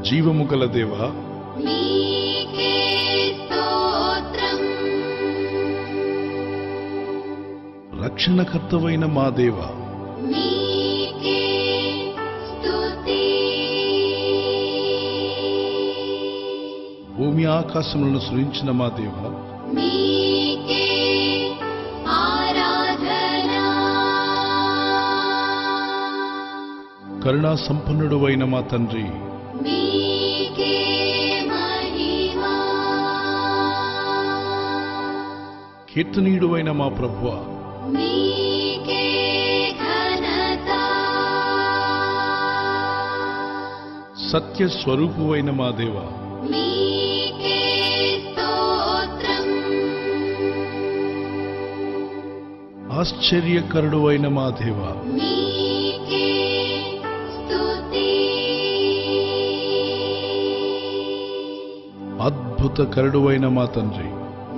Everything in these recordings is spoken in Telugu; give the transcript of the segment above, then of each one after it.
జీవము గల దేవా, నీకే స్తోత్రం. రక్షణకర్తవైన మా దేవా, నీకే స్తుతి. భూమి ఆకాశములను సృజించిన మా దేవా, నీకే ఆరాధన. కరుణా సంపన్నుడువైన మా తండ్రి, నీకే మహిమ. కీర్తనీయుడువైన మా ప్రభువా, నీకే ఘనత. సత్య స్వరూపువైన మా దేవా, నీకే స్తోత్రం. ఆశ్చర్యకరుడువైన మా దేవా, నీకే స్తుతి. అద్భుతకరుడువైన మా తండ్రి,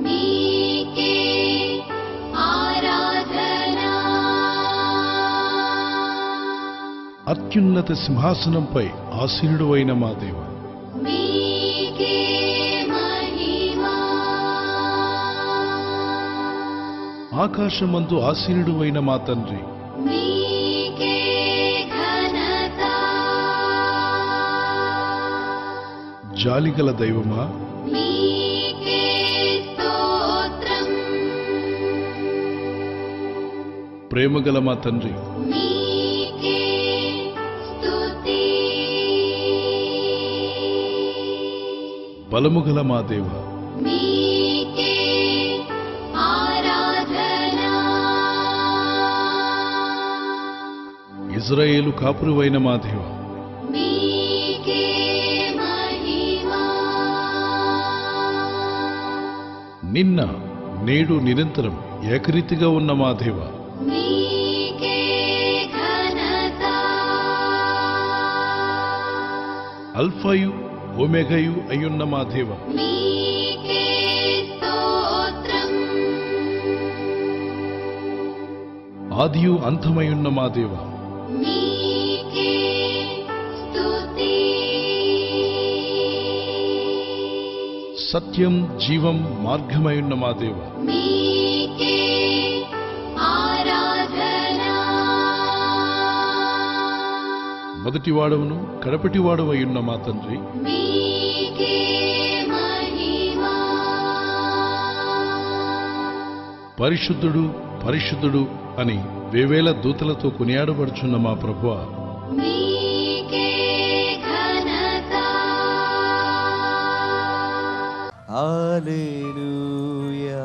నీకే ఆరాధన. అత్యున్నత సింహాసనంపై ఆసీనుడువైన మా దేవా, నీకే మహిమ. ఆకాశమందు ఆసీనుడువైన మా తండ్రి, నీకే ఘనత. జాలిగల దైవమా, నీకే స్తోత్రం. ప్రేమగల మా తండ్రి, నీకే స్తుతి. బలముగల మా దేవా, నీకే ఆరాధన. ఇజ్రాయేలు కాపురువైన మా దేవా, నీకే మహిమ. నిన్న నేడు నిరంతరం ఏకరీతిగా ఉన్న మా దేవా, నీకే ఘనత. అల్ఫాయు ఒమేగయు అయ్యున్న మా దేవా, నీకే స్తోత్రం. ఆదియు అంతమయున్న మా దేవా, నీకే స్తుతి. సత్యం జీవం మార్గమయున్న మా దేవా, నీకే ఆరాధన. మొదటివాడవును కడపటివాడవయున్న మా తండ్రి, నీకే మహిమ. పరిశుద్ధుడు పరిశుద్ధుడు అని వేవేల దూతలతో కొనియాడబడుచున్న మా ప్రభువా, నీకే ఘనత. హల్లెలూయా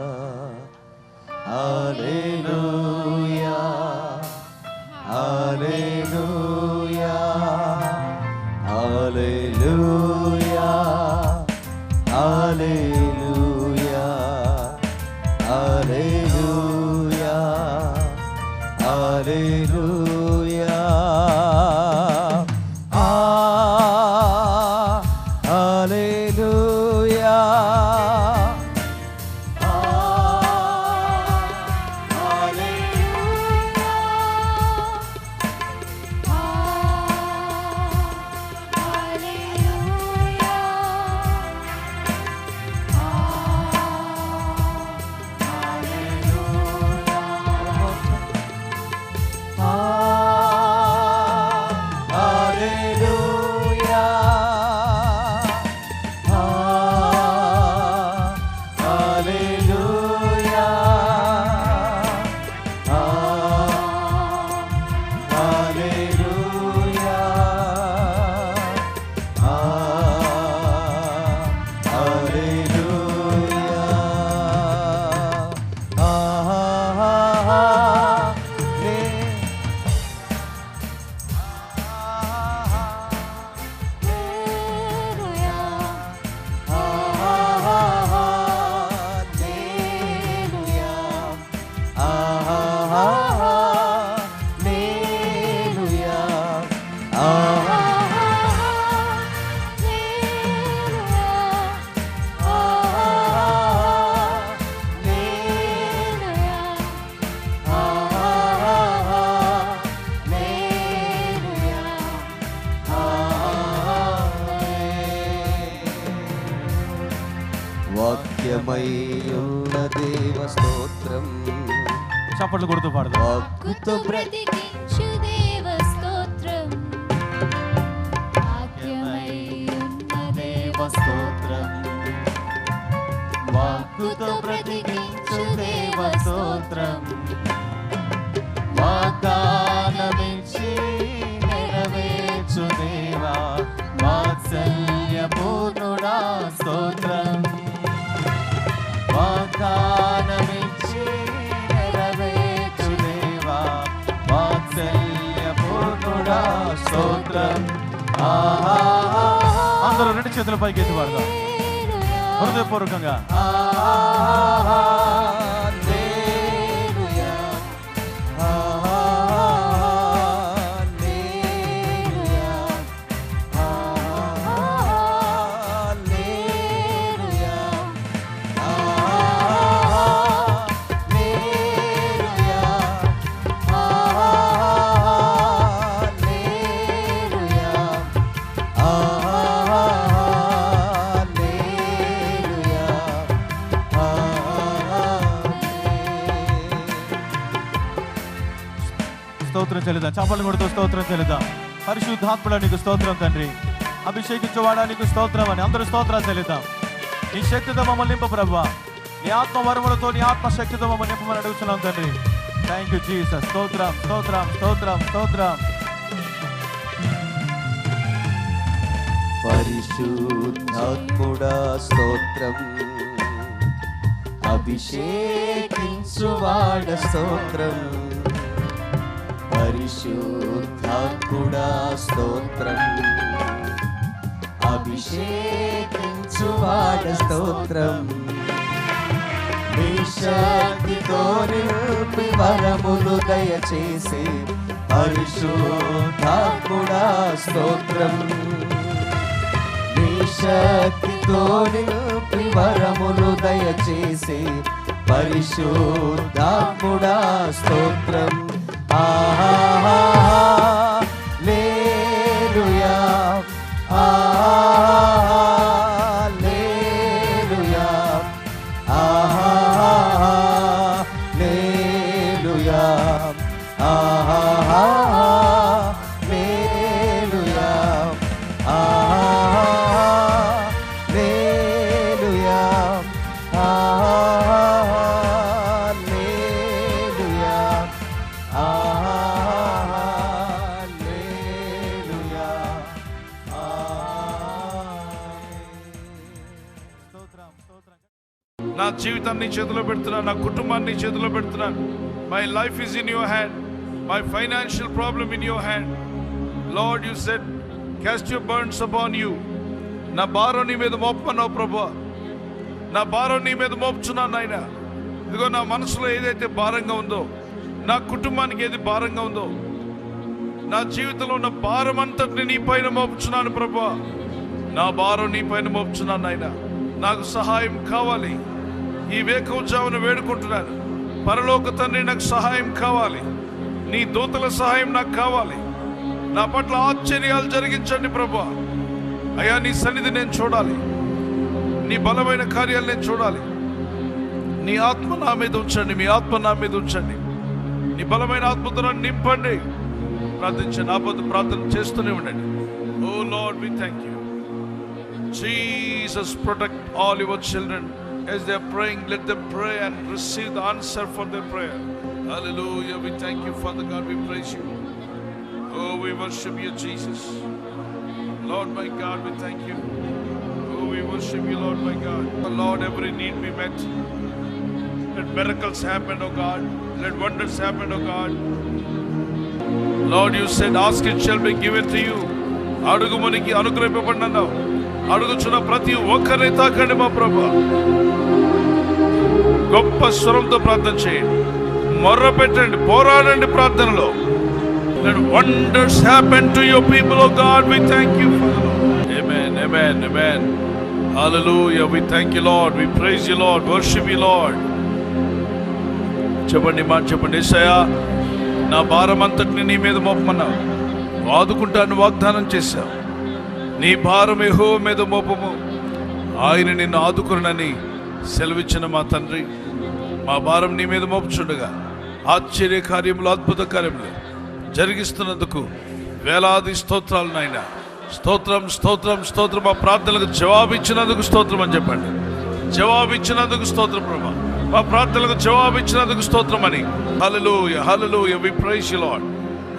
హల్లెలూయా హల్లెలూయా హల్లెలూయా హల్లెలూయా హల్లెలూయా హల్లెలూయా. హల్లెలూయా వాక్యమై ఉన్న దేవ స్తోత్రం. చప్పట్లు కొడుతూ పాడదాం. వాక్కుతో బ్రతికించు దేవ స్తోత్రం. వాక్యమై ఉన్న దేవ స్తోత్రం. వాక్కుతో బ్రతికించు దేవ స్తోత్రం. వాగ్దానమిచ్చి నెరవేర్చు దేవా వాత్సల్య పూర్ణుడా స్తోత్రం. వాగ్దానమిచ్చి నెరవేర్చు దేవా వాత్సల్య పూర్ణుడా స్తోత్రం. అందరూ రెండు చేతుల పైకి ఎత్తి పాడదాం హృదయపూర్వకంగా. స్తోత్రం చెల్లిద్దాం. చప్పట్లు కొడుతూ స్తోత్రం చెల్లిద్దాం. పరిశుద్ధాత్ముడా నీకు స్తోత్రం తండ్రి. అభిషేకించువాడా నీకు స్తోత్రం అని అందరూ స్తోత్రాలు చెల్లిద్దాం. నీ శక్తితో మమ్మల్ని నింపు ప్రభువా. నీ ఆత్మ వరములతో నీ ఆత్మ శక్తితో మమ్మల్ని నింపమని అడుగుతున్నాం తండ్రి. Thank you Jesus. స్తోత్రం స్తోత్రం స్తోత్రం స్తోత్రం. పరిశుద్ధాత్ముడా స్తోత్రం. అభిషేకించువాడ స్తోత్రం. పరిశుద్ధాత్ముడా స్తోత్రం. అభిషేకించువాడ స్తోత్రం. నీ శక్తితో నింపి వరములు దయచేసి పరిశుద్ధాత్ముడా స్తోత్రం. నీ శక్తితో నింపి వరములు దయచేసి పరిశుద్ధాత్ముడా స్తోత్రం. హల్లెలూయా హల్లెలూయా హల్లెలూయా హల్లెలూయా హల్లెలూయా నా జీవితాన్ని నీ చేతిలో పెడుతున్నాను, నా కుటుంబాన్ని నీ చేతిలో పెడుతున్నాను. My life is in your hand, my financial problem in your hand. Lord you said cost your burdens upon you. నా భారం నీ మీద మోపమన్నావు ప్రభువా. నా భారం నీ మీద మోపుచున్నాను నాయన. ఇదిగో నా మనసులో ఏదైతే భారంగా ఉందో, నా కుటుంబానికి ఏది భారంగా ఉందో, నా జీవితంలో ఉన్న భారం అంతటిని నీ పైన మోపుచున్నాను ప్రభువా. నా భారం నీ పైన మోపుచున్నాను నాయన. నాకు సహాయం కావాలి. ఈ వేకువజామున వేడుకుంటున్నాను, పరలోక తండ్రి నాకు సహాయం కావాలి. నీ దూతల సహాయం నాకు కావాలి. నా పట్ల ఆశ్చర్యాలు జరిగించండి ప్రభువా. అయ్యా నీ సన్నిధి నేను చూడాలి, నీ బలమైన కార్యాలు నేను చూడాలి. నీ ఆత్మ నా మీద ఉంచండి, మీ ఆత్మ నా మీద ఉంచండి. నీ బలమైన ఆత్మతో నన్ను నింపండి. ప్రార్థించండి, ఆపద ప్రార్థన చేస్తూనే ఉండండి. O Lord we thank you. Jesus, protect all your children as they are praying. Let them pray and receive the answer for their prayer. Hallelujah. We thank you, Father God. We praise you. Oh, we worship you, Jesus. Lord, my God, we thank you. Oh, we worship you, Lord, my God. Oh, Lord, every need be met. Let miracles happen, oh God. Let wonders happen, oh God. Lord, you said, ask it shall be given to you. అడుగుమనికి అనుగ్రహింపబడినన్నావు. అడుగుచున్న ప్రతి ఒక్కరిని తాకండి మా ప్రభువా. గొప్ప స్వరంతో ప్రార్థన చేయండి, మొర్ర పెట్టండి, పోరాడండి ప్రార్థనలో. Let wonders happen to your people, oh God. We thank you, Father. Amen, amen, amen. Hallelujah. We thank you, Lord. We praise you, Lord. Worship you, Lord. చెప్పండి మాట చెప్పండి. యేసయ్యా, నా భారం అంతటిని నీ మీద మోపమన్నావు. ఆదుకుంటాను వాగ్దానం చేశావు. నీ భారం యెహోవా మీద మోపము, ఆయన నిన్ను ఆదుకునని సెలవిచ్చిన మా తండ్రి, మా భారం నీ మీద మోపుచుండగా ఆశ్చర్య కార్యములు, అద్భుత కార్యములు జరిగిస్తున్నందుకు వేలాది స్తోత్రాలు నాయన. స్తోత్రం, స్తోత్రం, స్తోత్రం. మా ప్రార్థనలకు జవాబు ఇచ్చినందుకు స్తోత్రం అని చెప్పండి. జవాబు ఇచ్చినందుకు స్తోత్రం ప్రభా. మా ప్రార్థనలకు జవాబు ఇచ్చినందుకు స్తోత్రం అని. హల్లెలూయా, హల్లెలూయా. We praise you, Lord.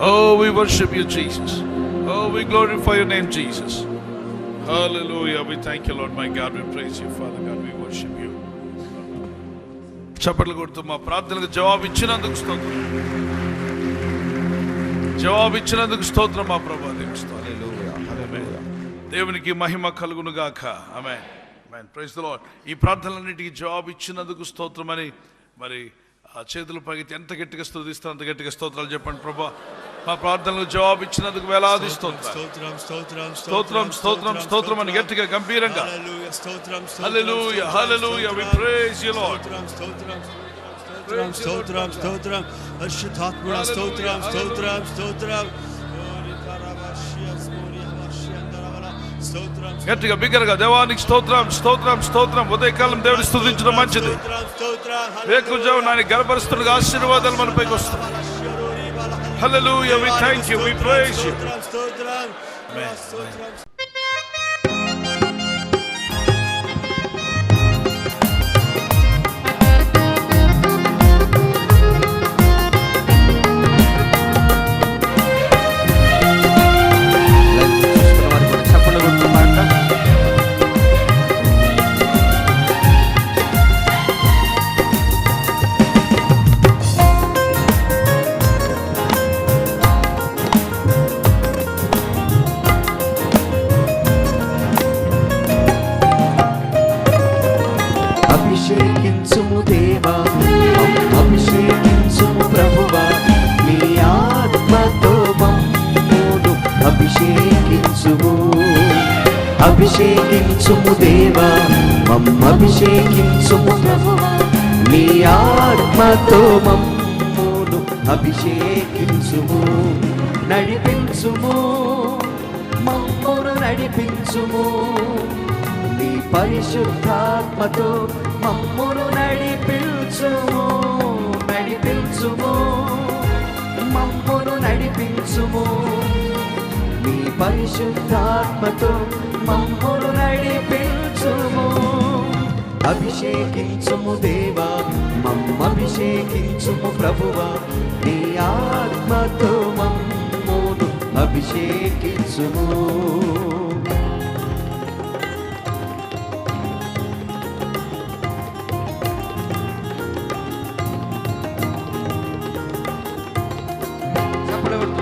Oh, we worship you, Jesus. Oh, we glorify your name, Jesus. Hallelujah. We thank you, Lord, my God. We praise you, Father God. We worship you. చప్పట్లు కొడుతూ మా ప్రార్థనలకు జవాబు ఇచ్చినందుకు స్తోత్రం. జవాబు ఇచ్చినందుకు స్తోత్రం మా ప్రభా. దేవునికి మహిమ కలుగును గాక. ఆమేన్, ఆమేన్. Praise the Lord. ఈ ప్రార్థనలన్నిటికీ జవాబు ఇచ్చినందుకు స్తోత్రం అని మరి ఆ చేతులు పైకి ఎంత గట్టిగా స్తుతిస్తారో అంత గట్టిగా స్తోత్రాలు చెప్పండి. ప్రభా, మా ప్రార్థనలకు జవాబు ఇచ్చినందుకు వేలాది స్తోత్రం, స్తోత్రం, స్తోత్రం, స్తోత్రం అని గట్టిగా గంభీరంగా. హల్లెలూయా, హల్లెలూయా. We praise you, Lord. స్తోత్రం, స్తోత్రం. పరిశుద్ధాత్ముడా స్తోత్రం, స్తోత్రం, స్తోత్రం. గట్టిగా బిగ్గరగా దేవానికి స్తోత్రం, స్తోత్రం, స్తోత్రం. ఉదయకాలం దేవుని స్తుతించడం మంచిది. వేకువజామున ఆయన గర్భపరుస్తుండగా ఆశీర్వాదాలు మనపైకి వస్తాయి. హల్లెలూయా. We thank you. We praise you. Amen. అభిషేకించుము దేవా, అభిషేకించుము ప్రభువా, నీ ఆత్మతో మమ్మును అభిషేకించుము. అభిషేకించుము దేవా, అభిషేకించుము ప్రభువా, నీ ఆత్మతో మమ్మును అభిషేకించుము. నడిపించుము, మమ్మును నడిపించుము. నీ పరిశుద్ధాత్మతో మమ్మును నడిపించుము. నడిపించుము, మమ్మును నడిపించుము. నీ పరిశుద్ధాత్మతో మమ్మును నడిపించుము. అభిషేకించుము దేవా, అభిషేకించుము ప్రభువా, నీ ఆత్మతో మమ్మును అభిషేకించుము.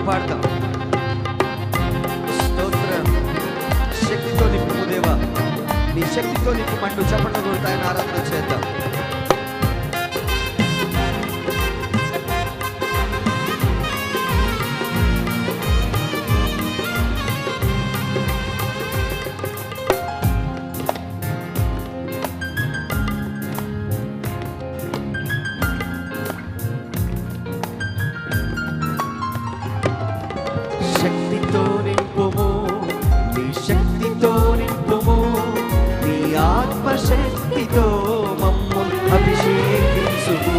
పాడతాం. స్తోత్రం. శక్తితో నింపు దేవా, నీ శక్తితో నింపుమంటూ చప్పట్లు కొడుతూ ఆయన ఆరాధన చేద్దాం. శక్తితో నింపుము, నీ శక్తితో నింపుము. నీ ఆత్మశక్తితో మమ్మును అభిషేకించుము.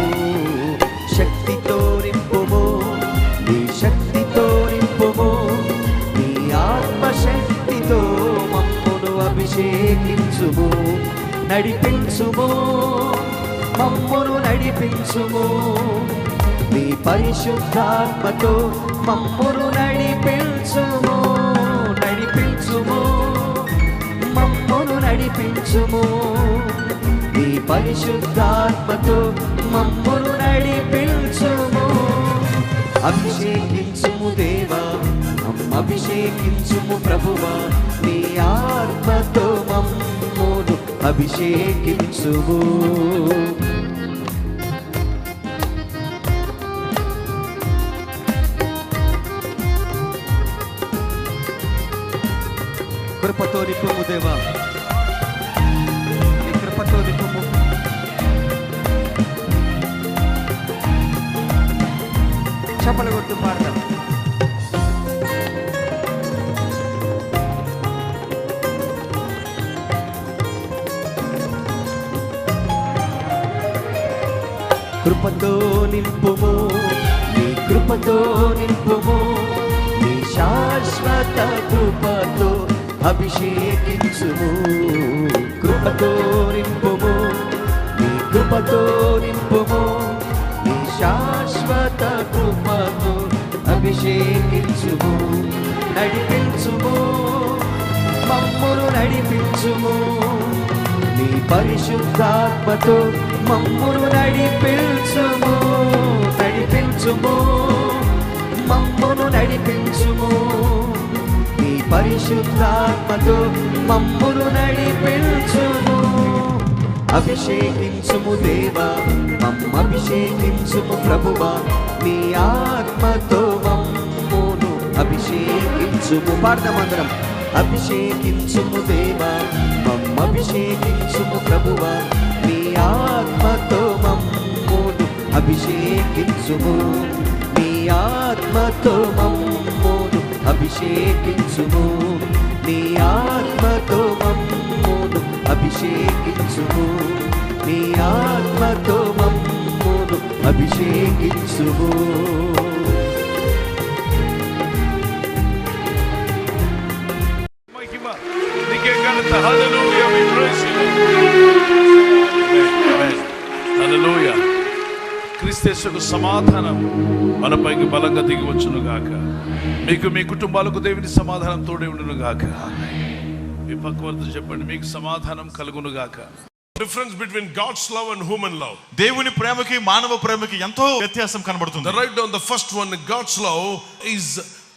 శక్తితో నింపుము, నీ శక్తితో నింపుము. నీ ఆత్మశక్తితో మమ్మును అభిషేకించుము. నడిపించుము, మమ్మును నడిపించుము. నీ పరిశుద్ధాత్మతో మమ్మును నడిపించుము. నడిపించుము, మమ్మును నడిపించుము. నీ పరిశుద్ధాత్మతో మమ్మును నడిపించుము. అభిషేకించుము దేవా, అభిషేకించుము ప్రభువా, నీ ఆత్మతో మమ్మును అభిషేకించుము. కృపతో నింపుము దేవా, నీ కృపతో నింపుము. చప్పలు కొట్టు పాడతాం. కృపతో నింపుము, నీ కృపతో నింపుము, నీ శాశ్వత కృపతో అభిషేకించుము. కృపతో నింపుము, నీ కృపతో నింపుము, నీ శాశ్వత కృపతో అభిషేకించుము. నడిపించుము, మమ్మును నడిపించుము, నీ పరిశుద్ధాత్మతో మమ్మును నడిపించుము. నడిపించుము, మమ్మును నడిపించుము, నీ పరిశుద్ధాత్మతో మమ్మును నడిపించుము. అభిషేకించుము దేవా, అభిషేకించుము ప్రభువా, నీ ఆత్మతో మమ్మును అభిషేకించుము. పాడదామందరం. అభిషేకించుము దేవా, అభిషేకించుము ప్రభువా, నీ ఆత్మతో మమ్మును అభిషేకించుము. నీ ఆత్మతో మమ్మును అభిషేకించుము. నీ ఆత్మతో మమ్మును అభిషేకించుము. నీ ఆత్మతో మమ్మును అభిషేకించుము. మహిమ నీకే ఘనత. హల్లెలూయా, we praise you. Amen. హల్లెలూయా. క్రీస్తు సమాధానం మనపైకి బలంగా దిగి వచ్చును గాక. మీకు మీ కుటుంబాలకు దేవుని సమాధానం తోడే ఉండును గాక. మీ పక్కవర్తి చెప్పండి, మీకు సమాధానం కలుగును గాక. Difference between God's love and human love. దేవుని ప్రేమకి మానవ ప్రేమకి ఎంతో వ్యత్యాసం కనబడుతుంది. The write down the first one. God's love is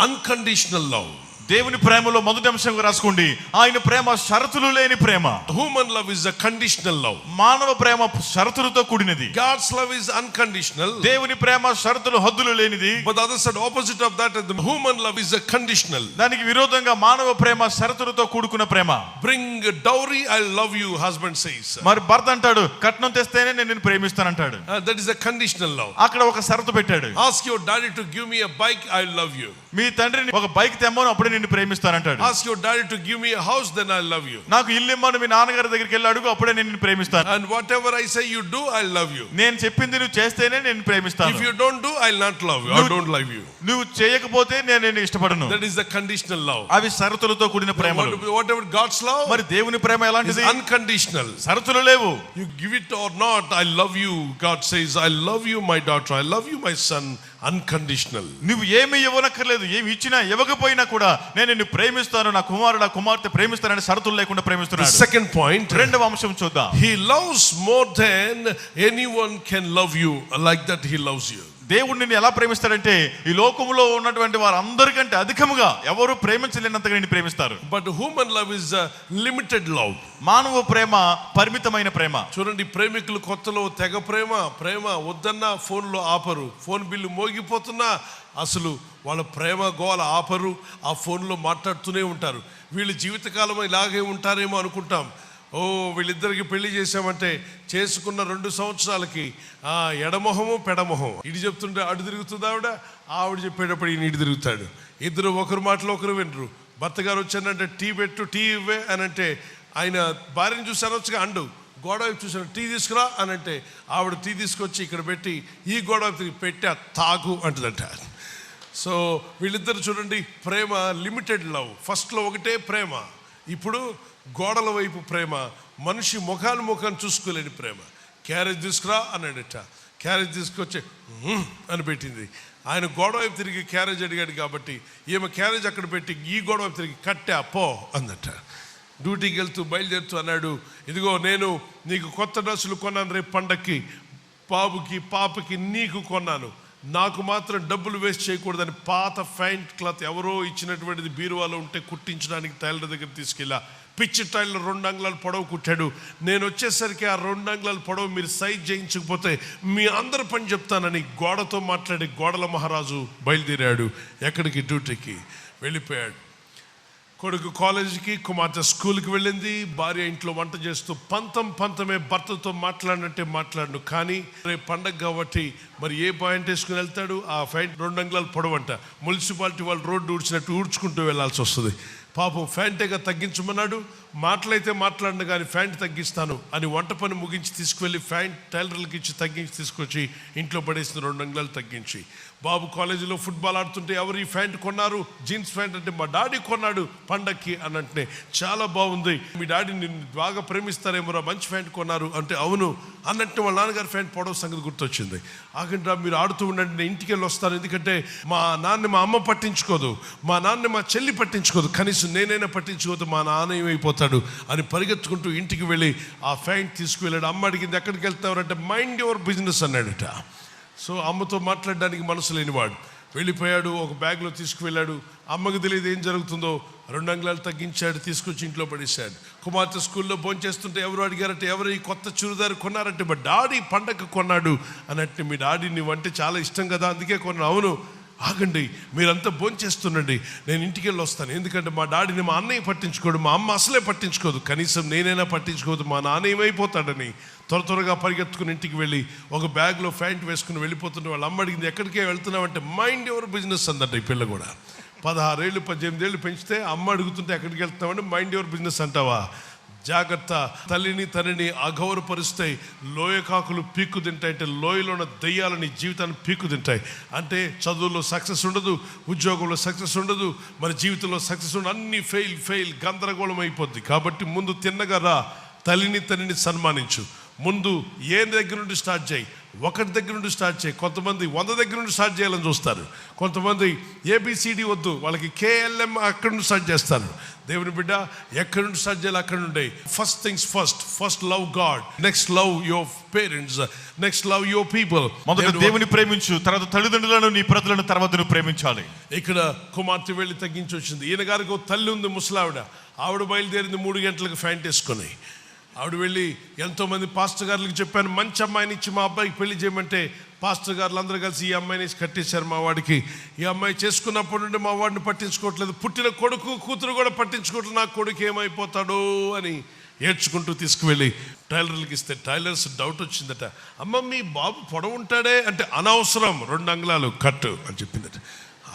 unconditional love. దేవుని ప్రేమలో మొదటి అంశంగా రాసుకోండి, ఆయన ప్రేమ షరతులు లేని ప్రేమ. Human love is a conditional love. మానవ ప్రేమ షరతులతో కూడినది. God's love is unconditional. దేవుని ప్రేమ షరతులు హద్దులు లేనిది. But the other side, opposite of that, the human love is a conditional. దానికి విరోధంగా మానవ ప్రేమ షరతులతో కూడుకున్న ప్రేమ. Bring dowry, I love you, husband says. మరి భర్త అంటాడు, కట్నం తెస్తేనే నేను నిన్ను ప్రేమిస్తానంటాడు. That is a conditional love. అక్కడ ఒక షరతు పెట్టాడు. Ask your daddy to give me a bike, I love you. మీ తండ్రిని ఒక బైక్ తెమ్మను, అప్పుడే నిన్ను ప్రేమిస్తానంటాడు. Ask your daddy to give me a house, then I love you. నాకు ఇల్లు ఇమ్మను మీ నాన్నగారి దగ్గరికి వెళ్ళి అడుగు, అప్పుడే నేను నిన్ను ప్రేమిస్తాను. And whatever I say you do, I love you. నేను చెప్పింది నువ్వు చేస్తేనే నేను ప్రేమిస్తాను. If you don't do, I'll not love you. I don't love you. నువ్వు చేయకపోతే నేను నిన్ను ఇష్టపడను. That is the conditional love. అవి షరతులతో కూడిన ప్రేమలు. Whatever God's love, మరి దేవుని ప్రేమ is ఎలాంటిది? unconditional. షరతులు లేవు. You give it or not, I love you. God says, I love you, my daughter. I love you, my son. Unconditional. నువ్వు ఏమి ఇవ్వనక్కర్లేదు, ఏమి ఇచ్చినా ఇవ్వకపోయినా కూడా నేను నిన్ను ప్రేమిస్తాను, నా కుమారుడు నా కుమార్తె ప్రేమిస్తానని షరతులు లేకుండా The ప్రేమిస్తున్నాడు. second point, రెండవ అంశం చూద్దాం. He loves more than anyone can love you. Like that he loves you. దేవుడు నిన్ను ఎలా ప్రేమిస్తాడంటే ఈ లోకంలో ఉన్నటువంటి వారందరికంటే అధికముగా ఎవరు ప్రేమించలేనంతగా నిన్ను ప్రేమిస్తారు. But human love is a limited love. మానవ ప్రేమ పరిమితమైన ప్రేమ. చూడండి, ప్రేమికులు కొత్తలో తెగ ప్రేమ వద్దన్నా ఫోన్లో ఆపరు. ఫోన్ బిల్లు మోగిపోతున్నా అసలు వాళ్ళ ప్రేమ గోల ఆపరు. ఆ ఫోన్లో మాట్లాడుతూనే ఉంటారు. వీళ్ళు జీవితకాలం ఇలాగే ఉంటారేమో అనుకుంటాం. వీళ్ళిద్దరికి పెళ్లి చేసామంటే చేసుకున్న 2 సంవత్సరాలకి ఎడమొహము పెడమొహం. ఇటు చెప్తుంటే అటు తిరుగుతుంది ఆవిడ చెప్పేటప్పుడు ఈయన ఇటు తిరుగుతాడు. ఇద్దరు ఒకరు మాటలు ఒకరు వినరు. భర్త గారు వచ్చానంటే టీ పెట్టు, టీ ఇవ్వే అని అంటే ఆయన భార్యను చూసి అనొచ్చుగా అండు. గోడ వైపు చూసాను, టీ తీసుకురా అని అంటే ఆవిడ టీ తీసుకొచ్చి ఇక్కడ పెట్టి ఈ గోడ వైపు పెట్టి తాగు అంటుందంట. సో వీళ్ళిద్దరు చూడండి, ప్రేమ లిమిటెడ్ లవ్. ఫస్ట్లో ఒకటే ప్రేమ, ఇప్పుడు గోడల వైపు ప్రేమ. మనిషి ముఖాన్ని చూసుకోలేని ప్రేమ. క్యారేజ్ తీసుకురా అన్నాడట, క్యారేజ్ తీసుకొచ్చి అని పెట్టింది. ఆయన గోడ వైపు తిరిగి క్యారేజ్ అడిగాడు కాబట్టి ఈమె క్యారేజ్ అక్కడ పెట్టి ఈ గోడ వైపు తిరిగి కట్టా పో అందట. డ్యూటీకి వెళ్తూ బయలుదేరుతూ అన్నాడు, ఇదిగో నేను నీకు కొత్త డ్రెస్సులు కొన్నాను, రేపు పండక్కి బాబుకి పాపకి నీకు కొన్నాను, నాకు మాత్రం డబ్బులు వేస్ట్ చేయకూడదని పాత ఫ్యాంట్ క్లాత్ ఎవరో ఇచ్చినటువంటిది బీరువాలో ఉంటే కుట్టించడానికి టైలర్ దగ్గర తీసుకెళ్ళా. పిచ్చి టైలర్ 2 అంగుళాలు పొడవు కుట్టాడు. నేను వచ్చేసరికి ఆ 2 అంగుళాలు పొడవు మీరు సైజ్ చేయించకపోతే మీ అందరి పని చెప్తానని గోడతో మాట్లాడి గోడల మహారాజు బయలుదేరాడు. ఎక్కడికి? డ్యూటీకి వెళ్ళిపోయాడు. కొడుకు కాలేజీకి, కుమార్తె స్కూల్కి వెళ్ళింది. భార్య ఇంట్లో వంట చేస్తూ పంతమే భర్తతో మాట్లాడినట్టే మాట్లాడను. కానీ రేపు పండగ కాబట్టి మరి ఏ పాయింట్ వేసుకుని వెళ్తాడు? ఆ ఫ్యాంట్ 2 అంగుళాలు పొడవంట. మున్సిపాలిటీ వాళ్ళు రోడ్డు ఊడ్చినట్టు ఊడ్చుకుంటూ వెళ్ళాల్సి వస్తుంది. పాపం ఫ్యాంటేగా తగ్గించమన్నాడు. మాటలైతే మాట్లాడిన కానీ ప్యాంట్ తగ్గిస్తాను అని వంట పని ముగించి తీసుకువెళ్ళి ప్యాంట్ టైలర్లకు ఇచ్చి తగ్గించి తీసుకొచ్చి ఇంట్లో పడేసిన 2 అంగుళాలు తగ్గించి, బాబు కాలేజీలో ఫుట్బాల్ ఆడుతుంటే ఎవరు ఈ ప్యాంట్ కొన్నారు, జీన్స్ ప్యాంట్ అంటే మా డాడీ కొన్నాడు పండక్కి అని అంటే చాలా బాగుంది, మీ డాడీ నిన్ను బాగా ప్రేమిస్తారేమోరా మంచి ప్యాంట్ కొన్నారు అంటే అవును అన్నట్టు వాళ్ళ నాన్నగారు ప్యాంట్ పొడవ సంగతి గుర్తొచ్చింది. ఆగండి మీరు ఆడుతూ ఉండండి, నేను ఇంటికి వెళ్ళి వస్తాను, ఎందుకంటే మా అమ్మ పట్టించుకోదు, మా మా చెల్లి పట్టించుకోదు, కనీసం నేనైనా పట్టించుకోదు, మా నాన్న ఏమైపోతాడు అని పరిగెత్తుకుంటూ ఇంటికి వెళ్ళి ఆ ప్యాంట్ తీసుకువెళ్ళాడు. అమ్మ అడిగింది ఎక్కడికి వెళ్తావారంటే మైండ్ యువర్ బిజినెస్ అన్నాడట. సో అమ్మతో మాట్లాడడానికి మనసు లేనివాడు వెళ్ళిపోయాడు, ఒక బ్యాగ్లో తీసుకువెళ్ళాడు. అమ్మకు తెలియదు ఏం జరుగుతుందో, 2 అంగుళాలు తగ్గించాడు, తీసుకొచ్చి ఇంట్లో పడేశాడు. కుమార్తె స్కూల్లో భోంచేస్తుంటే ఎవరు అడిగారంటే ఎవరు ఈ కొత్త చురిదారు కొన్నారంటే మా డాడీ పండగ కొన్నాడు అన్నట్టు. మీ డాడీ నువ్వంటే చాలా ఇష్టం కదా అందుకే కొన్నాను. అవును, ఆగండి మీరంతా భోంచేస్తుండండి, నేను ఇంటికి వెళ్ళి వస్తాను, ఎందుకంటే మా డాడీని మా అన్నయ్య పట్టించుకోడు, మా అమ్మ అసలే పట్టించుకోదు, కనీసం నేనైనా పట్టించుకోదు, మా నాన్న ఏమైపోతాడని త్వరగా పరిగెత్తుకుని ఇంటికి వెళ్ళి ఒక బ్యాగ్లో ప్యాంట్ వేసుకుని వెళ్ళిపోతుంటే వాళ్ళ అమ్మ అడిగింది ఎక్కడికే వెళ్తున్నావంటే మైండ్ యువర్ బిజినెస్ అందంట. ఈ పిల్ల కూడా 16 ఏళ్ళు 18 ఏళ్ళు పెంచితే అమ్మ అడుగుతుంటే ఎక్కడికి వెళ్తున్నావంటే మైండ్ యువర్ బిజినెస్ అంటావా? జాగ్రత్త, తల్లిని తండ్రిని అగౌరవపరుస్తాయి, లోయకాకులు పీక్కు తింటాయి, అంటే లోయలో ఉన్న దెయ్యాలని జీవితాన్ని పీక్కు తింటాయి. అంటే చదువుల్లో సక్సెస్ ఉండదు, ఉద్యోగంలో సక్సెస్ ఉండదు, మన జీవితంలో సక్సెస్ ఉండదు, అన్నీ ఫెయిల్ గందరగోళం అయిపోద్ది. కాబట్టి ముందు తిన్నగా రా, తల్లిని తండ్రిని సన్మానించు. ముందు ఏ దగ్గర నుండి స్టార్ట్ చేయి, ఒకటి దగ్గర నుండి స్టార్ట్ చేయి. కొంతమంది 100 దగ్గర నుండి స్టార్ట్ చేయాలని చూస్తారు, కొంతమంది ABCD వద్దు వాళ్ళకి KLM అక్కడి నుండి స్టార్ట్ చేస్తారు. దేవుని బిడ్డ ఎక్కడి నుండి స్టార్ట్ చేయాలి అక్కడ నుండి. First things first love God, next love your parents, next love your people. మొదట దేవుని ప్రేమించు, తర్వాత తల్లిదండ్రులను నీ ప్రజలను తర్వాత నువ్వు ప్రేమించాలి. ఇక్కడ కుమార్తె వెళ్ళి తగ్గించి వచ్చింది. ఈయన గారికి ఒక తల్లి ఉంది, ముసలావిడ. ఆవిడ బయలుదేరింది 3 గంటలకు ప్యాంట్ వేసుకొని. ఆవిడ వెళ్ళి ఎంతోమంది పాస్టర్ గారులకు చెప్పాను మంచి అమ్మాయిని ఇచ్చి మా అబ్బాయికి పెళ్లి చేయమంటే పాస్టర్ గారులు అందరూ కలిసి ఈ అమ్మాయిని కట్టేశారు మా వాడికి. ఈ అమ్మాయి చేసుకున్నప్పటి నుండి మా వాడిని పట్టించుకోవట్లేదు, పుట్టిన కొడుకు కూతురు కూడా పట్టించుకోవట్లేదు, నా కొడుకు ఏమైపోతాడో అని ఏడ్చుకుంటూ తీసుకువెళ్ళి టైలర్లకు ఇస్తే టైలర్స్ డౌట్ వచ్చిందట. అమ్మ మీ బాబు పొడవు ఉంటాడే అంటే అనవసరం 2 అంగుళాలు కట్టు అని చెప్పిందట.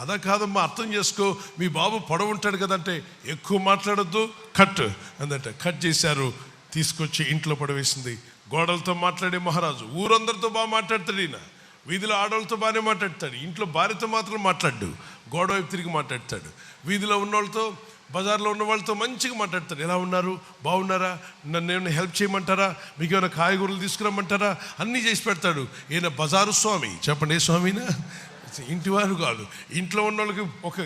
అదా కాదమ్మా అర్థం చేసుకో, మీ బాబు పొడవు ఉంటాడు కదంటే ఎక్కువ మాట్లాడొద్దు కట్ అందట. కట్ చేశారు, తీసుకొచ్చి ఇంట్లో పడవేసింది. గోడలతో మాట్లాడే మహారాజు, ఊరందరితో బాగా మాట్లాడతాడు ఈయన, వీధిలో ఆడవాళ్ళతో బాగానే మాట్లాడతాడు, ఇంట్లో భార్యతో మాత్రం మాట్లాడు, గోడ వైపు తిరిగి మాట్లాడతాడు. వీధిలో ఉన్న వాళ్ళతో బజార్లో ఉన్న వాళ్ళతో మంచిగా మాట్లాడతాడు. ఎలా ఉన్నారు, బాగున్నారా, నన్ను ఏమైనా హెల్ప్ చేయమంటారా, మీకు ఏమైనా కాయగూరలు తీసుకురమ్మంటారా, అన్నీ చేసి పెడతాడు. ఈయన బజారు స్వామి. చెప్పండి ఏ స్వామినా? ఇంటివారు కాదు, ఇంట్లో ఉన్న వాళ్ళకి ఒక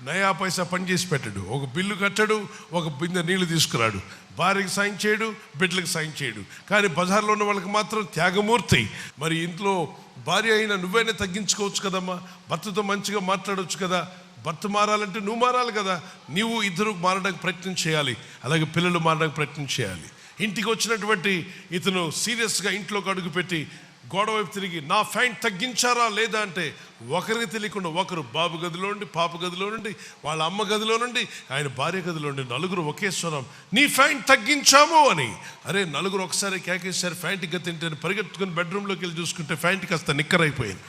నయా పైసా పని చేసి పెట్టాడు, ఒక బిల్లు కట్టాడు, ఒక బిందె నీళ్లు తీసుకురాడు, భార్యకి సాయం చేయడు, బిడ్డలకు సాయం చేయడు. కానీ బజార్లో ఉన్న వాళ్ళకి మాత్రం త్యాగమూర్తి. మరి ఇంట్లో భార్య అయినా నువ్వైనా తగ్గించుకోవచ్చు కదమ్మా, భర్తతో మంచిగా మాట్లాడవచ్చు కదా, భర్త మారాలంటే నువ్వు మారాలి కదా, నీవు ఇద్దరు మారడానికి ప్రయత్నం చేయాలి, అలాగే పిల్లలు మారడానికి ప్రయత్నం చేయాలి. ఇంటికి వచ్చినటువంటి ఇతను సీరియస్గా ఇంట్లోకి అడుగుపెట్టి గోడ వైపు తిరిగి నా ఫ్యాంట్ తగ్గించారా లేదా అంటే ఒకరికి తెలియకుండా ఒకరు బాబు గదిలో నుండి, పాప గదిలో నుండి, వాళ్ళ అమ్మ గదిలో నుండి, ఆయన భార్య గదిలో నుండి నలుగురు ఒకే స్వరం నీ ఫ్యాంట్ తగ్గించాము అని. అరే నలుగురు ఒకసారి కేకేశారు, ఫ్యాంట్ గతింటే పరిగెత్తుకుని బెడ్రూమ్లోకి వెళ్ళి చూసుకుంటే ఫ్యాంట్ కాస్త నిక్కరైపోయింది.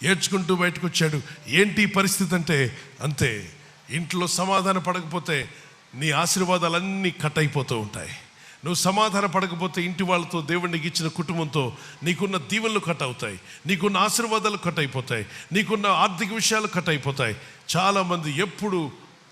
ఏడ్చుకుంటూ బయటకు వచ్చాడు. ఏంటి పరిస్థితి అంటే అంతే, ఇంట్లో సమాధాన పడకపోతే నీ ఆశీర్వాదాలన్నీ కట్ అయిపోతూ ఉంటాయి. నువ్వు సమాధాన పడకపోతే ఇంటి వాళ్ళతో, దేవుడికి ఇచ్చిన కుటుంబంతో నీకున్న దీవెనలు కట్ అవుతాయి, నీకున్న ఆశీర్వాదాలు కట్ అయిపోతాయి, నీకున్న ఆర్థిక విషయాలు కట్ అయిపోతాయి. చాలామంది ఎప్పుడు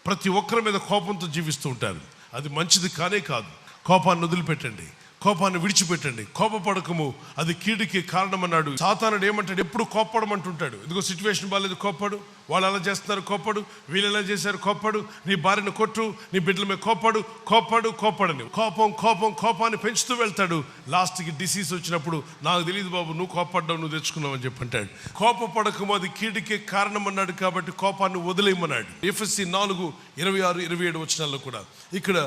ప్రతి ఒక్కరి మీద కోపంతో జీవిస్తూ ఉంటారు. అది మంచిది కానే కాదు. కోపాన్ని వదిలిపెట్టండి, కోపాన్ని విడిచిపెట్టండి, కోపపడకము అది కీడుకి కారణం అన్నాడు. సాతానుడు ఏమంటాడు, ఎప్పుడు కోప్పడమంటుంటాడు. ఇదిగో సిచ్యువేషన్ బాగాలేదు కోప్పడు, వాళ్ళు అలా చేస్తున్నారు కోప్పడు, వీళ్ళు ఎలా చేశారు కోప్పడు, నీ భార్యను కొట్టు, నీ బిడ్డల మీద కోప్పడని కోపాన్ని పెంచుతూ వెళ్తాడు. లాస్ట్కి డిసీజ్ వచ్చినప్పుడు నాకు తెలియదు బాబు నువ్వు కోప్పడ్డావు, నువ్వు తెచ్చుకున్నావు అని చెప్పి అంటాడు. కోపపడకము అది కీడుకి కారణం అన్నాడు, కాబట్టి కోపాన్ని వదిలేయమన్నాడు. ఎఫెసీ 4:26-27 వచనాల్లో కూడా ఇక్కడ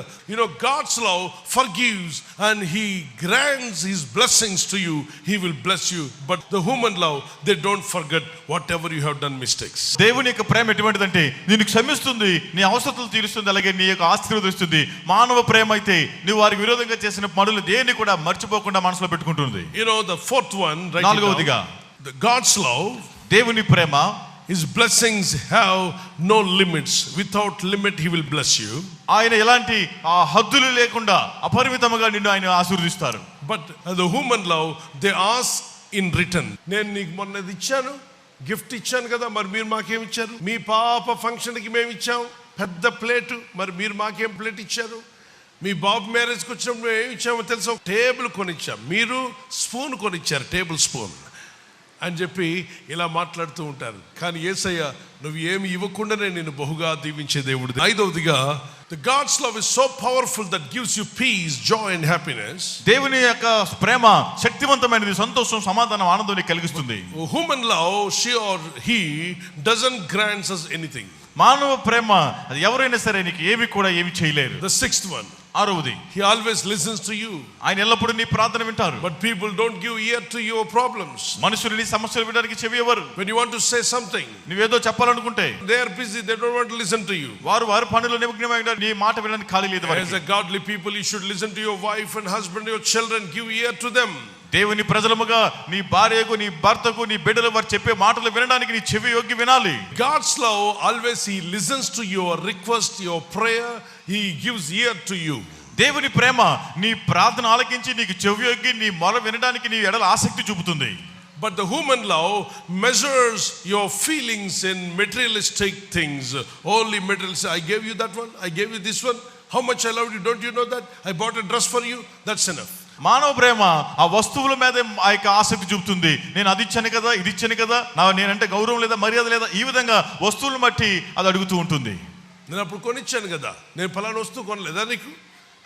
God's love forgives and He grants His blessings to you. He will bless you. But the human love, they don't forget whatever you have done mistakes. దేవుని యొక్క ప్రేమ ఎటువంటిదంటే నిన్ను క్షమిస్తుంది, నీ అవసరతలు తీరుస్తుంది, అలాగే నీ యొక్క ఆశీర్వదిస్తుంది. మానవ ప్రేమ అయితే నువ్వు వారికి విరోధంగా చేసిన పనులు దేన్ని కూడా మర్చిపోకుండా మనసులో పెట్టుకుంటుంది. The fourth one, నాలుగవదిగా God's love, దేవుని ప్రేమ His blessings have no limits. Without limit he will bless you. ఆయన ఎలాంటి ఆ హద్దులు లేకుండా అపరిమితముగా నిన్ను ఆయన ఆశీర్వదిస్తారు. But the human love, they ask in return. నేను నీకు మొన్నది ఇచ్చాను, గిఫ్ట్ ఇచ్చాను కదా, మరి మీరు మాకేం ఇచ్చారు? మీ పాప ఫంక్షన్కి మేము ఇచ్చాం పెద్ద ప్లేటు, మరి మీరు మాకేం ప్లేట్ ఇచ్చారు? మీ బాబు మ్యారేజ్కి వచ్చినప్పుడు మేము ఏమి ఇచ్చామో తెలుసా? టేబుల్ కొనిచ్చాం, మీరు స్పూన్ కొనిచ్చారు, టేబుల్ స్పూన్ అని చెప్పి ఇలా మాట్లాడుతూ ఉంటారు. కానీ యేసయ్య నువ్వు ఏమి ఇవ్వకుండానే నేను బహుగా దీవించే దేవుడు. ఐదవదిగా, the God's love is so powerful that gives you peace, joy and happiness. దేవుని యొక్క ప్రేమ శక్తివంతమైనది, సంతోషం, సమాధానం, ఆనందాన్ని కలిగిస్తుంది. Human love, she or he doesn't grant us anything. మానవ ప్రేమ అది ఎవరైనా సరే నీకు ఏమి కూడా ఏమి చేయలేరు. The sixth one, ఆరవది, he always listens to you. ఆయన ఎల్లప్పుడూ నీ ప్రార్థన వింటారు. But people don't give ear to your problems. మనుషులు నీ సమస్యలు వినడానికి చెవి ఎవరు? When you want to say something, నువ్వేదో చెప్పాలనుకుంటే they are busy, they don't want to listen to you. వారు వారి పనులు నిమగ్నమై ఉంటారు, నీ మాట వినడానికి ఖాళీ లేదు As వారికి. a godly people, you should listen to your wife and husband, your children, give ear to them. దేవుని ప్రజలముగా నీ భార్యకు, నీ భర్తకు, నీ బిడ్డలు వారు చెప్పే మాటలు వినడానికి నీ చెవి యొగ్గి వినాలి. God's love always, he listens to your request, your prayer, he gives ear to you. దేవుని ప్రేమ నీ ప్రార్థన ఆలకించి నీకు చెవి యొగ్గి నీ మొర వినడానికి నీ ఎడల ఆసక్తి చూపుతుంది. But the human love measures your feelings in materialistic things. Only materialistic. I gave you that one, I gave you this one. How much I loved you, don't you know that? I bought a dress for you, that's enough. మానవ ప్రేమ ఆ వస్తువుల మీద ఆ యొక్క ఆసక్తి చూపుతుంది. నేను అది ఇచ్చాను కదా, ఇది ఇచ్చాను కదా, నేనంటే గౌరవం లేదా, మర్యాద లేదా, ఈ విధంగా వస్తువులను బట్టి అది అడుగుతూ ఉంటుంది. నేను అప్పుడు కొనిచ్చాను కదా, నేను ఫలానా వస్తువు కొనలేదా నీకు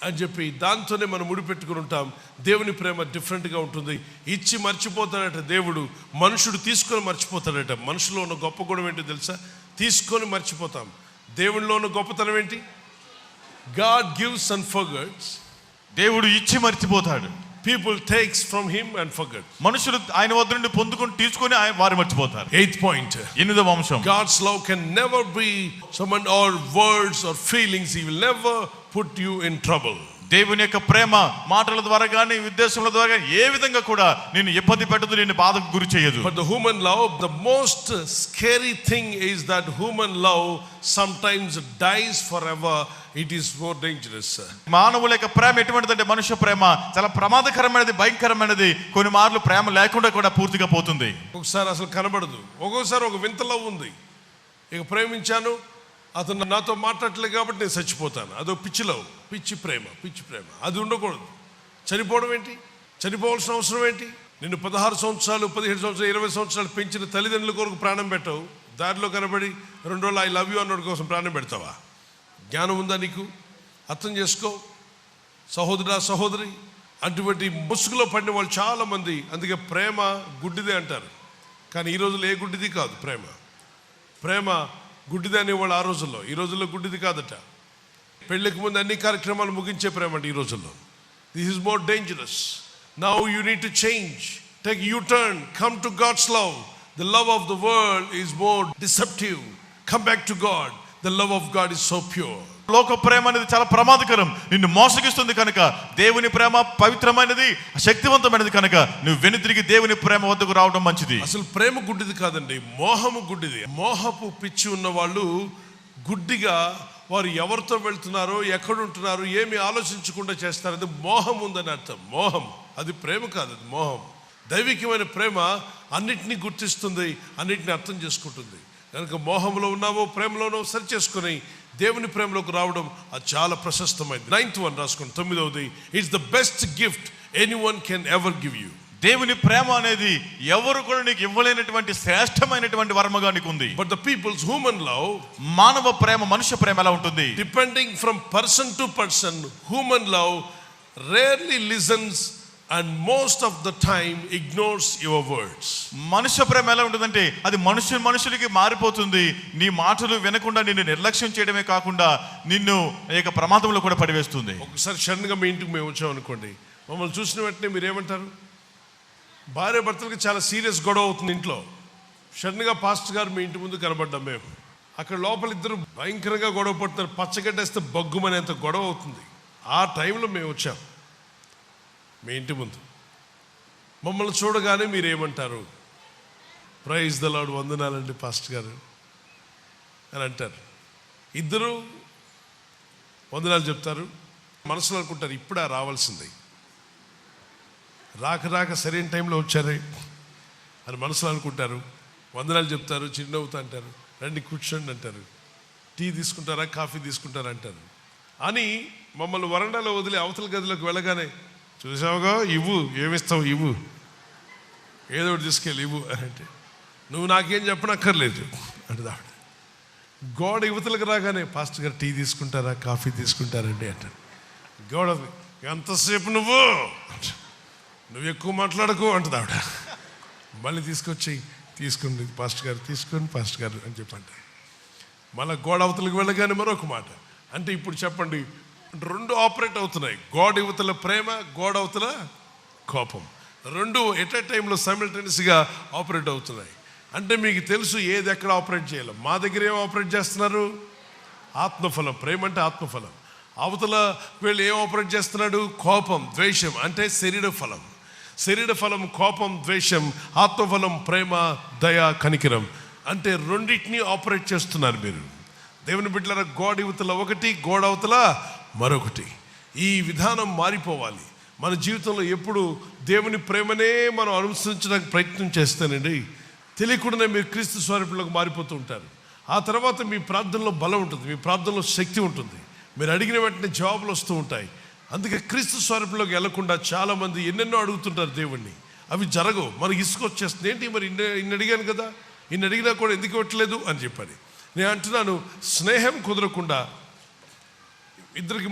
అని చెప్పి దాంతోనే మనం ముడిపెట్టుకుని ఉంటాం. దేవుని ప్రేమ డిఫరెంట్గా ఉంటుంది. ఇచ్చి మర్చిపోతాడట దేవుడు, మనుషుడు తీసుకొని మర్చిపోతాడట. మనుషులో ఉన్న గొప్ప గుణం ఏంటో తెలుసా? తీసుకొని మర్చిపోతాం. దేవునిలో ఉన్న గొప్పతనం ఏంటి? God gives and forgets. దేవుడు ఇచ్చి మర్చిపోతాడు. People takes from him and forget. మనుషులు ఆయన వద్ద నుండి పొందుకొని తీసుకొని వారు మర్చిపోతారు. 8th point, 8వ అంశం, God's love can never be someone or words or feelings. He will never put you in trouble. దేవుని యొక్క ప్రేమ మాటల ద్వారా కానీ ఉద్దేశముల ద్వారా కానీ ఏ విధంగా కూడా నిన్ను ఇబ్బంది పెట్టదు, నిన్ను బాధకు గురి చేయదు. But the human love, the most scary thing is that human love sometimes dies forever. It is more dangerous. మానవుల యొక్క ప్రేమ ఎటువంటిదంటే మనుష్య ప్రేమ చాలా ప్రమాదకరమైనది, భయంకరమైనది. కొన్ని మార్లు ప్రేమ లేకుండా కూడా పూర్తిగా పోతుంది. ఒకసారి అసలు కనబడదు, ఒక్కొక్కసారి ఒక వింత లవ్ ఉంది. ఇక ప్రేమించాను, అతను నాతో మాట్లాడలేదు కాబట్టి నేను చచ్చిపోతాను. అదో పిచ్చి లవ్, పిచ్చి ప్రేమ, పిచ్చి ప్రేమ. అది ఉండకూడదు. చనిపోవడం ఏంటి? చనిపోవాల్సిన అవసరం ఏంటి? నిన్ను 16 సంవత్సరాలు, 17 సంవత్సరాలు, 20 సంవత్సరాలు పెంచిన తల్లిదండ్రుల కొరకు ప్రాణం పెట్టవు. దారిలో కనబడి 2 రోజులు ఐ లవ్ యూ అన్నోడి కోసం ప్రాణం పెడతావా? జ్ఞానం ఉందా నీకు? అర్థం చేసుకో సహోదరా, సహోదరి. అటువంటి ముసుగులో పడిన వాళ్ళు చాలామంది. అందుకే ప్రేమ గుడ్డిదే అంటారు. కానీ ఈ రోజుల్లో ఏ గుడ్డిది కాదు ప్రేమ. ప్రేమ గుడ్డిది అనేవాళ్ళు ఆ రోజుల్లో. ఈ రోజుల్లో గుడ్డిది కాదట. పెళ్ళికి ముందు అన్ని కార్యక్రమాలు ముగించే ప్రేమ అంటే ఈ రోజుల్లో. This is more dangerous. Now you need to change, take U turn, come to God's love. The love of the world is more deceptive. Come back to God. The love of God is so pure. లోక ప్రేమ అనేది చాలా ప్రమాదకరం, నిన్ను మోసగిస్తుంది. కనుక దేవుని ప్రేమ పవిత్రమైనది, శక్తివంతమైనది. కనుక నువ్వు వెనుతిరిగి దేవుని ప్రేమ వద్దకు రావడం మంచిది. అసలు ప్రేమ గుడ్డిది కాదండి, మోహము గుడ్డిది. మోహపు పిచ్చి ఉన్న వాళ్ళు గుడ్డిగా వారు ఎవరితో వెళ్తున్నారో, ఎక్కడుంటున్నారో ఏమి ఆలోచించకుండా చేస్తారు. అది మోహం ఉందని అర్థం. మోహం అది ప్రేమ కాదు, అది మోహం. దైవికమైన ప్రేమ అన్నిటినీ గుర్తిస్తుంది, అన్నిటిని అర్థం చేసుకుంటుంది. కనుక మోహంలో ఉన్నావో ప్రేమలోనో సరి చేసుకుని దేవుని ప్రేమలోకి రావడం అది చాలా ప్రశస్తమైంది. 9th one రాసుకోండి, 9వది. It's the best gift anyone can ever give you. దేవుని ప్రేమ అనేది ఎవరు కూడా నీకు ఇవ్వలేనటువంటి శ్రేష్టమైనటువంటి వరముగా నీకు ఉంది. But the peoples human love, మానవ ప్రేమ, మనుష్య ప్రేమ ఎలా ఉంటుంది? Depending from person to person, human love rarely listens and most of the time ignores your words. మనుష్య ప్రేమ ఎలా ఉంటుందంటే అది మనుషులకి మారిపోతుంది. నీ మాటలు వినకుండా నిన్ను నిర్లక్ష్యం చేయడమే కాకుండా నిన్ను ఏక ప్రమాదంలో కూడా పడివేస్తుంది. ఒకసారి సడన్గా మీ ఇంటికి మేము వచ్చాం అనుకోండి, మమ్మల్ని చూసిన వెంటనే మీరు ఏమంటారు? భార్య భర్తలకి చాలా సీరియస్ గొడవ అవుతుంది ఇంట్లో. సడన్గా పాస్టర్ గారు మీ ఇంటి ముందు కనబడ్డాం మేము. అక్కడ లోపల ఇద్దరు భయంకరంగా గొడవ పడుతున్నారు. పచ్చగడ్డేస్తే బగ్గుమనేంత గొడవ అవుతుంది. ఆ టైంలో మేము వచ్చాం మీ ఇంటి ముందు. మమ్మల్ని చూడగానే మీరేమంటారు? ప్రైజ్ ద లార్డ్, వందనాలండి పాస్టర్ గారు అని అంటారు. ఇద్దరు వందనాలు చెప్తారు. మనసులో అనుకుంటారు ఇప్పుడా రావాల్సింది, రాక సరైన టైంలో వచ్చారే అని మనసులో అనుకుంటారు. వందనాలు చెప్తారు, చిరునవ్వుతా అంటారు, రండి కూర్చోండి అంటారు, టీ తీసుకుంటారా కాఫీ తీసుకుంటారా అంటారు. అని మమ్మల్ని వరండాలో వదిలి అవతల గదిలోకి వెళ్ళగానే, చూసావుగా ఇవ్వు, ఏమిస్తావు ఇవ్వు, ఏదో ఒకటి తీసుకెళ్ళి ఇవ్వు అని అంటే, నువ్వు నాకేం చెప్పనక్కర్లేదు అంటే ఆవిడ. గోడ యువతలకు రాగానే, పాస్టర్ గారు టీ తీసుకుంటారా కాఫీ తీసుకుంటారండి అంటారు. గోడ ఎంతసేపు నువ్వు ఎక్కువ మాట్లాడకు అంటుంది ఆవిడ. మళ్ళీ తీసుకొచ్చి తీసుకుని పాస్టర్ గారు తీసుకోండి పాస్టర్ గారు అని చెప్పండి. మళ్ళీ గోడ అవతలకు వెళ్ళగానే మరొక మాట. అంటే ఇప్పుడు చెప్పండి, రెండు ఆపరేట్ అవుతున్నాయి, గోడ యువతల ప్రేమ, గోడ అవతల కోపం, రెండు ఎట్ ఏ టైంలో సైమల్టేనియస్గా ఆపరేట్ అవుతున్నాయి. అంటే మీకు తెలుసు ఏది ఎక్కడ ఆపరేట్ చేయాలి. మా దగ్గర ఏం ఆపరేట్ చేస్తున్నారు? ఆత్మఫలం. ప్రేమ అంటే ఆత్మఫలం. అవతల వీళ్ళు ఏం ఆపరేట్ చేస్తున్నాడు? కోపం, ద్వేషం అంటే శరీర ఫలం. శరీర ఫలం కోపం, ద్వేషం. ఆత్మఫలం ప్రేమ, దయ, కనికరం. అంటే రెండింటినీ ఆపరేట్ చేస్తున్నారు మీరు. దేవుని బిడ్డలారా, గోడ యువతల ఒకటి, గోడ అవతల మరొకటి. ఈ విధానం మారిపోవాలి. మన జీవితంలో ఎప్పుడు దేవుని ప్రేమనే మనం అనుసరించడానికి ప్రయత్నం చేస్తానండి, తెలియకుండానే మీరు క్రీస్తు స్వరూపంలోకి మారిపోతూ ఉంటారు. ఆ తర్వాత మీ ప్రార్థనలో బలం ఉంటుంది, మీ ప్రార్థనలో శక్తి ఉంటుంది, మీరు అడిగిన వెంటనే జవాబులు వస్తూ ఉంటాయి. అందుకే క్రీస్తు స్వరూపంలోకి వెళ్లకుండా చాలామంది ఎన్నెన్నో అడుగుతుంటారు దేవుణ్ణి, అవి జరగవు. మనకి ఇసుక వచ్చేస్తుంది. ఏంటి మరి ఇన్ని అడిగాను కదా, ఇన్ని అడిగినా కూడా ఎందుకు ఇవ్వట్లేదు అని చెప్పని నేను అంటున్నాను. స్నేహం కుదరకుండా,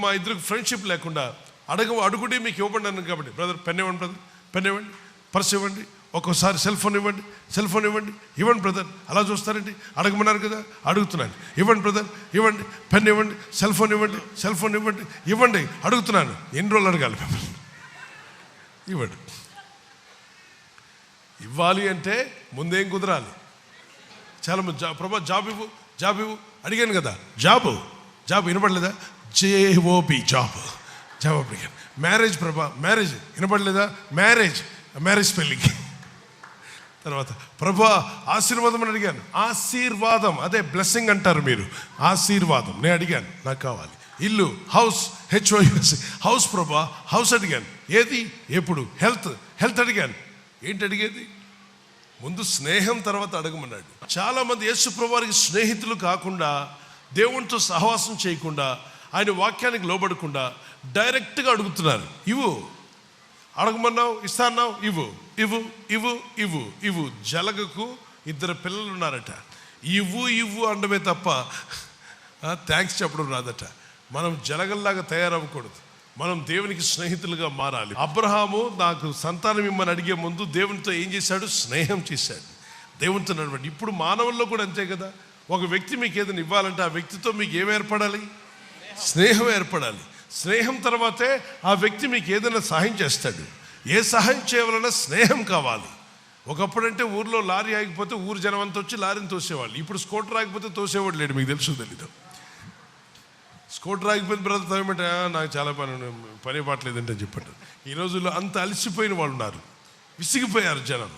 మా ఇద్దరికి ఫ్రెండ్షిప్ లేకుండా అడుగుడి మీకు ఇవ్వబడినాను కాబట్టి, బ్రదర్ పెన్ ఇవ్వండి, బ్రదర్ పెన్ ఇవ్వండి, పర్స్ ఇవ్వండి, ఒక్కోసారి సెల్ ఫోన్ ఇవ్వండి, సెల్ ఫోన్ ఇవ్వండి, ఇవ్వండి బ్రదర్, అలా చూస్తారండి, అడగమన్నారు కదా అడుగుతున్నాను, ఇవ్వండి బ్రదర్, ఇవ్వండి, పెన్ ఇవ్వండి, సెల్ ఫోన్ ఇవ్వండి, సెల్ ఫోన్ ఇవ్వండి, ఇవ్వండి, అడుగుతున్నాను. ఎన్ని రోజులు అడగాలి మిమ్మల్ని? ఇవ్వండి. ఇవ్వాలి అంటే ముందేం కుదరాలి? చాలా మంది ప్రభా జాబ్ ఇవ్వు, జాబ్ ఇవ్వు అడిగాను కదా, జాబ్ వినపడలేదా? జేఓబి జాబ్ అడిగాను. మ్యారేజ్ ప్రభా, మ్యారేజ్ వినపడలేదా? మ్యారేజ్ పెళ్ళికి. తర్వాత ప్రభా ఆశీర్వాదం అని అడిగాను. ఆశీర్వాదం అదే బ్లెస్సింగ్ అంటారు మీరు, ఆశీర్వాదం నేను అడిగాను, నాకు కావాలి. ఇల్లు, హౌస్, HOUS హౌస్ ప్రభా, హౌస్ అడిగాను. ఏది ఎప్పుడు? హెల్త్ అడిగాను. ఏంటి అడిగేది? ముందు స్నేహం, తర్వాత అడగమన్నాడు. చాలామంది యేసు ప్రభువారికి స్నేహితులు కాకుండా, దేవునితో సహవాసం చేయకుండా, ఆయన వాక్యానికి లోబడకుండా డైరెక్ట్గా అడుగుతున్నారు. ఇవ్వు, అడగమన్నావు ఇస్తాన్నావు, ఇవ్వు. జలగకు 2 పిల్లలు ఉన్నారట. ఇవ్వు అనడమే తప్ప థ్యాంక్స్ చెప్పడం రాదట. మనం జలగల్లాగా తయారవ్వకూడదు, మనం దేవునికి స్నేహితులుగా మారాలి. అబ్రహాము నాకు సంతానం ఇమ్మని అడిగే ముందు దేవునితో ఏం చేశాడు? స్నేహం చేశాడు, దేవునితో నడవండి. ఇప్పుడు మానవుల్లో కూడా అంతే కదా. ఒక వ్యక్తి మీకు ఏదైనా ఇవ్వాలంటే ఆ వ్యక్తితో మీకు ఏం ఏర్పడాలి? స్నేహం ఏర్పడాలి. స్నేహం తర్వాతే ఆ వ్యక్తి మీకు ఏదైనా సహాయం చేస్తాడు. ఏ సహాయం చేయవాలన్నా స్నేహం కావాలి. ఒకప్పుడంటే ఊర్లో లారీ ఆగిపోతే ఊరు జనం అంతా వచ్చి లారీని తోసేవాళ్ళు. ఇప్పుడు స్కూటర్ ఆగిపోతే తోసేవాడు లేడు. మీకు తెలుసు తెలీదు? స్కూటర్ ఆగిపోయిన బ్రదర్ తవ్వమంటే నాకు చాలా పని పాటలేదంటే చెప్పండి. ఈ రోజుల్లో అంత అలసిపోయిన వాళ్ళు ఉన్నారు, విసిగిపోయారు జనం.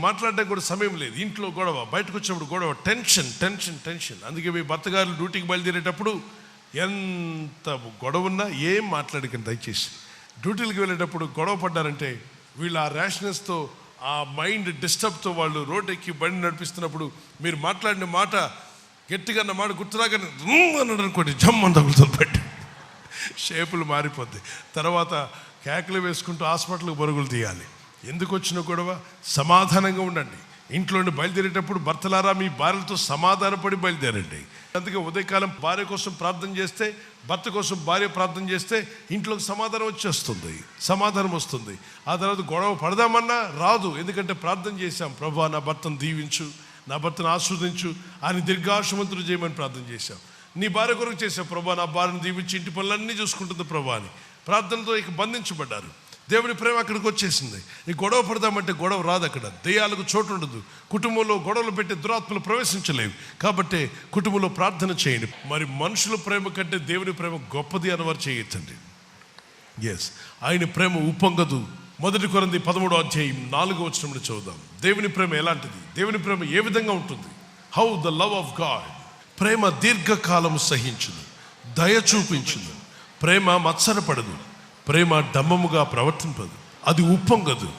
మాట్లాడడానికి కూడా సమయం లేదు. ఇంట్లో గొడవ, బయటకు వచ్చినప్పుడు గొడవ, టెన్షన్. అందుకే మీ భర్త గారు డ్యూటీకి బయలుదేరేటప్పుడు ఎంత గొడవ ఉన్నా ఏం మాట్లాడకండి దయచేసి. డ్యూటీలకు వెళ్ళేటప్పుడు గొడవ పడ్డారంటే వీళ్ళు ఆ ర్యాష్నెస్తో, ఆ మైండ్ డిస్టర్బ్తో వాళ్ళు రోడ్ ఎక్కి బండి నడిపిస్తున్నప్పుడు మీరు మాట్లాడిన మాట, గట్టిగా అన్న మాట గుర్తురాగానే అన్నాడు అనుకోండి, జమ్మని తగులుతుంది, పెట్టి షేపులు మారిపోద్ది. తర్వాత కేకలు వేసుకుంటూ హాస్పిటల్కి పరుగులు తీయాలి. ఎందుకు వచ్చిన గొడవ? సమాధానంగా ఉండండి. ఇంట్లోని బయలుదేరేటప్పుడు భర్తలారా మీ భార్యలతో సమాధానపడి బయలుదేరండి. అందుకే ఉదయకాలం భార్య కోసం ప్రార్థన చేస్తే, భర్త కోసం భార్య ప్రార్థన చేస్తే ఇంట్లోకి సమాధానం వస్తుంది. ఆ తర్వాత గొడవ పడదామన్నా రాదు, ఎందుకంటే ప్రార్థన చేశాం. ప్రభువా నా భర్తను దీవించు, నా భర్తను ఆస్వాదించు, ఆయన దీర్ఘాయుష్మంతుడు చేయమని ప్రార్థన చేశాం. నీ భార్య కొరకు చేశావు, ప్రభువా నా భార్యను దీవించి ఇంటి పనులన్నీ చూసుకుంటుంది ప్రభువా అని ప్రార్థనతో ఇక బంధించబడ్డారు. దేవుని ప్రేమ అక్కడికి వచ్చేసింది. ఈ గొడవ పడదామంటే గొడవ రాదు, అక్కడ దెయ్యాలకు చోటు ఉండదు. కుటుంబంలో గొడవలు పెట్టి దురాత్మలు ప్రవేశించలేవు. కాబట్టి కుటుంబంలో ప్రార్థన చేయండి. మరి మనుషుల ప్రేమ కంటే దేవుని ప్రేమ గొప్పది అని వారు చేయొచ్చండి. ఆయన ప్రేమ ఉప్పొంగదు, మొదటి కొరింథీ 13:4 చదువుదాం. దేవుని ప్రేమ ఎలాంటిది, దేవుని ప్రేమ ఏ విధంగా ఉంటుంది? How the love of God. ప్రేమ దీర్ఘకాలము సహించును, దయ చూపించును. ప్రేమ మత్సరపడదు, ప్రేమ డంబముగా ప్రవర్తింపదు, అది ఉప్పొంగదు,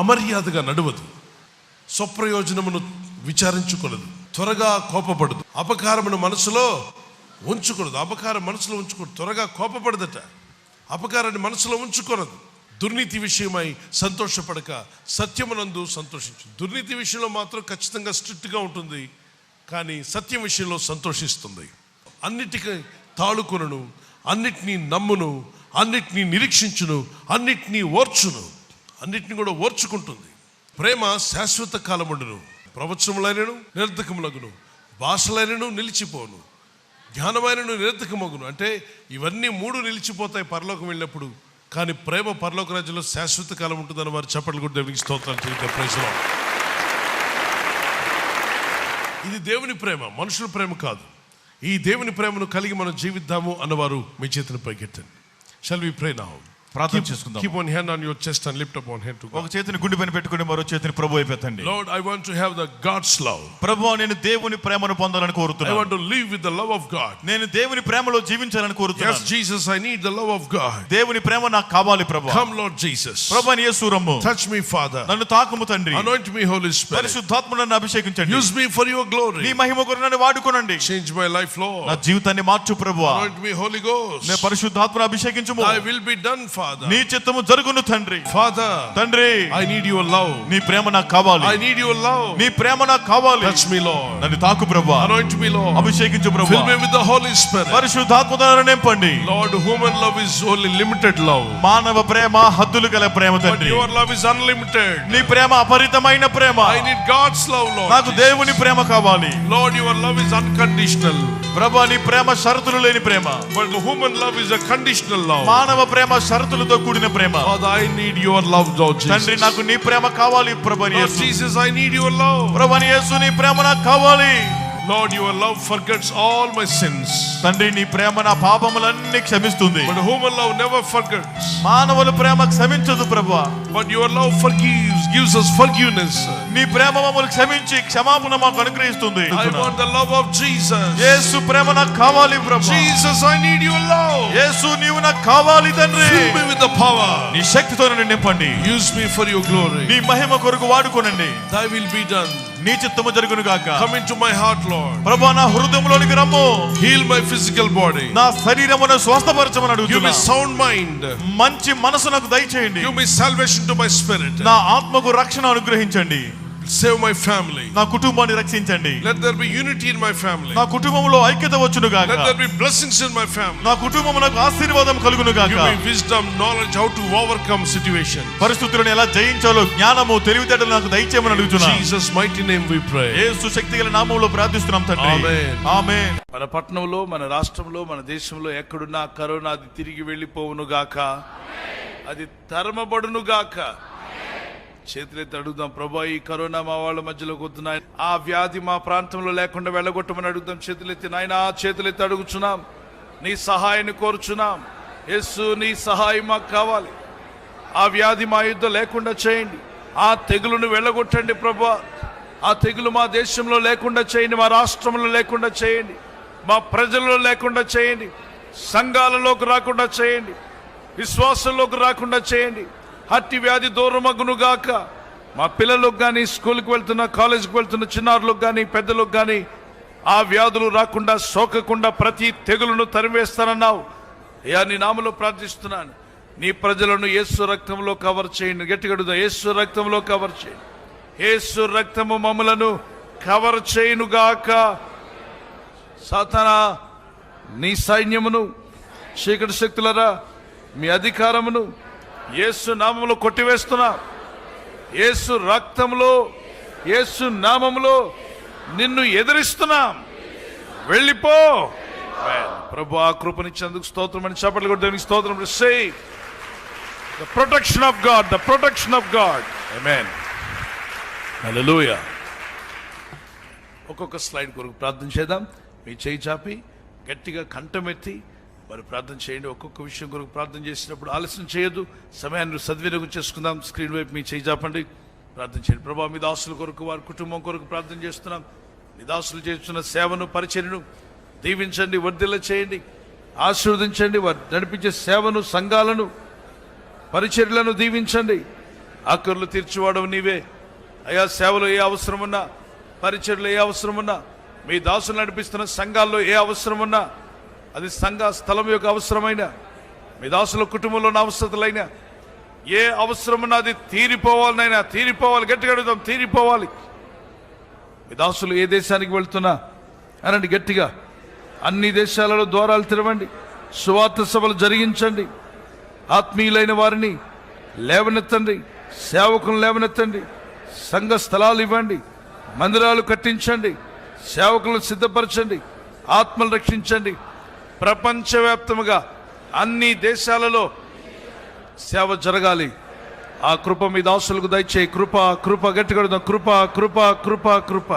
అమర్యాదగా నడవదు, స్వప్రయోజనమును విచారించుకొనదు, త్వరగా కోపపడదు, అపకారమును మనసులో ఉంచుకొనదు. అపకారం మనసులో ఉంచుకోదు, త్వరగా కోపపడదట. అపకారాన్ని మనసులో ఉంచుకొనదు. దుర్నీతి విషయమై సంతోషపడక సత్యమునందు సంతోషించు. దుర్నీతి విషయంలో మాత్రం ఖచ్చితంగా స్ట్రిక్ట్గా ఉంటుంది, కానీ సత్యం విషయంలో సంతోషిస్తుంది. అన్నిటికీ తాళుకొనును, అన్నిటినీ నమ్మును, అన్నిటినీ నిరీక్షించును, అన్నిటినీ ఓర్చును. అన్నిటిని కూడా ఓర్చుకుంటుంది. ప్రేమ శాశ్వత కాలముండును, ప్రవచనములైనను నిరర్ధకములగును, భాషలైనను నిలిచిపోను, జ్ఞానమైనను నిరర్ధకమగును. అంటే ఇవన్నీ 3 నిలిచిపోతాయి పరలోకం వెళ్ళినప్పుడు, కానీ ప్రేమ పరలోక రాజ్యంలో శాశ్వత కాలం ఉంటుందని వారు చప్పట్లు కూడా దేవునికి స్తోత్రాలు చేద్దాం. Praise lord. ఇది దేవుని ప్రేమ, మనుషుల ప్రేమ కాదు. ఈ దేవుని ప్రేమను కలిగి మనం జీవిద్దాము అన్నవారు మీ చేతిని పైకెత్తండి. Shall we pray now? ప్రార్థన చేసుకుందాం. Keep one hand on your chest and lift up one hand to God. ఒక చేతిని గుండె పైన పెట్టుకుని మరో చేతిని ప్రభు వైపు ఎత్తండి. Lord, I want to have the God's love. ప్రభువా, నేను దేవుని ప్రేమను పొందాలని I కోరుతున్నాను. want to live with the love of God. నేను దేవుని ప్రేమలో జీవించాలని Yes, కోరుతున్నాను. Jesus, I need the love of God. దేవుని ప్రేమ నాకు కావాలి ప్రభువా. Come, Lord Jesus. ప్రభువా యేసు రమ్ము. Touch me, Father. నన్ను తాకుము తండ్రి. Anoint me, Holy Spirit. పరిశుద్ధాత్మ నన్ను అభిషేకించండి. Use me for your నీ glory. మహిమ కొరకు నన్ను వాడుకోనండి. Change my life, నా Lord. జీవితాన్ని మార్చు ప్రభువా. Anoint me, Holy Ghost. నేను పరిశుద్ధాత్మను అభిషేకించుము. Thy will be done, Father. నీ చిత్తము జరుగును తండ్రి. Father, తండ్రి, I need your love. నీ ప్రేమ నాకు కావాలి. I need your love. నీ ప్రేమ నాకు కావాలి. Touch me, Lord. నన్ను తాకు ప్రభువా. Anoint me, Lord. అభిషేకించు Fill ప్రభువా. me with the Holy Spirit. పరిశుద్ధాత్మ ద్వారా నింపండి. Lord, human love is only limited love, మానవ ప్రేమ హద్దులు గల ప్రేమ but తండ్రి. your love is unlimited. నీ ప్రేమ అపరితమైన ప్రేమ. I need God's love, Lord. నాకు దేవుని ప్రేమ కావాలి. Lord, your love is unconditional, ప్రభువా, నీ ప్రేమ షరతులు లేని ప్రేమ. but the human love is a conditional love. మానవ ప్రేమ షరతులతో కూడిన ప్రేమ. Father, I need your love, Lord తండ్రి, Jesus. నాకు నీ ప్రేమ కావాలి ప్రభువా Lord Yesu. Jesus, I need your love. ప్రభువా యేసు, నీ ప్రేమ నాకు కావాలి. Lord, your love forgets all my sins, తండ్రి, నీ ప్రేమ నా పాపములన్నీ క్షమిస్తుంది. but human love never forgets. మానవుల ప్రేమ క్షమించదు ప్రభువా. But your love forgives, gives us forgiveness. నీ ప్రేమ మమ్మల్ని క్షమించి క్షమాపణ మాకు అనుగ్రహిస్తుంది. I want the love of Jesus. యేసు ప్రేమ నాకు కావాలి ప్రభువా. Jesus, I need your love. యేసు, నీవు నాకు కావాలి తండ్రి. Fill me with the power. నీ శక్తితో నన్ను నింపండి. Use me for your glory. నీ మహిమ కొరకు వాడుకోనండి. Thy will be done. నీ చిత్తము జరుగును గాక. Come into my heart, Lord. ప్రభువా, నా హృదయంలోనికి రమ్ము. Heal my physical body. నా శరీరమును స్వస్థపరచమని Give me అడుగుతున్నా. sound mind. మంచి మనసు నాకు దయచేయండి. Give me salvation to my spirit. నా ఆత్మకు రక్షణ అనుగ్రహించండి. Save my family. నా కుటుంబాన్ని రక్షించండి. Let there be unity in my family. నా కుటుంబంలో ఐక్యత వచ్చును గాక. Let there be blessings in my family. నా కుటుంబమునకు ఆశీర్వాదం కలుగును గాక. Give me wisdom, knowledge, how to overcome situations. పరిస్థితులను ఎలా జయించాలో జ్ఞానము తెలివితేటలు నాకు దయచేయమని In అడుగుతున్నా. Jesus' mighty name we pray. యేసు శక్తిగల నామములో ప్రార్థిస్తున్నాం తండ్రి. ఆమేన్. ఆమేన్. మన పట్టణంలో, మన రాష్ట్రంలో, మన దేశంలో ఎక్కడున్నా కరోనా అది తిరిగి వెళ్ళిపోవును గాక, అది తరమబడును గాక. చేతులెత్తి అడుగుదాం, ప్రభా, ఈ కరోనా మా వాళ్ళ మధ్యలోకి వస్తున్నాయి, ఆ వ్యాధి మా ప్రాంతంలో లేకుండా వెళ్ళగొట్టమని అడుగుదాం. చేతులెత్తి నాయనా, చేతులెత్తి అడుగుచున్నాం, నీ సహాయాన్ని కోరుచున్నాం. యేసు, నీ సహాయం మాకు కావాలి. ఆ వ్యాధి మా యుద్ధ లేకుండా చేయండి. ఆ తెగులును వెళ్ళగొట్టండి ప్రభా. ఆ తెగులు మా దేశంలో లేకుండా చేయండి, మా రాష్ట్రంలో లేకుండా చేయండి, మా ప్రజల్లో లేకుండా చేయండి, సంఘాలలోకి రాకుండా చేయండి, విశ్వాసంలోకి రాకుండా చేయండి. హట్టి వ్యాధి దూరమగునుగాక. మా పిల్లలకు కానీ, స్కూల్కి వెళ్తున్న, కాలేజీకి వెళ్తున్న చిన్నారులకు కానీ, పెద్దలకు కానీ ఆ వ్యాధులు రాకుండా, సోకకుండా ప్రతి తెగులును తరివేస్తానన్నావు. అయ్యా, నీ నామములో ప్రార్థిస్తున్నాను. నీ ప్రజలను యేసు రక్తంలో కవర్ చేయండి. గట్టిగా యేసు రక్తంలో కవర్ చేయండి. యేసు రక్తము మమ్మలను కవర్ చేయునుగాక. సాతానా, నీ సైన్యమును, చీకటి శక్తులరా, మీ అధికారమును యేసు నామములో కొట్టివేస్తున్నా. యేసు రక్తంలో, యేసు నామములో నిన్ను ఎదిరిస్తున్నాం. వెళ్ళిపో. ప్రభు, ఆ కృపనిచ్చేందుకు స్తోత్రం అని చప్పట్లు కొట్టడానికి స్తోత్రం. Say the protection of God, the protection of God. ఆమేన్. హల్లెలూయా. ఒక్కొక్క స్లైడ్ కొరకు ప్రార్థన చేద్దాం. మీ చేయి చాపి గట్టిగా కంఠమెత్తి మరి ప్రార్థన చేయండి. ఒక్కొక్క విషయం కొరకు ప్రార్థన చేసినప్పుడు ఆలస్యం చేయొద్దు. సమయాన్ని సద్వినియోగం చేసుకుందాం. స్క్రీన్ వైపు మీ చేయి చాపండి, ప్రార్థన చేయండి. ప్రభా, మీ దాసుల కొరకు, వారి కుటుంబం కొరకు ప్రార్థన చేస్తున్నాం. మీ దాసులు చేస్తున్న సేవను, పరిచర్యను దీవించండి, వర్ధిల్ల చేయండి, ఆశీర్వదించండి. వారు నడిపించే సేవను, సంఘాలను, పరిచర్యలను దీవించండి. ఆకర్లు తీర్చివాడవు నీవే అయా. సేవలో ఏ అవసరం ఉన్నా, పరిచర్యలో ఏ అవసరం ఉన్నా, మీ దాసులు నడిపిస్తున్న సంఘాల్లో ఏ అవసరం ఉన్నా, అది సంఘ స్థలం యొక్క అవసరమైన, మీ దాసుల కుటుంబంలో ఉన్న అవసరతలైనా, ఏ అవసరం ఉన్నా అది తీరిపోవాలనైనా, తీరిపోవాలి. గట్టిగా అడుగుదాం, తీరిపోవాలి. మీ దాసులు ఏ దేశానికి వెళ్తున్నా అనండి గట్టిగా. అన్ని దేశాలలో ద్వారాలు తెరవండి, సువార్త సభలు జరిగించండి, ఆత్మీయులైన వారిని లేవనెత్తండి, సేవకులను లేవనెత్తండి, సంఘ స్థలాలు ఇవ్వండి, మందిరాలు కట్టించండి, సేవకులను సిద్ధపరచండి, ఆత్మలు రక్షించండి. ప్రపంచవ్యాప్తముగా అన్ని దేశాలలో సేవ జరగాలి. ఆ కృప మీ దాసులకు దయచేయి. కృప, కృప, గట్టిగా అడుగుదాం. కృప, కృప, కృప, కృప.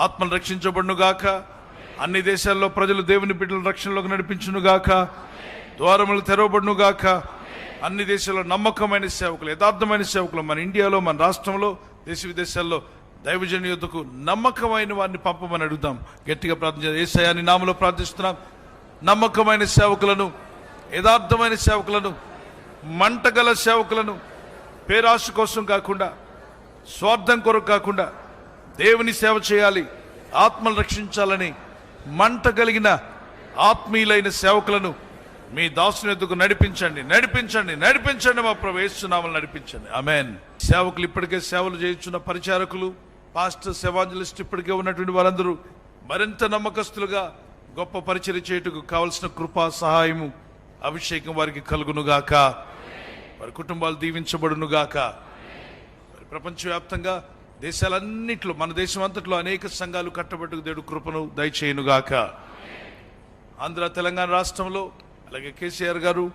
ఆత్మలు రక్షించబడునుగాక. అన్ని దేశాల్లో ప్రజలు దేవుని బిడ్డల రక్షణలోకి నడిపించునుగాక. ద్వారములు తెరవబడునుగాక. అన్ని దేశాల్లో నమ్మకమైన సేవకులు, యథార్థమైన సేవకులు మన ఇండియాలో, మన రాష్ట్రంలో, దేశ విదేశాల్లో దైవజన యుద్ధకు నమ్మకమైన వారిని పంపమని అడుగుదాం. గట్టిగా ప్రార్థన. యేసయ్య నీ నామములో ప్రార్థిస్తున్నాం. నమ్మకమైన సేవకులను, యథార్థమైన సేవకులను, మంటగల సేవకులను, పేరాశ కోసం కాకుండా, స్వార్థం కొరకు కాకుండా దేవుని సేవ చేయాలి, ఆత్మలు రక్షించాలని మంట కలిగిన ఆత్మీయులైన సేవకులను మీ దాసుని ఎద్దుకు నడిపించండి, నడిపించండి, నడిపించండి. మా ప్రభు యేసు నామములో నడిపించండి. ఆమేన్. సేవకులు, ఇప్పటికే సేవలు చేయించున్న పరిచారకులు, పాస్టర్స్, ఎవాంజలిస్ట్, ఇప్పటికే ఉన్నటువంటి వారందరూ మరింత నమ్మకస్తులుగా గొప్ప పరిచర్య చేయుటకు కావలసిన కృపా, సహాయము, అభిషేకం వారికి కలుగునుగాక. వారి కుటుంబాలు దీవించబడునుగాక. మరి ప్రపంచవ్యాప్తంగా దేశాలన్నింటిలో, మన దేశం అంతట్లో అనేక సంఘాలు కట్టబట్టుకు దేవుడు కృపను దయచేయునుగాక. ఆంధ్ర, తెలంగాణ రాష్ట్రంలో అలాగే కేసీఆర్ గారు,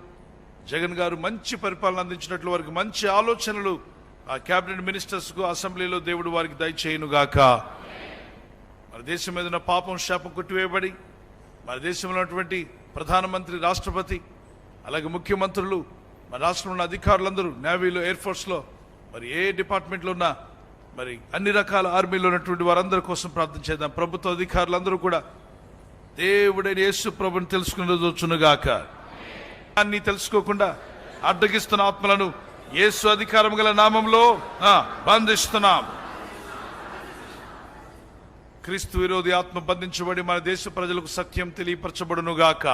జగన్ గారు మంచి పరిపాలన అందించినట్లు వారికి మంచి ఆలోచనలు ఆ క్యాబినెట్ మినిస్టర్స్కు, అసెంబ్లీలో దేవుడు వారికి దయచేయునుగాక. మన దేశం మీద ఉన్న పాపం, శాపం కొట్టివేయబడి మన దేశంలో ఉన్నటువంటి ప్రధానమంత్రి, రాష్ట్రపతి, అలాగే ముఖ్యమంత్రులు, మన రాష్ట్రంలో ఉన్న అధికారులందరూ, నేవీలో, ఎయిర్ ఫోర్స్లో, మరి ఏ డిపార్ట్మెంట్లో ఉన్నా, మరి అన్ని రకాల ఆర్మీలో ఉన్నటువంటి వారందరి కోసం ప్రార్థన చేద్దాం. ప్రభుత్వ అధికారులందరూ కూడా దేవుడైన యేసు ప్రభుని తెలుసుకుని రోజు వచ్చునుగాక. అన్ని తెలుసుకోకుండా అడ్డగిస్తున్న ఆత్మలను యేసు అధికారం గల నామంలో బంధిస్తున్నాం. క్రీస్తు విరోధి ఆత్మ బంధించబడి మన దేశ ప్రజలకు సత్యం తెలియపరచబడునుగాక.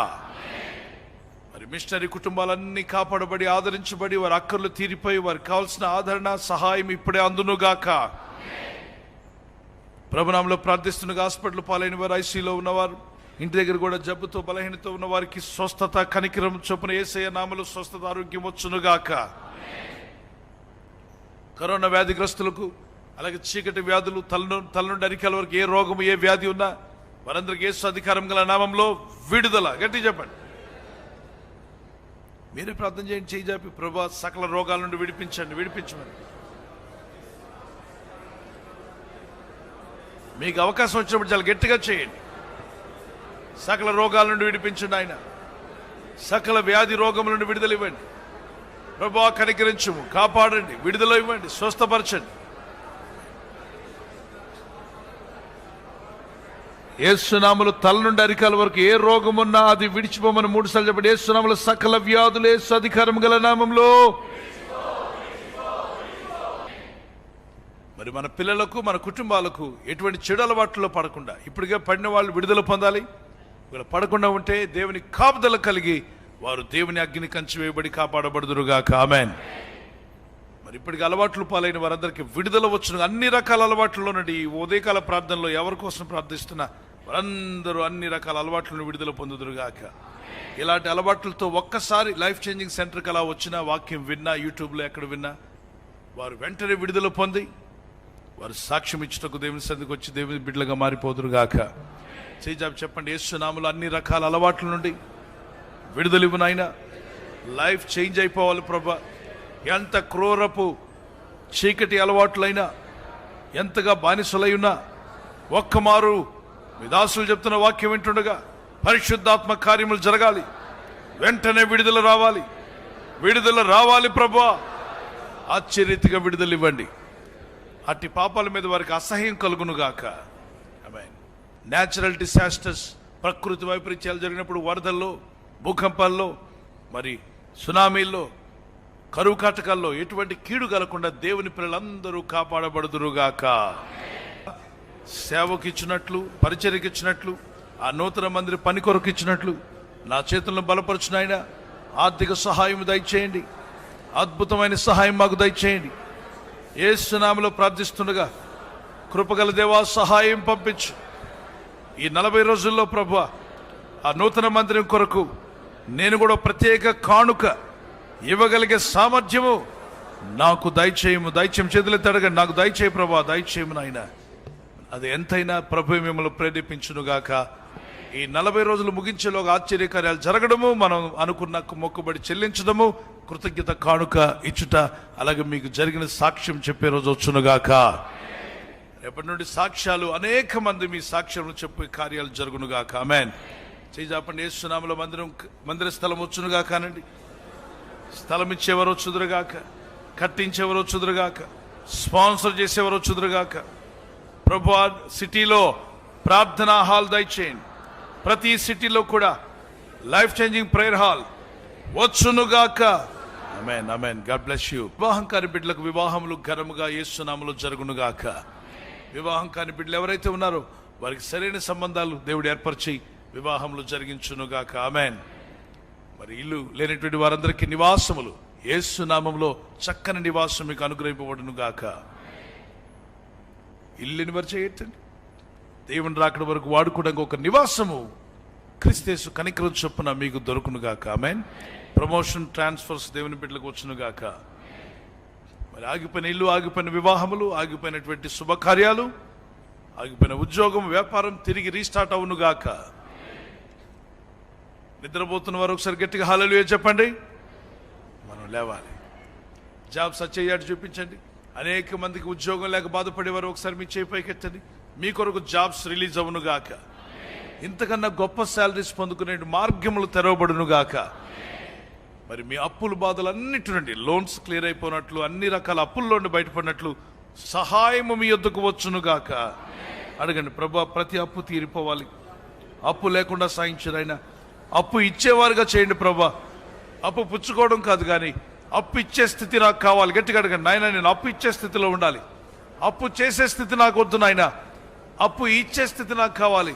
మరి మిషనరీ కుటుంబాలన్నీ కాపాడబడి, ఆదరించబడి, వారి అక్కర్లు తీరిపోయి వారికి కావాల్సిన ఆదరణ, సహాయం ఇప్పుడే అందునుగాక. ప్రభునామంలో ప్రార్థిస్తున్న హాస్పిటల్ పాలైన వారు, ఐసీలో ఉన్నవారు, ఇంటి దగ్గర కూడా జబ్బుతో, బలహీనతో ఉన్న వారికి స్వస్థత, కనికరం చొప్పున యేసయ్య నామములో స్వస్థత, ఆరోగ్యం వచ్చునుగాక. కరోనా వ్యాధిగ్రస్తులకు, అలాగే చీకటి వ్యాధులు, తలనుండి అరికాల వరకు ఏ రోగము, ఏ వ్యాధి ఉన్నా వారందరికీ యేసు అధికారం గల నామంలో విడుదల. గట్టి చెప్పండి. మీరే ప్రార్థన చేయండి, చేయి జాపి. ప్రభువా, సకల రోగాల నుండి విడిపించండి, విడిపించమని. మీకు అవకాశం వచ్చినప్పుడు చాలా గట్టిగా చేయండి. సకల రోగాల నుండి విడిపించండి ఆయన. సకల వ్యాధి రోగముల నుండి విడుదల ఇవ్వండి. ప్రభువా, కనికరించుము, కాపాడండి, విడుదల ఇవ్వండి, స్వస్థపరచండి. యేసునామములో తల నుండి అరికాల వరకు ఏ రోగం ఉన్నా అది విడిచిపోమని 3 సార్లు చెప్పండి. యేసునామములో సకల వ్యాధులు యేసు అధికారం గల నామంలో. మరి మన పిల్లలకు, మన కుటుంబాలకు ఎటువంటి చెడు అలవాట్లలో పడకుండా, ఇప్పటికే పడిన వాళ్ళు విడుదల పొందాలి. వీళ్ళు పడకుండా ఉంటే దేవుని కాపుదల కలిగి వారు దేవుని అగ్ని కంచి వేయబడి కాపాడబడుదురుగాక. ఆమేన్. మరి ఇప్పటికి అలవాట్లు పాలైన వారందరికీ విడుదల వచ్చును. అన్ని రకాల అలవాట్లలో నుండి ఈ ఉదయకాల ప్రార్థనలో ఎవరి కోసం ప్రార్థిస్తున్నా వారందరూ అన్ని రకాల అలవాట్లను విడుదల పొందుదురుగాక. ఇలాంటి అలవాట్లతో ఒక్కసారి లైఫ్ చేంజింగ్ సెంటర్కి అలా వచ్చిన వాక్యం విన్నా, యూట్యూబ్లో ఎక్కడ విన్నా, వారు వెంటనే విడుదల పొంది వారు సాక్ష్యం ఇచ్చుటకు దేవుని సన్నిధికి వచ్చి దేవుని బిడ్డలుగా మారిపోదురుగాక. చేజాబు చెప్పండి. యేసు నామములో అన్ని రకాల అలవాట్ల నుండి విడుదల ఇవ్వు నాయనా. లైఫ్ చేంజ్ అయిపోవాలి ప్రభా. ఎంత క్రూరపు చీకటి అలవాట్లైనా, ఎంతగా బానిసలై ఉన్నా, ఒక్కమారు మీ దాసులు చెప్తున్న వాక్యం వింటుండగా పరిశుద్ధాత్మ కార్యములు జరగాలి. వెంటనే విడుదల రావాలి, విడుదల రావాలి ప్రభువా. ఆశ్చర్యరీతిగా విడుదల ఇవ్వండి. అట్టి పాపాల మీద వారికి అసహ్యం కలుగునుగాక. ఆమేన్. న్యాచురల్ డిసాస్టర్స్, ప్రకృతి వైపరీత్యాలు జరిగినప్పుడు, వరదల్లో, భూకంపాల్లో, మరి సునామీల్లో, కరువు కాటకాల్లో ఎటువంటి కీడు కలగకుండా దేవుని పిల్లలందరూ కాపాడబడుదురుగాక. సేవకు ఇచ్చినట్లు, పరిచర్యకి ఇచ్చినట్లు, ఆ నూతన మందిర పని కొరకు ఇచ్చినట్లు నా చేతులను బలపరచిన ఆయన ఆర్థిక సహాయం దయచేయండి. అద్భుతమైన సహాయం మాకు దయచేయండి. యేసు నామములో ప్రార్థిస్తుండగా కృపగల దేవా సహాయం పంపించు. ఈ 40 రోజుల్లో ప్రభువా ఆ నూతన మందిరం కొరకు నేను కూడా ప్రత్యేక కానుక ఇవ్వగలిగే సామర్థ్యము నాకు దయచేయము. చేతులెత్తి అడగండి, నాకు దయచేయ ప్రభువా, దయచేయము నాయన. అది ఎంతైనా ప్రభు మిమ్మల్ని ప్రేరేపించునుగాక. ఈ 40 రోజులు ముగించేలోగా ఆశ్చర్యకార్యాలు జరగడము, మనం అనుకున్న మొక్కుబడి చెల్లించడము, కృతజ్ఞత కానుక ఇచ్చుట, అలాగే మీకు జరిగిన సాక్ష్యం చెప్పే రోజు వచ్చునుగాక. రేపటి నుండి సాక్ష్యాలు, అనేక మంది మీ సాక్ష్యాలను చెప్పే కార్యాలు జరుగునుగాక. ఆమేన్. చేజాపండి. యేసు నామములో మందిర స్థలం వచ్చునుగాక అనండి. స్థలం ఇచ్చేవారు వచ్చుదురుగాక, కట్టించేవారు వచ్చుదురుగాక, స్పాన్సర్ చేసేవారు వచ్చుదురుగాక. ప్రభువా సిటీలో ప్రార్థనా హాల్ దయచేయండి. ప్రతి సిటీలో కూడా లైఫ్ చేంజింగ్ ప్రేయర్ హాల్ వచ్చునుగాక. ఆమేన్, ఆమేన్. God bless you. వివాహం కాని బిడ్డలకు వివాహములు ఘనముగా యేసు నామములో జరుగునుగాక. వివాహం కాని బిడ్డలు ఎవరైతే ఉన్నారో వారికి సరైన సంబంధాలు దేవుడు ఏర్పరిచి వివాహములు జరిగించునుగాక. ఆమేన్. మరి ఇల్లు లేనటువంటి వారందరికీ నివాసములు యేసు నామములో చక్కని నివాసం మీకు అనుగ్రహింపబడునుగాక. ఇల్లుని వారు చేయటండి. దేవుని రాకడ వరకు వాడుకోవడానికి ఒక నివాసము క్రీస్తు కనికరం చొప్పున మీకు దొరుకునుగాక. ఆమేన్. ప్రమోషన్, ట్రాన్స్ఫర్స్ దేవుని బిడ్డలకు వచ్చునుగాక. మరి ఆగిపోయిన ఇల్లు, ఆగిపోయిన వివాహములు, ఆగిపోయినటువంటి శుభకార్యాలు, ఆగిపోయిన ఉద్యోగం, వ్యాపారం తిరిగి రీస్టార్ట్ అవునుగాక. నిద్రపోతున్న వారు ఒకసారి గట్టిగా హల్లెలూయా చెప్పండి. మనం లేవాలి. జాబ్స్ వచ్చేయాడు చూపించండి. అనేక మందికి ఉద్యోగం లేక బాధపడేవారు ఒకసారి మీ చేయి పైకెత్తండి. మీ కొరకు జాబ్స్ రిలీజ్ అవునుగాక. ఇంతకన్నా గొప్ప శాలరీస్ పొందుకునే మార్గములు తెరవబడునుగాక. మరి మీ అప్పుల బాధలన్నిటి నుండి లోన్స్ క్లియర్ అయిపోయినట్లు, అన్ని రకాల అప్పుల్లో నుండి బయటపడినట్లు సహాయము మీ యొద్దకు వచ్చునుగాక. అడగండి, ప్రభువా ప్రతి అప్పు తీరిపోవాలి, అప్పు లేకుండా సాయించరు. ఆయన అప్పు ఇచ్చేవారుగా చేయండి ప్రభువా. అప్పు పుచ్చుకోవడం కాదు కానీ అప్పు ఇచ్చే స్థితి నాకు కావాలి. గట్టిగా అడగండి, నాయన నేను అప్పు ఇచ్చే స్థితిలో ఉండాలి. అప్పు చేసే స్థితి నాకు వద్దు నాయన, అప్పు ఇచ్చే స్థితి నాకు కావాలి.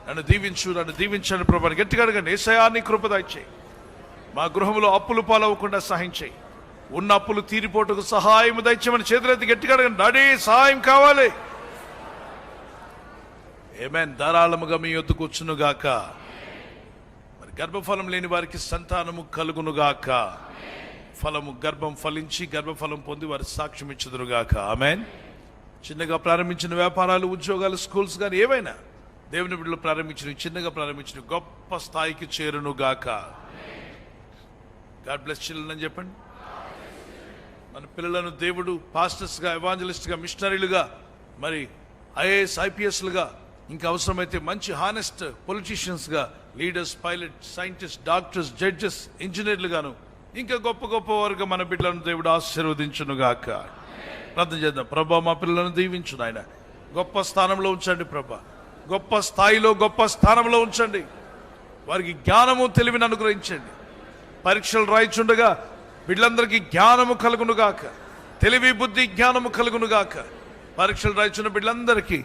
నన్ను దీవించు, నన్ను దీవించండి ప్రభు. గట్టిగా అడగండి, యేసయ్యా నీ కృప దయచేయి. మా గృహంలో అప్పులు పాలవకుండా సహాయం చేయి. ఉన్న అప్పులు తీరిపోటుకు సహాయం దయచేయమని చేతులెత్తి గట్టిగా అడగండి. డాడీ సహాయం కావాలి. ఆమేన్. ధారాళముగా మీ యొద్దకు వచ్చునుగాక. మరి గర్భఫలం లేని వారికి సంతానము కలుగునుగాక. ఫలము గర్భం ఫలించి గర్భఫలం పొంది వారి సాక్ష్యం ఇచ్చుదురుగాక. ఆమేన్. చిన్నగా ప్రారంభించిన వ్యాపారాలు, ఉద్యోగాలు, స్కూల్స్ కానీ ఏవైనా దేవుని బిడ్డలు ప్రారంభించిన, చిన్నగా ప్రారంభించిన గొప్ప స్థాయికి చేరునుగాక. గాడ్ బ్లెస్ చిల్డ్రన్ అని చెప్పండి. మన పిల్లలను దేవుడు పాస్టర్స్గా, ఎవాంజలిస్ట్గా, మిషనరీలుగా, మరి ఐఏఎస్, ఐపీఎస్లుగా, ఇంకా అవసరమైతే మంచి హానెస్ట్ పొలిటీషియన్స్గా, leaders, pilot, scientist, doctors, judges, ఇంజనీర్లుగాను ఇంకా గొప్ప గొప్ప వారుగా మన బిడ్డలను దేవుడు ఆశీర్వదించునుగాక. ప్రార్థన చేద్దాం. ప్రభా మా పిల్లలను దీవించు నాయన, గొప్ప స్థానంలో ఉంచండి ప్రభా. గొప్ప స్థాయిలో, గొప్ప స్థానంలో ఉంచండి. వారికి జ్ఞానము, తెలివిని అనుగ్రహించండి. పరీక్షలు రాయిచుండగా బిడ్డలందరికీ జ్ఞానము కలుగునుగాక. తెలివి, బుద్ధి, జ్ఞానము కలుగునుగాక. పరీక్షలు రాయిచున్న బిడ్డలందరికీ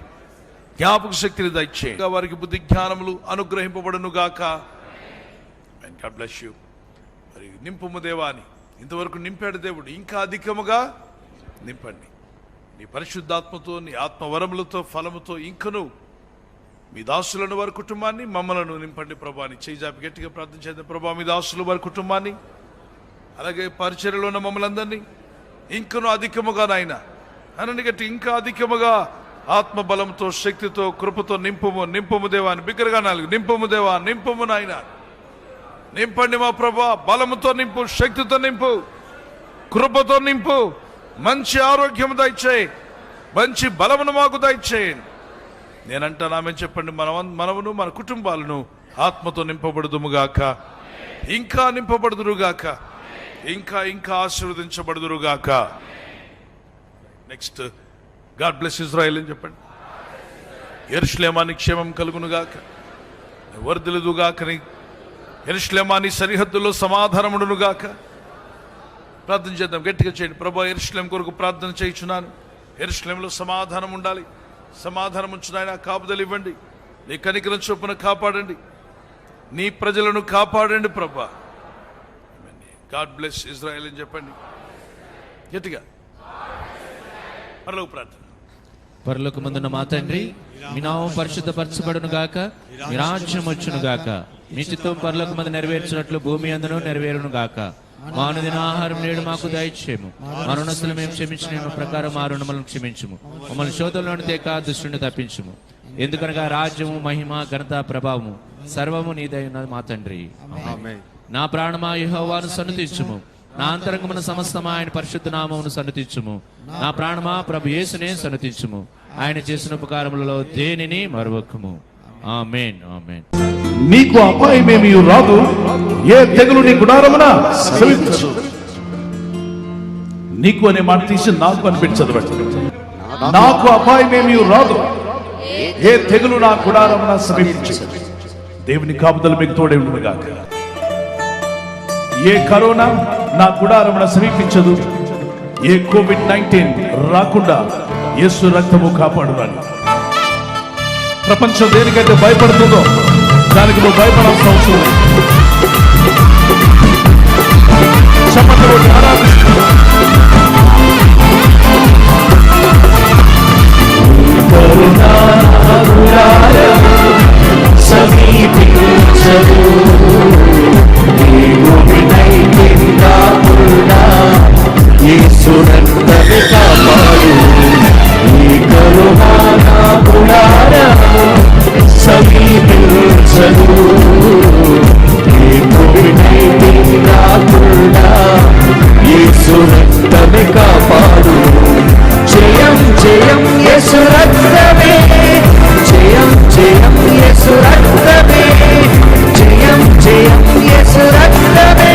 జ్ఞాపక శక్తిని దయచేయండి. వారికి బుద్ధి జ్ఞానములు అనుగ్రహింపబడునుగాక. God bless you. మరి నింపుము దేవాని, ఇంతవరకు నింపాడు దేవుడు, ఇంకా అధికముగా నింపండి. నీ పరిశుద్ధాత్మతో, నీ ఆత్మవరములతో, ఫలముతో ఇంకను మీ దాసులను, వారి కుటుంబాన్ని, మమ్మలను నింపండి ప్రభాని. చేజాపి గట్టిగా ప్రార్థన చేద్దాం. ప్రభా మీ దాసులు, వారి కుటుంబాన్ని, అలాగే పరిచర్యలో ఉన్న మమ్మల్ని అందరినీ ఇంకను అధికముగా నాయన అనండి గట్టి, ఇంకా అధికముగా ఆత్మబలంతో, శక్తితో, కృపతో నింపుము. నింపుము దేవాన్ని. బిగ్గరగా నాలుగు, నింపుము దేవా, నింపుము నాయన. నింపండి మా ప్రభా. బలముతో నింపు, శక్తితో నింపు, కృపతో నింపు. మంచి ఆరోగ్యం దయచేయి, మంచి బలమును మాకు దయచేయండి. నేనంటాను ఆమె చెప్పండి. మనమును మన కుటుంబాలను ఆత్మతో నింపబడుదుముగాక, ఇంకా నింపబడుదురుగాక, ఇంకా ఇంకా ఆశీర్వదించబడుదురుగాక. నెక్స్ట్, గాడ్ బ్లెస్ ఇజ్రాయెల్ అని చెప్పండి. యెరూషలేమానికి క్షేమం కలుగునుగాక, వర్ధిల్లుదుగాక. యెరూషలేమాని సరిహద్దుల్లో సమాధానముండునుగాక. ప్రార్థన చేద్దాం, గట్టిగా చేయండి. ప్రభా, యెరూషలేం కొరకు ప్రార్థన చేయుచున్నాను. యెరూషలేంలో సమాధానం ఉండాలి. సమాధానం ఉంచునాయన, కాపుదలు ఇవ్వండి. నీ కనికరం చొప్పున కాపాడండి. నీ ప్రజలను కాపాడండి ప్రభా. గాడ్ బ్లెస్ ఇజ్రాయెల్ అని చెప్పండి గట్టిగా. పరలోక ప్రార్థన. పరలోకమందున్న మా తండ్రి, మీ నామం పరిశుద్ధపరచబడును గాక, మీ రాజ్యం వచ్చును గాక, మీ చిత్తం పరలోకమందు నెరవేర్చినట్లు భూమి అందును నెరవేరును గాక. మా అనుదిన ఆహారం నేడు మాకు దయచేయము. మా రుణస్తులు మేము క్షమించిన ప్రకారం మా రుణములను క్షమించుము. మమ్మల్ని శోధనలోని తేక దుష్టుని తప్పించుము. ఎందుకనగా రాజ్యము, మహిమ, ఘనత, ప్రభావము సర్వము నీదైన మా తండ్రి. నా ప్రాణమా యెహోవాను సన్నుతించుము. నా అంతరంగమున సమస్తమా ఆయన పరిశుద్ధ నామమును సన్నుతించుము. నా ప్రాణమా ప్రభు యేసునే సన్నుతించుము. ఆయన చేసిన ఉపకారములలో దేనిని మరువకుము. ఆమేన్, ఆమేన్. నీకు అపాయమేమీ రాదు, ఏ తెగులు నీ గుడారమున సమీపించదు. నీకు అనే మాట తీసి నాకు అనిపించదు. నాకు అపాయమేమీ రాదు, ఏ తెగులు నా గుడారమున సమీపించదు. దేవుని కాపుదల మీకు తోడే ఉండుగాక. ఏ కరోనా నా గుడారమున సమీపించదు, ఏ కోవిడ్-19 రాకుండా యేసు రక్తము కాపాడుగాని. ప్రపంచం దేనికైతే భయపడుతుందో దానికి నువ్వు భయపడాల్సిన అవసరం లేదు. చప్పట్లు ఆరాధిస్తున్నావు. కాపాడు. జయం జయం యేసు రక్తమే, జయం జయం యేసు రక్తమే, జయం జయం యేసు రక్తమే,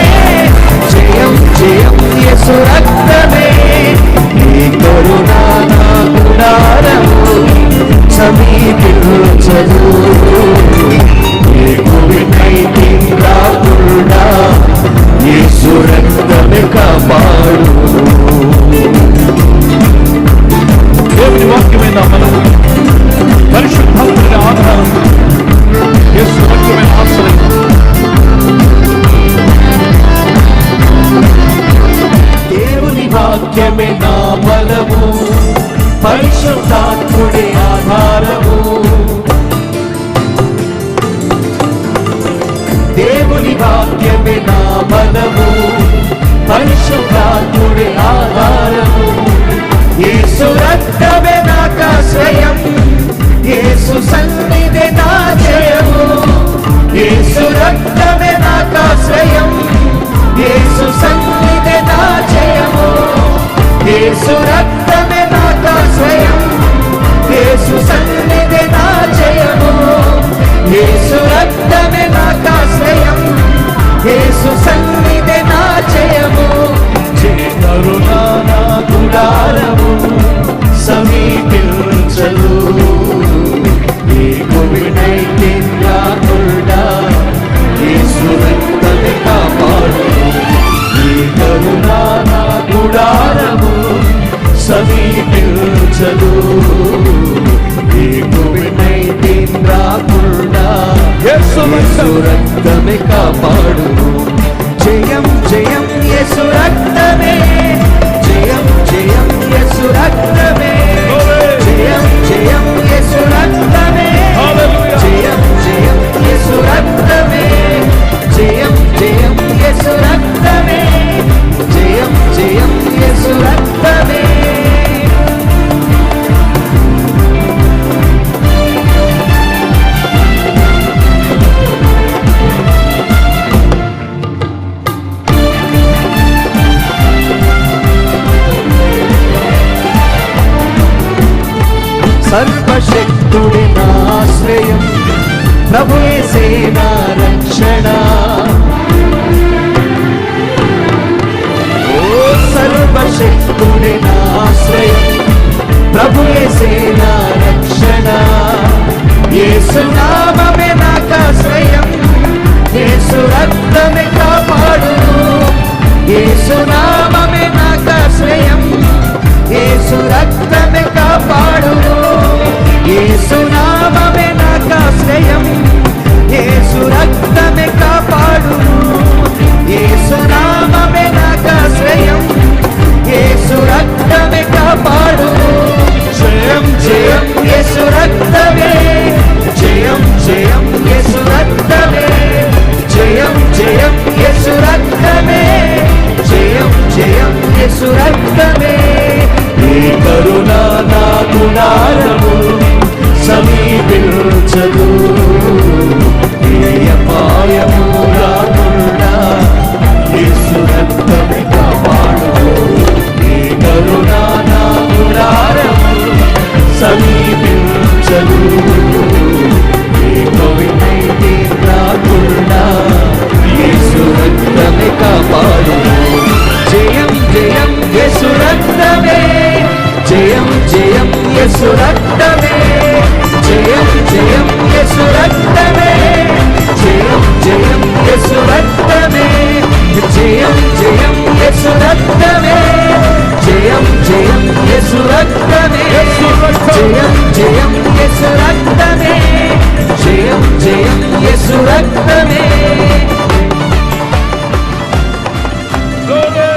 జయం జయం యేసు రక్తమే. ఈ కరుణా నా గుడారము సమీపించదు, ఈ కోవిడ్-19 రాకుండా యేసు రక్తమే కాపాడు. దేవుని వాక్యమైన మనం పరిశుద్ధాత్మని ఆధారం, యేసు వాక్యమైన ఆశ్రయం. దేవుని వాక్యమే నా బలము, పరిశుద్ధాత్ముడి ఆధారము. దేవుని వాక్యమే నా బలము, పరిశుద్ధాత్ముడి ఆధారము. యేసు రక్తమే నాకాశ్రయం, యేసు సన్నిధి నా జయము. యేసు రక్తమే నాకాశ్రయం, యేసు సన్నిధి నా జయము. యేసు రక్తమే నాకాశ్రయం, యేసు సన్నిధి నా జయము. యేసు రక్తమే నాకాశ్రయం, యేసు సన్నిధి నా జయము. జయ కరుణా నా గుడారము సమీపించదు, ఈ కోవిడ్-19 రాకుండా యేసు రక్తమే కాపాడు. ఈ కరుణా నా గుడారము సమీపించదు, ఈ కోవిడ్-19 రాకుండా యేసు రక్తమే కాపాడు. జయం జయం యేసు రక్తమే, జయం జయం యేసు రక్తమే, జయం జయం యేసు రక్తమే, జయం జయం యేసు రక్తమే, జయం జయం యేసు రక్తమే, జయం జయం యేసు రక్తమే. సర్వశక్తుడి నాశ్రయం, ప్రభుయే సేనా రక్షణ ఓ సర్వశక్తుడే నా ఆశ్రయం ప్రభుయే సేనా రక్షణ యేసు నామమే నాకాశ్రయం యేసు రక్తమే కాపాడును యేసు నామమే నాకాశ్రయం యేసు రక్తమే కాపాడును యేసు నామమే నాకాశ్రయం యేసు రక్తమే కాపాడును యేసు నామమే నాకాశ్రయం యేసు రక్తమే కాపాడును జయం జయం యేసు రక్తమే జయం జయం యేసు రక్తమే జయం జయం యేసు రక్తమే జయం జయం యేసు రక్తమే ఈ కరుణ నా గుడారము సమీపించదు ఏ అపాయము రాకుండా యేసు రక్తమే కాపాడును ఈ కరుణ నా గుడారము సమీపించదు ఏ కోవిడ్-19 రాకుండా యేసు రక్తమే కాపాడును జయం జయం యేసు రక్తమే జయం జయం యేసు రక్తమే జయం జయం యేసు రక్తమే జయం జయం యేసు రక్తమే జయం జయం యేసు రక్తమే జయం జయం యేసు రక్తమే జయం జయం యేసు రక్తమే జయం జయం యేసు రక్తమే Glory!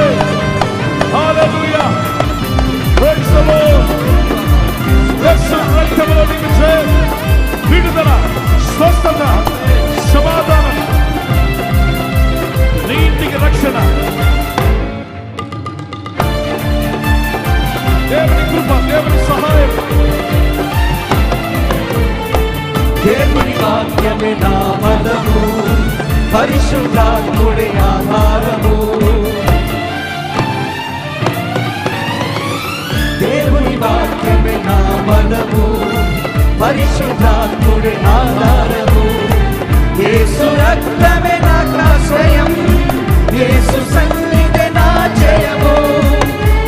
Hallelujah! Praise the Lord! యేసు రక్తములో నిలిచే విడుదల, స్వస్థత, సమాధానం, నీ ఇంటికి రక్షణ. దేవుని కృప, దేవుని సహాయం. దేవుని వాక్యమే నా బలము పరిశుద్ధాత్ముడే ఆధారము దేవుని వాక్యమే నా బలము పరిశుద్ధాత్ముడే ఆధారము యేసు రక్తమే నాకాశ్రయం యేసు సన్నిధి నా జయము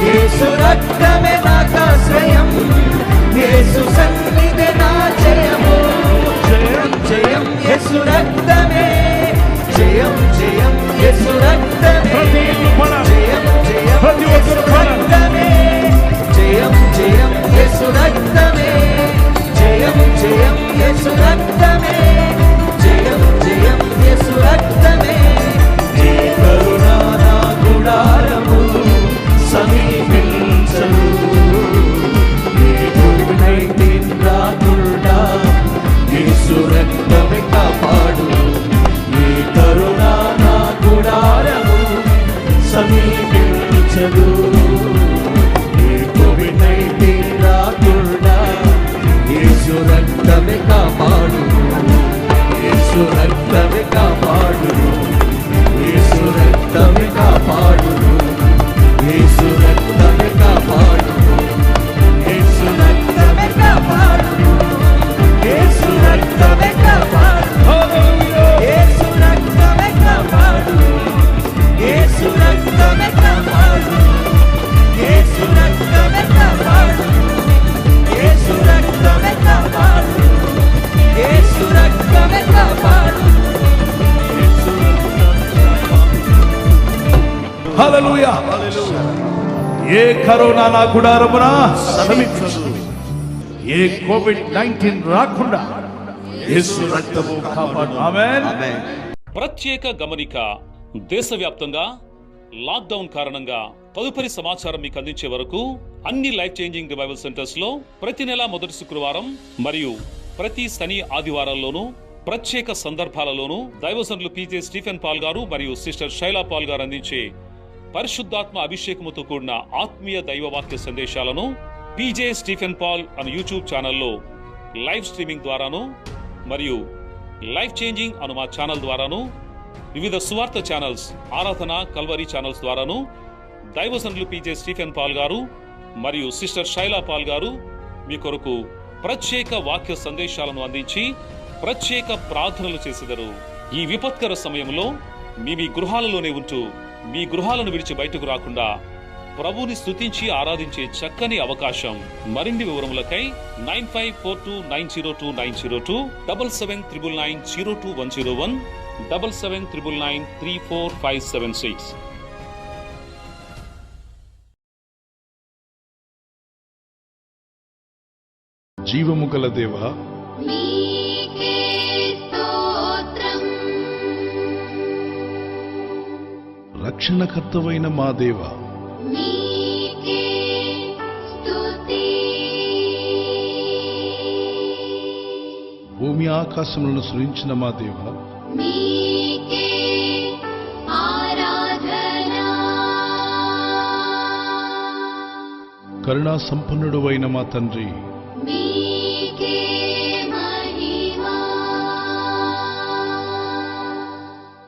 యేసు రక్తమే నాకాశ్రయం యేసు సన్నిధి నా జయము జయం జయం యేసు రక్తమే జయం జయం యేసు రక్తమే జయం జయం యేసు రక్తమే జయం జయం యేసు రక్తమే జయం జయం యేసు రక్తమే జయం జయం యేసు రక్తమే నీ కరుణ నా గుడారము సమీపించదు నీ కోవిడ్-19 రాకుండా యేసు రక్తమే కాపాడును నీ కరుణ నా గుడారము సమీపించదు నీ కోవిడ్-19 రాకుండా యేసు రక్తమే కాపాడును యేసు రక్తమే కాపాడును యేసు రక్తమే కాపాడును యేసు రక్తమే కాపాడును యేసు రక్తమే కాపాడును యేసు రక్తమే కాపాడును యేసు రక్తమే కాపాడును యేసు రక్తమే కాపాడును యేసు రక్తమే కాపాడును యేసు రక్తమే కాపాడును యేసు రక్తమే కాపాడును యేసు హల్లెలూయా! ఏ కరోనా నా గుడారమున సమీపించదు, ఏ కోవిడ్-19 రాకుండా యేసు రక్తము కాపాడు. ఆమేన్. ప్రత్యేక గమనిక. దేశవ్యాప్తంగా లాక్డౌన్ కారణంగా తదుపరి సమాచారం మీకు అందించే వరకు అన్ని లైఫ్ చేంజింగ్ రివైవల్ సెంటర్స్ లో ప్రతి నెల మొదటి శుక్రవారం మరియు ప్రతి శని ఆదివారాల్లోనూ ప్రత్యేక సందర్భాలలోనూ దైవజనులు పీజే స్టీఫెన్ పాల్ గారు మరియు సిస్టర్ శైలా పాల్ గారు అందించే పరిశుద్ధాత్మ అభిషేకముతో కూడిన ఆత్మీయ దైవవాక్య సందేశాలను పీజే స్టీఫెన్ పాల్ అనే యూట్యూబ్ ఛానల్లో లైవ్ స్ట్రీమింగ్ ద్వారాను మరియు లైఫ్ చేంజింగ్ అను మా ఛానల్ ద్వారాను వివిధ సువార్త ఛానల్స్ ఆరాధన కల్వరీ ఛానల్స్ ద్వారాను దైవజనులు పీజే స్టీఫెన్ పాల్ గారు మరియు సిస్టర్ శైలా పాల్ గారు మీ కొరకు ప్రత్యేక వాక్య సందేశాలను అందించి ప్రత్యేక ప్రార్థనలు చేసెదరు. ఈ విపత్కర సమయంలో మీ గృహాలలోనే ఉంటూ మీ గృహాలను విడిచి బయటకు రాకుండా ప్రభుని స్తుతించి ఆరాధించే చక్కని అవకాశం. మరిన్ని వివరములకై 9542902902 7799902101 7799934576. జీవము గల దేవా, నీకే స్తోత్రం. రక్షణకర్తవైన మా దేవా, నీకే స్తుతి. భూమి ఆకాశములను సృజించిన మా దేవా, నీకే ఆరాధన. కరుణా సంపన్నుడువైన మా తండ్రి, నీకే మహిమ.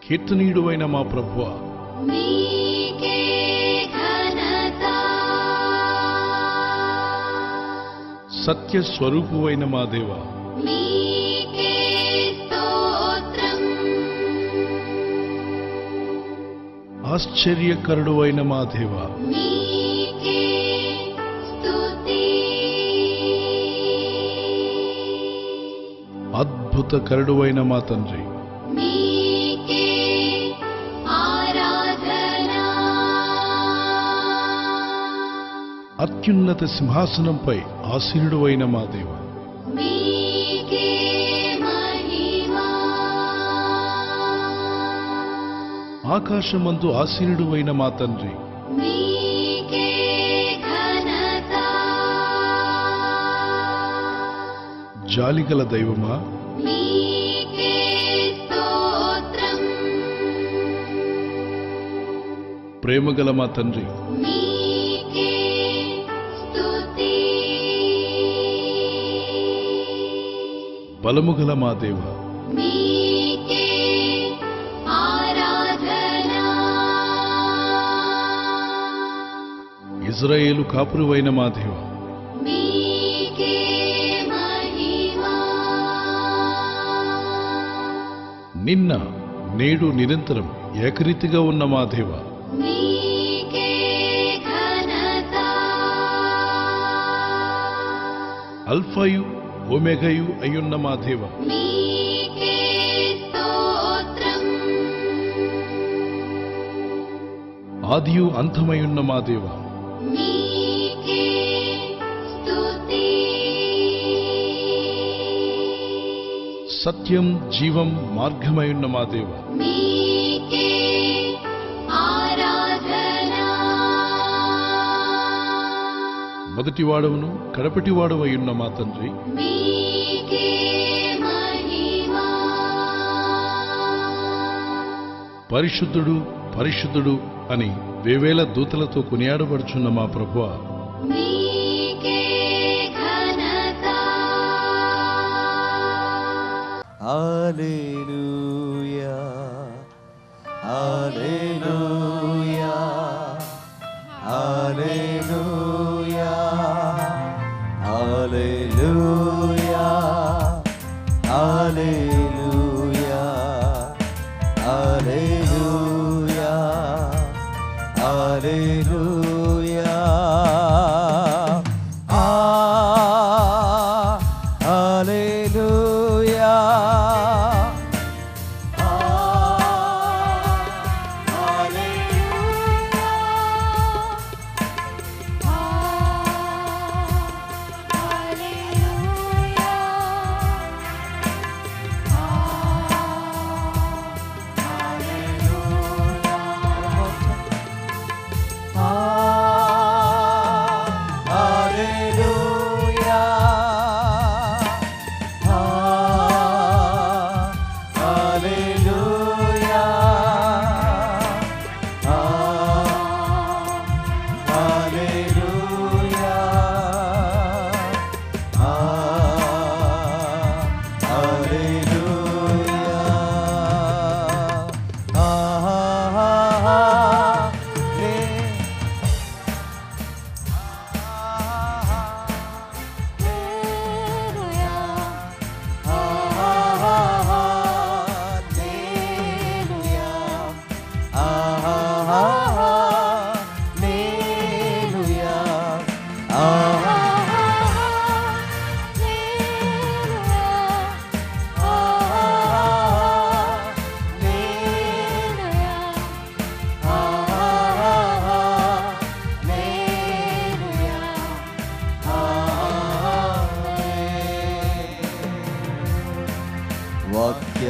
కీర్తనీయుడువైన మా ప్రభువా, నీకే ఘనత. సత్య స్వరూపువైన మా దేవా, నీకే స్తోత్రం. ఆశ్చర్యకరుడువైన మా దేవా, నీకే స్తుతి. అద్భుతకరుడువైన మా తండ్రి, నీకే ఆరాధన. అత్యున్నత సింహాసనంపై ఆసీనుడువైన మా దేవా, నీకే మహిమ. ఆకాశమందు ఆసీనుడువైన మా తండ్రి, నీకే ఘనత. జాలిగల దైవమా, నీకే స్తోత్రం. ప్రేమగల మా తండ్రి, నీకే స్తుతి. బలముగల మా దేవా, నీకే ఆరాధన. ఇజ్రాయేలు కాపురువైన మా దేవా, నీకే మహిమ. నిన్న నేడు నిరంతరం ఏకరీతిగా ఉన్న మా దేవా, నీకే ఘనత. అల్ఫాయు ఒమేగయు అయ్యున్న మా దేవా, నీకే స్తోత్రం. ఆదియు అంతమయున్న మా దేవా, నీకే స్తుతి. సత్యం జీవం మార్గమయున్న మా దేవా, నీకే ఆరాధన. మొదటివాడవును కడపటివాడవయున్న మా తండ్రి, నీకే మహిమ. పరిశుద్ధుడు పరిశుద్ధుడు అని వేవేల దూతలతో కొనియాడబడుచున్న మా ప్రభువా, నీకే ఘనత. హల్లెలూయా హల్లెలూయా హల్లెలూయా హల్లెలూయా హల్లెలూయా హల్లెలూయా హల్లెలూయా. హల్లెలూయా హల్లెలూయా.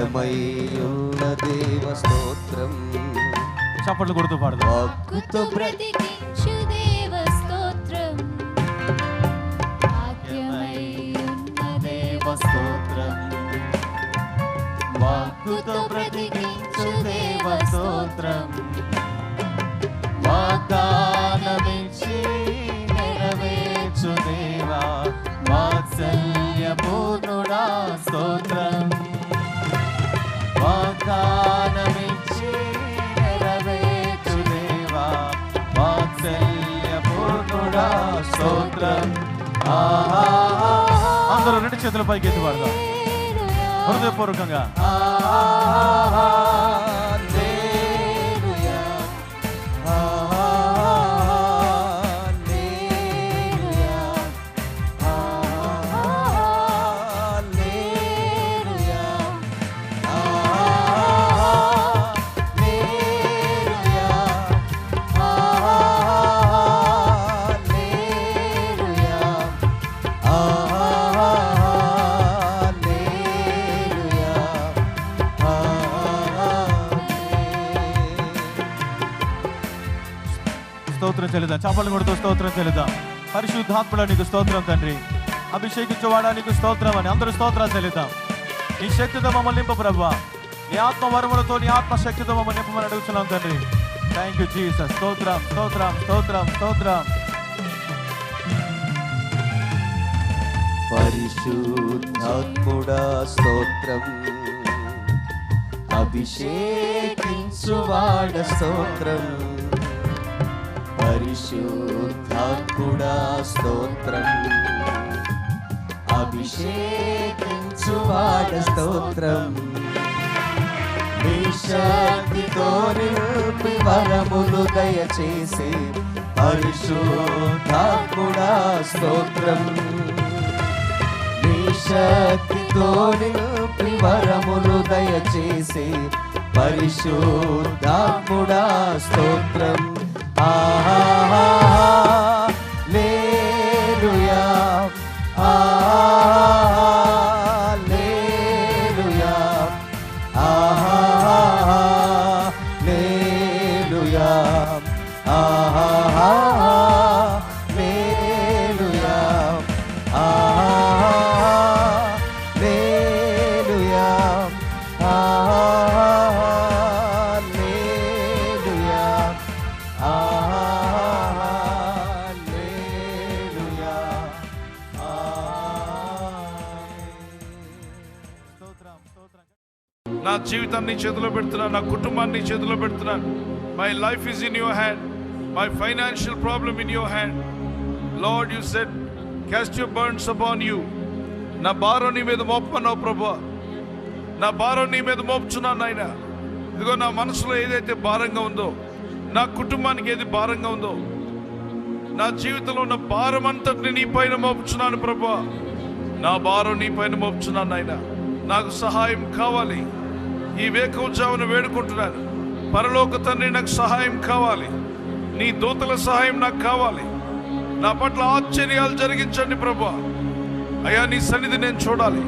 వాక్యమై ఉన్న దేవ స్తోత్రం. చప్పట్లు కొడుతూ పాడదాం. వాక్కుతో బ్రతికించు దేవ స్తోత్రం. వాక్యమై ఉన్న దేవ స్తోత్రం. వాక్కుతో బ్రతికించు దేవ స్తోత్రం. వాగ్దానమిచ్చి నెరవేర్చు దేవా వాత్సల్య పూర్ణుడా స్తోత్రం. వాగ్దానమిచ్చి నెరవేర్చు దేవా వాత్సల్య పూర్ణుడా స్తోత్రం. అందరూ రెండు చేతుల పైకి ఎత్తి పాడదాం హృదయపూర్వకంగా. స్తోత్రం చెల్లిద్దాం. చప్పట్లు కొడుతూ స్తోత్రం చెల్లిద్దాం. పరిశుద్ధాత్ముడ నీకు స్తోత్రం తండ్రి. అభిషేకించువాడా నీకు స్తోత్రం అని అందరూ స్తోత్రాలు చెల్లిద్దాం. నీ శక్తితో మమ్మల్ని నింపు ప్రభువా. నీ ఆత్మ వరములతో నీ ఆత్మ శక్తితో మమ్మల్ని నింపమని అడుగుతున్నాం తండ్రి. Thank you Jesus. స్తోత్రం స్తోత్రం స్తోత్రం స్తోత్రం. పరిశుద్ధాత్ముడా స్తోత్రం. అభిషేకించువాడ స్తోత్రం. పరిశుద్ధాత్ముడా స్తోత్రం. అభిషేకించువాడ స్తోత్రం. నీ శక్తితో నింపి వరములు దయచేసి పరిశుద్ధాత్ముడా స్తోత్రం. నీ శక్తితో నింపి వరములు దయచేసి పరిశుద్ధాత్ముడా స్తోత్రం. హల్లెలూయా హల్లెలూయా హల్లెలూయా హల్లెలూయా హల్లెలూయా హల్లెలూయా హల్లెలూయా. స్తోత్రం స్తోత్రం. నా జీవితాన్ని నీ చేతిలో పెడుతున్నాను, నా కుటుంబాన్ని నీ చేతిలో పెడుతున్నాను. My life is in your hand, my financial problem in your hand. Lord you said cost your burdens upon you. నా భారం నీ మీద మోపమన్నావు ప్రభువా. నా భారం నీ మీద మోపుచున్నాను నాయన. ఇదిగో నా మనసులో ఏదైతే భారంగా ఉందో, నా కుటుంబానికి ఏది భారంగా ఉందో, నా జీవితంలో ఉన్న భారం అంతటిని నీ పైన మోపుచున్నాను ప్రభువా. నా భారం నీ పైన మోపుచున్నాను నాయన. నాకు సహాయం కావాలి. ఈ వేకువజామున వేడుకుంటున్నాను, పరలోక తండ్రి నాకు సహాయం కావాలి. నీ దూతల సహాయం నాకు కావాలి. నా పట్ల ఆశ్చర్యాలు జరిగించండి ప్రభువా. అయ్యా నీ సన్నిధి నేను చూడాలి,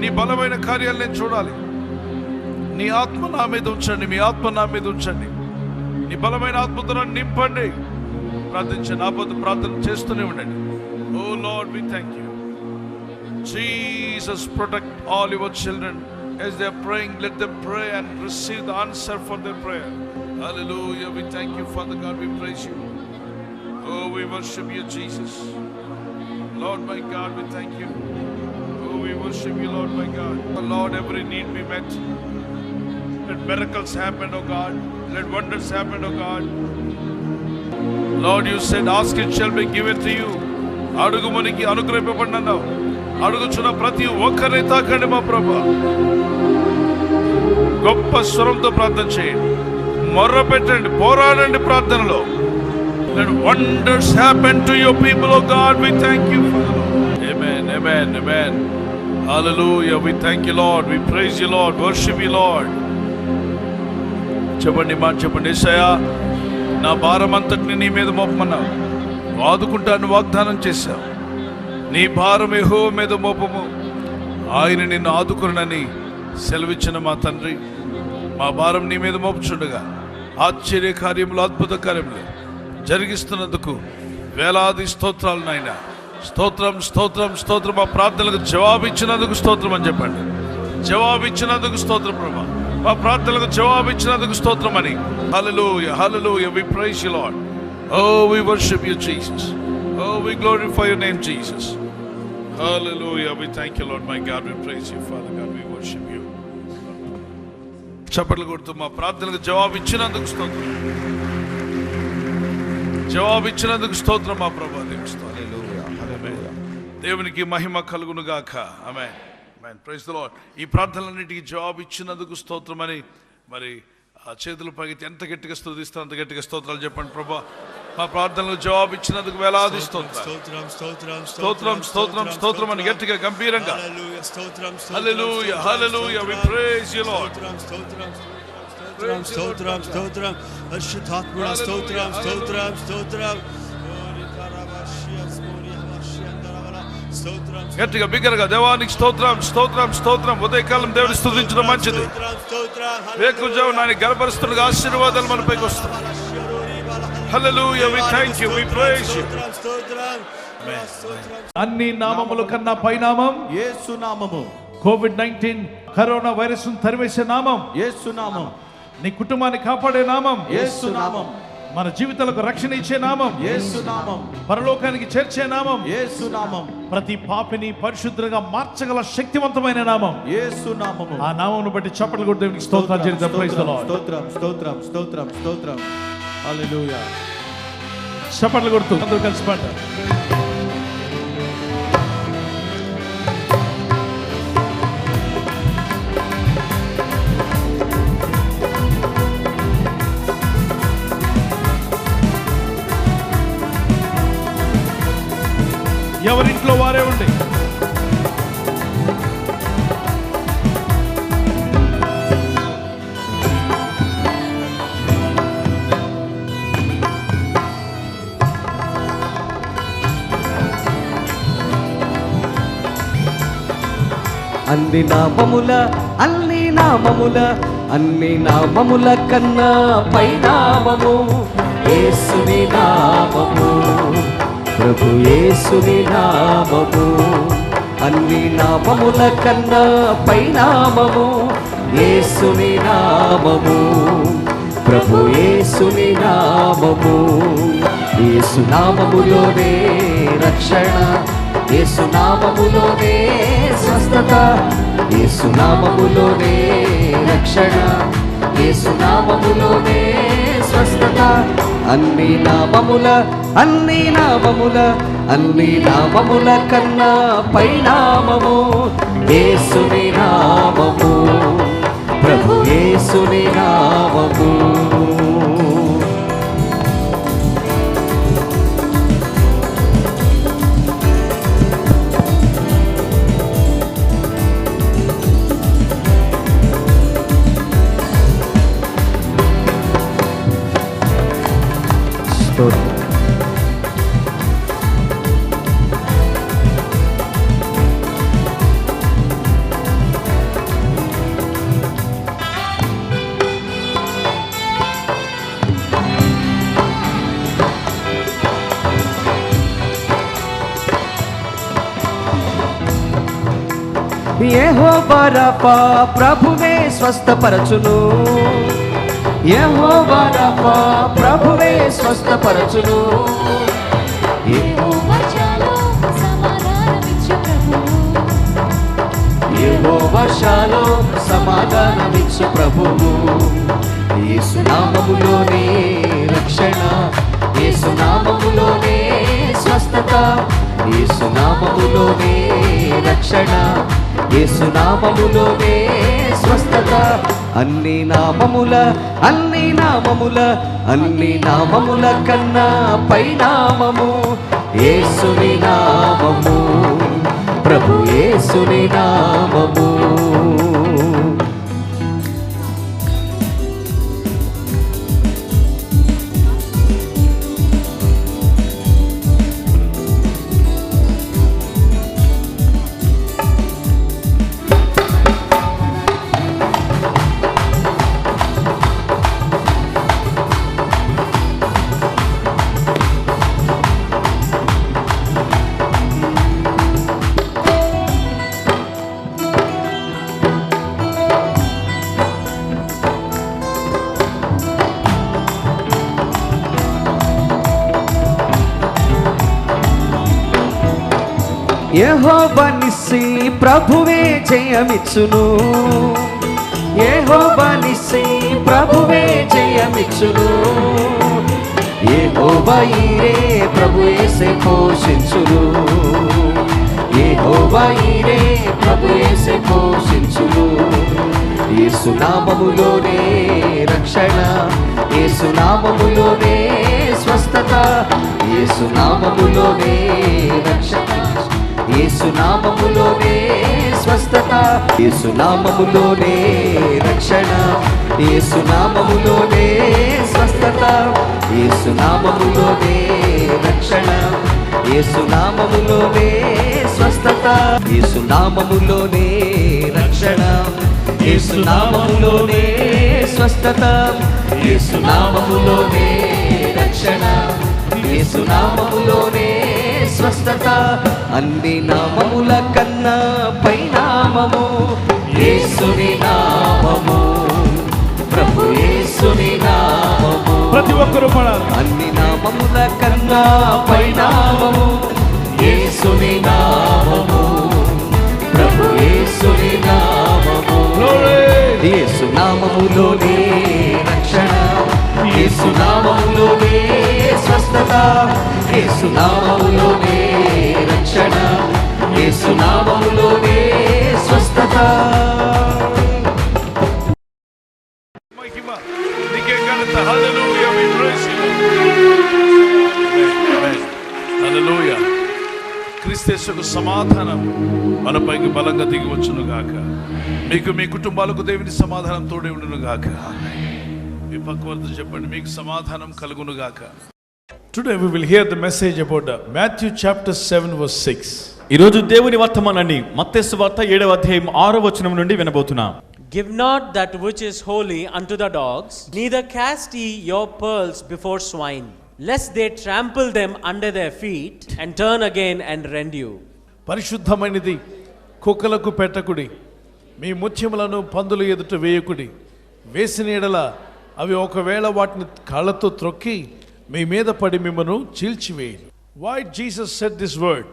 నీ బలమైన కార్యాలు నేను చూడాలి. నీ ఆత్మ నా మీద ఉంచండి, మీ ఆత్మ నా మీద ఉంచండి. నీ బలమైన ఆత్మతో నన్ను నింపండి. ప్రార్థించండి, ఆపద ప్రార్థన చేస్తూనే ఉండండి. O Lord we thank you. Jesus, protect all your children as they are praying. Let them pray and receive the answer for their prayer. Hallelujah. We thank you, Father God. We praise you. Oh, we worship you, Jesus. Lord, my God, we thank you. Oh, we worship you, Lord, my God. Oh, Lord, every need be met. Let miracles happen, oh God. Let wonders happen, oh God. Lord, you said, ask it shall be given to you. అడుగుమనికి అనుగ్రహింపబడినన్నావు. అడుగుచున్న ప్రతి ఒక్కరిని తాకండి మా ప్రభువా. గొప్ప స్వరంతో ప్రార్థన చేయండి, మొర్ర పెట్టండి, పోరాడండి ప్రార్థనలో. Let wonders happen to your people, oh God. We thank you for the Lord. Amen, amen, amen. Hallelujah. We thank you, Lord. We praise you, Lord. Worship you, Lord. చెప్పండి మాట చెప్పండి. యేసయ్యా, నా భారం అంతటిని నీ మీద మోపమన్నావు. ఆదుకుంటాను వాగ్దానం చేశావు. నీ భారం యెహోవా మీద మోపము, ఆయన నిన్ను ఆదుకునని సెలవిచ్చిన మా తండ్రి, మా భారం నీ మీద మోపుచుండగా ఆశ్చర్య కార్యములు, అద్భుత కార్యములు జరిగిస్తున్నందుకు వేలాది స్తోత్రాలు నాయన. స్తోత్రం స్తోత్రం స్తోత్రం. మా ప్రార్థనలకు జవాబిచ్చినందుకు స్తోత్రం అని చెప్పండి. జవాబిచ్చినందుకు స్తోత్రం ప్రభా. మా ప్రార్థనలకు జవాబిచ్చినందుకు స్తోత్రం అని. హల్లెలూయా హల్లెలూయా. We praise you Lord. Oh, we worship you Jesus. Oh, we glorify your name Jesus. Hallelujah. We thank you Lord my God. We praise you Father God. We worship you. చప్పట్లు కొడుతూ మా ప్రార్థనలకు జవాబిచ్చినందుకు స్తోత్రం. జవాబిచ్చినందుకు స్తోత్రం మా ప్రభా. దేవునికి మహిమ కలుగును గాక. ఆమేన్ ఆమేన్. Praise the Lord. ఈ ప్రార్థనలన్నిటికీ జవాబు ఇచ్చినందుకు స్తోత్రం అని మరి ఆ చేతులు పైకి ఎంత గట్టిగా స్తుతిస్తారో అంత గట్టిగా స్తోత్రాలు చెప్పండి ప్రభా. మా ప్రార్థనలకు జవాబు ఇచ్చినందుకు వేలాది స్తోత్రం స్తోత్రం స్తోత్రం స్తోత్రం స్తోత్రం అని గట్టిగా గంభీరంగా. హల్లెలూయా హల్లెలూయా. We praise you Lord. స్తోత్రం స్తోత్రం. పరిశుద్ధాత్ముడా స్తోత్రం స్తోత్రం స్తోత్రం. గట్టిగా బిగ్గరగా దేవానికి స్తోత్రం స్తోత్రం స్తోత్రం. ఉదయకాలం దేవుని స్తుతించడం మంచిది. వేకువజాము నాయన గర్భస్థులుగా ఆశీర్వాదాలు మనపైకి వస్తాయి. హల్లెలూయా. We thank you. We praise you. అన్ని నామముల కన్నా పైనామం యేసు నామము. కోవిడ్-19 కరోనా వైరస్ ను తరివేసే నామం యేసు నామం. నీ కుటుంబాన్ని కాపాడే నామం యేసు నామం. మన జీవితాలకు రక్షణ ఇచ్చే నామం యేసు నామం. పరలోకానికి చేర్చే నామం యేసు నామం. ప్రతి పాపిని పరిశుద్ధంగా మార్చగల శక్తివంతమైన నామం యేసు నామము. ఆ నామమును బట్టి చప్పట్లు కొట్టి దేవునికి స్తోత్రాలు చెల్లిద్దాం. Praise the lord. స్తోత్రం స్తోత్రం స్తోత్రం స్తోత్రం. హల్లెలూయా. చప్పట్లు కొడుతూ అందరూ కలిసి పాడతారు. ఎవరింట్లో వారే ఉండి అన్ని నామముల అన్ని నామముల అన్ని నామముల కన్నా పైనామము యేసుని నామము. ప్రభు యేసుని నామము. అన్ని నామముల కన్నా పైనామము యేసుని నామము. ప్రభు యేసుని నామము. యేసు నామములోనే రక్షణ, యేసు నామములోనే స్వస్థత, యేసు నామములోనే రక్షణ, యేసు నామములోనే స్వస్థత. అన్ని నామముల అన్ని నామముల అన్ని నామముల కన్నా పైనామము యేసుని నామము. ప్రభు యేసుని నామము. యెహోవా రఫా ప్రభువే స్వస్థపరచును. యెహోవా రఫా ప్రభువే స్వస్థపరచును. యెహోవా షాలోమ్ సమాధానమిచ్చు ప్రభువు. యెహోవా షాలోమ్ సమాధానమిచ్చు ప్రభువు. యేసు నామములోనే రక్షణ, యేసు నామములోనే స్వస్థత, యేసు నామములోనే రక్షణ, యేసు నామములోనే స్వస్థత. అన్ని నామముల అన్ని నామముల అన్ని నామముల కన్నా పైనామము యేసుని నామము. ప్రభు యేసుని నామము. యెహోవా నిస్సి ప్రభువే జయమిచ్చును, యెహోవా నిస్సి ప్రభువే జయమిచ్చును, యెహోవా ఈరే ప్రభు యేసే పోషించును, యెహోవా ఈరే ప్రభు యేసే పోషించును. యేసు నామములోనే రక్షణ, యేసు నామములోనే స్వస్థత, యేసు నామములోనే రక్షణ, యేసు నామములోనే స్వస్థత, యేసు నామములోనే రక్షణ, యేసు నామములోనే స్వస్థత, యేసు నామములోనే రక్షణ, యేసు నామములోనే స్వస్థత, యేసు నామములోనే రక్షణ, యేసు నామములోనే స్వస్థత, యేసు నామములోనే రక్షణ, యేసు నామములోనే స్వస్థత. అన్ని నామముల కన్నా పైనామము యేసుని నామము, ప్రభు యేసుని నామము. ప్రతి ఒక్కరూ పడాలి. అన్ని నామముల కన్నా పైనామము యేసుని నామము, ప్రభు యేసుని నామము. యేసు నామములోనే రక్షణ, యేసు నామములోనే స్వస్థత, యేసు నామములోనే రక్షణ, యేసు నామములోనే స్వస్థత. మహిమ నీకే ఘనత. హల్లెలూయా. We praise you. Amen. హల్లెలూయా. క్రీస్తు సమాధానం మనపైకి బలంగా దిగి వచ్చును గాక. మీకు మీ కుటుంబాలకు దేవుని సమాధానం తోడే ఉండును గాక. మీ పక్కవర్తి చెప్పండి, మీకు సమాధానం కలుగును గాక. Today we will hear the message about Matthew chapter 7 verse 6. ఈ రోజు దేవుని వర్తమానాన్ని మత్తయి సువార్త 7వ అధ్యాయం 6వ వచనం నుండి వినబోతున్నాం. Give not that which is holy unto the dogs, neither cast ye your pearls before swine, lest they trample them under their feet and turn again and rend you. పరిశుద్ధమైనది కుక్కలకు పెట్టకుడి, మీ ముత్యములను పందుల ఎదుట వేయకుడి, వేసిన ఎడల అవి ఒకవేళ వాటిని కాళ్ళతో త్రొక్కి మీ మీద పడి మిమ్మను చీల్చివేయును. Why Jesus said this word?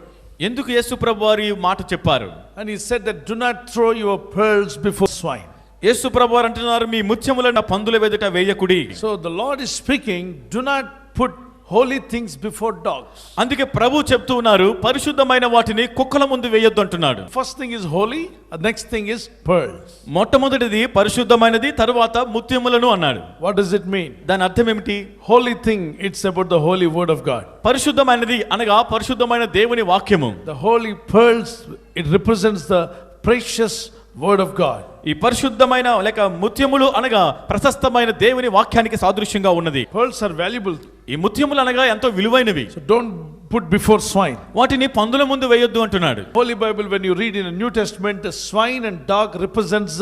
ఎందుకు యేసు ప్రభువారు ఈ మాట చెప్పారు? And he said that do not throw your pearls before swine. యేసు ప్రభువారు అంటున్నారు, మీ ముత్యములను పందుల ఎదుట వేయకుడి. So the Lord is speaking, do not put holy things before dogs. అందుకే ప్రభు చెప్తూ ఉన్నారు, పరిశుద్ధమైన వాటిని కుక్కల ముందు వేయొద్దు అంటున్నాడు. First thing is holy, the next thing is pearls. మొట్టమొదటిది పరిశుద్ధమైనది, తరువాత ముత్యములను అన్నాడు. What does it mean? దాని అర్థం ఏమిటి? Holy thing, it's about the holy word of God. పరిశుద్ధమైనది అనగా పరిశుద్ధమైన దేవుని వాక్యము. The holy pearls, it represents the precious word of God. ఈ పరిశుద్ధమైన లేక ముత్యములు అనగా ప్రశస్తమైన దేవుని వాక్యానికి సాదృశ్యంగా ఉన్నది. Pearls are valuable. ఈ ముత్యములు అనగా ఎంతో విలువైనవి. So don't put before swine. వాటిని పందుల ముందు వేయొద్దు అంటున్నాడు. Holy Bible, when you read in the New Testament, the swine and dog represents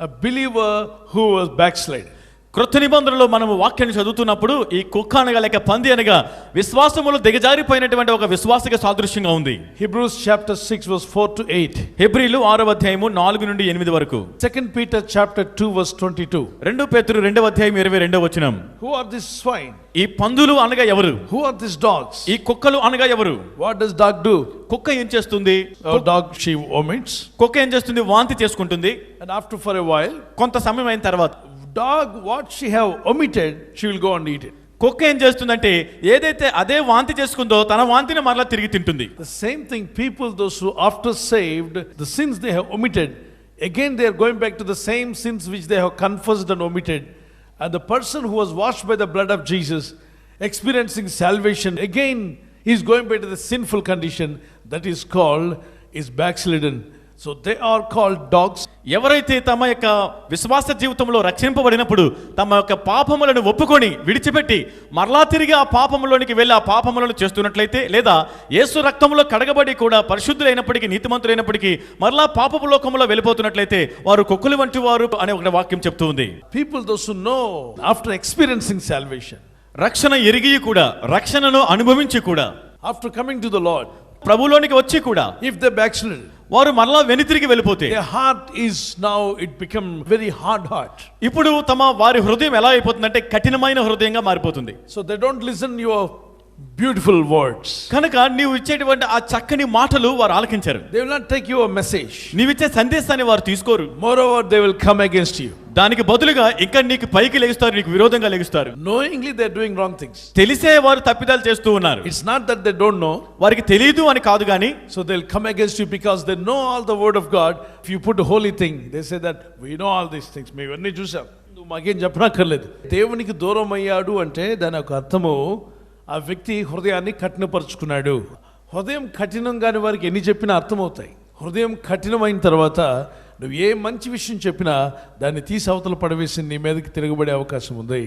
a believer who was backsliding. క్రొత్త నిబంధనలో మనము వాక్యాన్ని చదువుతున్నప్పుడు ఈ కుక్క అనగా లేక పంది అనగా విశ్వాసములో దిగజారిపోయినటువంటి ఒక విశ్వాసకి సాదృశ్యంగా ఉంది. Hebrews chapter 6 verse 4 to 8. హెబ్రీలు 6వ అధ్యాయము 4 నుండి 8 వరకు. 2 Peter chapter 2 verse 22. 2 పేతురు 2వ అధ్యాయం 22వ వచనం. Who are these swine? ఈ పందులు అనగా ఎవరు? Who are these dogs? ఈ కుక్కలు అనగా ఎవరు? What does dog do? కుక్క ఏం చేస్తుంది? Dog, she vomits. కుక్క ఏం చేస్తుంది? వాంతి చేసుకుంటుంది. And after for a while, కొంత సమయం అయిన తర్వాత dog, what she have omitted, she will go and eat it. కుక్క ఏం చేస్తుందంటే ఏదైతే అదే వాంతి చేసుకుందో తన వాంతిని మరలా తిరిగి తింటుంది. The same thing, people, those who after saved, the sins they have omitted, again they are going back to the same sins which they have confessed and omitted. And the person who was washed by the blood of Jesus, experiencing salvation, again he is going back to the sinful condition that is called is backslidden. So they are called dogs. ఎవరైతే తమ యొక్క విశ్వాస జీవితంలో రక్షింపబడినప్పుడు తమ యొక్క పాపములను ఒప్పుకొని విడిచిపెట్టి మరలా తిరిగి ఆ పాపములోనికి వెళ్ళి ఆ పాపములను చేస్తున్నట్లయితే లేదా యేసు రక్తంలో కడగబడి కూడా పరిశుద్ధులైనప్పటికీ నీతిమంతులైనప్పటికీ మరలా పాపపు లోకంలో వెళ్ళిపోతున్నట్లయితే వారు కుక్కలు వంటి వారు అనే ఒక వాక్యం చెప్తూ ఉంది. People, those who know after experiencing salvation, రక్షణ ఎరిగి కూడా రక్షణను అనుభవించి కూడా after coming to the Lord, ప్రభులోనికి వచ్చి కూడా if they backslid, వారు మరలా వెనుతిరిగి వెళ్ళిపోతే their heart is now, it become very hard heart. ఇప్పుడు వారి హృదయం ఎలా అయిపోతుందంటే కఠినమైన హృదయంగా మారిపోతుంది. So they don't listen your beautiful words. కనుక నీవు ఇచ్చేటువంటి ఆ చక్కని మాటలు వారు ఆలకించరు. They will not take your message. నీవిచ్చే సందేశాన్ని వారు తీసుకోరు. Moreover, they will come against you. దానికి బదులుగా ఇంకా నీకు పైకి లెగుస్తారు, నీకు విరోధంగా లెగుస్తారు. Knowingly they are doing wrong things. తెలిసే వారు తప్పిదాలు చేస్తూ ఉన్నారు. It's not that they don't know. వారికి తెలియదు అని కాదు కానీ, So they'll come against you because they know all the word of God. If you put a holy thing, they say that we know all these things. మేము అన్నీ చూసాం, నువ్వు మాకేం చెప్పనక్కర్లేదు. దేవునికి దూరం అయ్యాడు అంటే దాని ఒక అర్థము ఆ వ్యక్తి హృదయాన్ని కఠినపరుచుకున్నాడు. హృదయం కఠినం కాని వారికి ఎన్ని చెప్పినా అర్థమవుతాయి. హృదయం కఠినమైన తర్వాత నువ్వు ఏ మంచి విషయం చెప్పినా దాన్ని తీసి అవతల పడవేసి నీ మీదకి తిరగబడే అవకాశం ఉంది.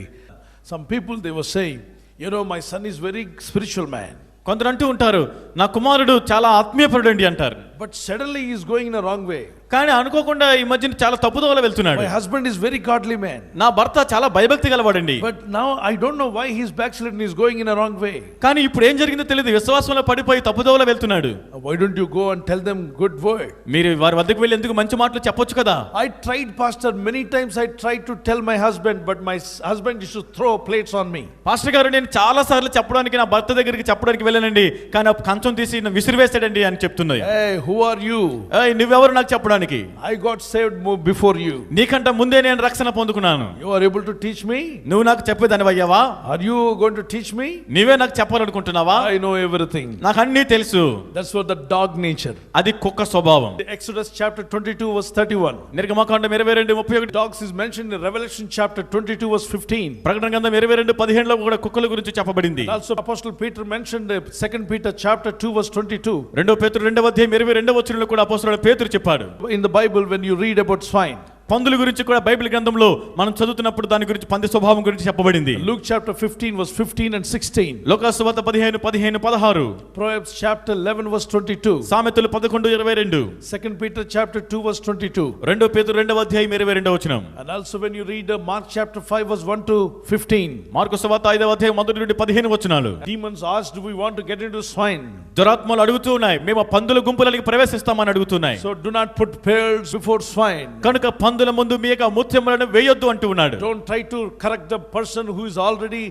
Some people they were saying, you know, my son is very spiritual man. కొందరు అంటూ ఉంటారు, నా కుమారుడు చాలా ఆత్మీయపరుడు అండి అంటారు. But suddenly he is going in a wrong way. కానీ అనుకోకుండా ఈ మధ్యన చాలా తప్పుదోవలో వెళ్తున్నాడు. My husband is very godly man. నా భర్త చాలా భయభక్తి గలవాడండి. But now I don't know why he is backslidden, he is going in a wrong way. కానీ ఇప్పుడు ఏం జరిగిందో తెలియదు, విశ్వాసంలో పడిపోయి తప్పుదోవలో వెళ్తున్నాడు. Why don't you go and tell them good word? మీరు వారి వద్దకు వెళ్ళి ఎందుకు మంచి మాటలు చెప్పొచ్చు కదా. I tried, pastor, many times I tried to tell my husband, but my husband used to throw plates on me. Pastor గారు, నేను చాలా సార్లు చెప్పడానికి నా భర్త దగ్గరికి చెప్పడానికి వెళ్ళానండి, కానీ ఆ కంచం తీసి విసిరివేశాడండి అని చెప్తున్నది. Hey, who are you? నువ్వెవరు నాకు చెప్పడానికి? I got saved more before you. నీకంటే ముందే నేను రక్షణ పొందుకున్నాను. You are able to teach me? నువ్వు నాకు చెప్పేదానివి అయ్యావా? Are you going to teach me? నీవే నాకు చెప్పాలనుకుంటున్నావా? I know everything. నాకు అన్నీ తెలుసు. That's what the dog nature. అది కుక్క స్వభావం. Exodus chapter 22 verse 31. నిర్గమకాండం 22:31. Dogs is mentioned in Revelation chapter 22 verse 15. ప్రకటన గ్రంథం 22:15 లో కూడా కుక్కల గురించి చెప్పబడింది. Also Apostle Peter mentioned 2 Peter chapter 2 verse 22. రెండో పేతురు 2:22 కూడా అపోస్తలుడైన పేతురు చెప్పాడు. In the Bible when you read about swine, పందుల గురించి కూడా బైబిల్ గ్రంథంలో మనం చదువుతున్నప్పుడు దాని గురించి పంది స్వభావం గురించి చెప్పబడింది. Luke chapter 15 verse 15 and 16. లూకాసు సువార్త 15:16. Proverbs chapter 11 verse 22. సామెతలు 11:22. 2 Peter chapter 2 verse 22. రెండో పేతురు 2:22. And also when you read Mark chapter 5 verse 1 to 15. Mark సువార్త 5:1-15. Demons asked, do we want to get into swine? దురాత్మలు అడుగుతూ ఉన్నాయి, మేము ఆ పందుల గుంపులకి ప్రవేశిస్తామని అడుగుతున్నాయి. So do not put pearls before swine. కనుక పందుల ముందు మీ యొక్క ముత్యములను వేయొద్దు అంటూ ఉన్నాడు. Don't try to correct the person who is already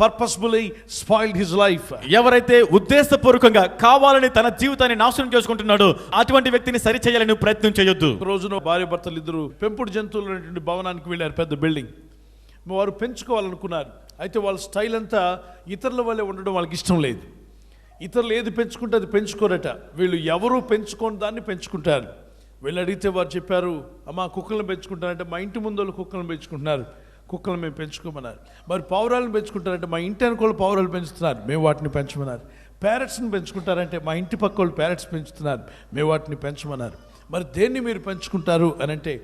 purposefully spoiled his life. ఎవరైతే ఉద్దేశపూర్వకంగా కావాలని తన జీవితాన్ని నాశనం చేసుకుంటున్నాడో అటువంటి వ్యక్తిని సరి చేయాలని ప్రయత్నం చేయొద్దు. రోజున భార్య భర్తలు ఇద్దరు పెంపుడు జంతువులు అనేటువంటి భవనానికి వెళ్ళారు, పెద్ద బిల్డింగ్. వారు పెంచుకోవాలనుకున్నారు. అయితే వాళ్ళ స్టైల్ అంతా ఇతరుల వల్లే ఉండడం వాళ్ళకి ఇష్టం లేదు. ఇతరులు ఏది పెంచుకుంటే అది పెంచుకోరట. వీళ్ళు ఎవరు పెంచుకోని దాన్ని పెంచుకుంటారు. వీళ్ళు అడిగితే వారు చెప్పారు, అమ్మా కుక్కలను పెంచుకుంటారంటే మా ఇంటి ముందు వాళ్ళు కుక్కలను పెంచుకుంటున్నారు, కుక్కలను మేము పెంచుకోమన్నారు. మరి పావురాలను పెంచుకుంటారంటే మా ఇంటి అనుకోళ్ళు పావురాలు పెంచుతున్నారు, మేము వాటిని పెంచమన్నారు. ప్యారెట్స్ని పెంచుకుంటారంటే మా ఇంటి పక్క వాళ్ళు ప్యారెట్స్ పెంచుతున్నారు, మేము వాటిని పెంచమన్నారు. మరి దేన్ని మీరు పెంచుకుంటారు అని అంటే,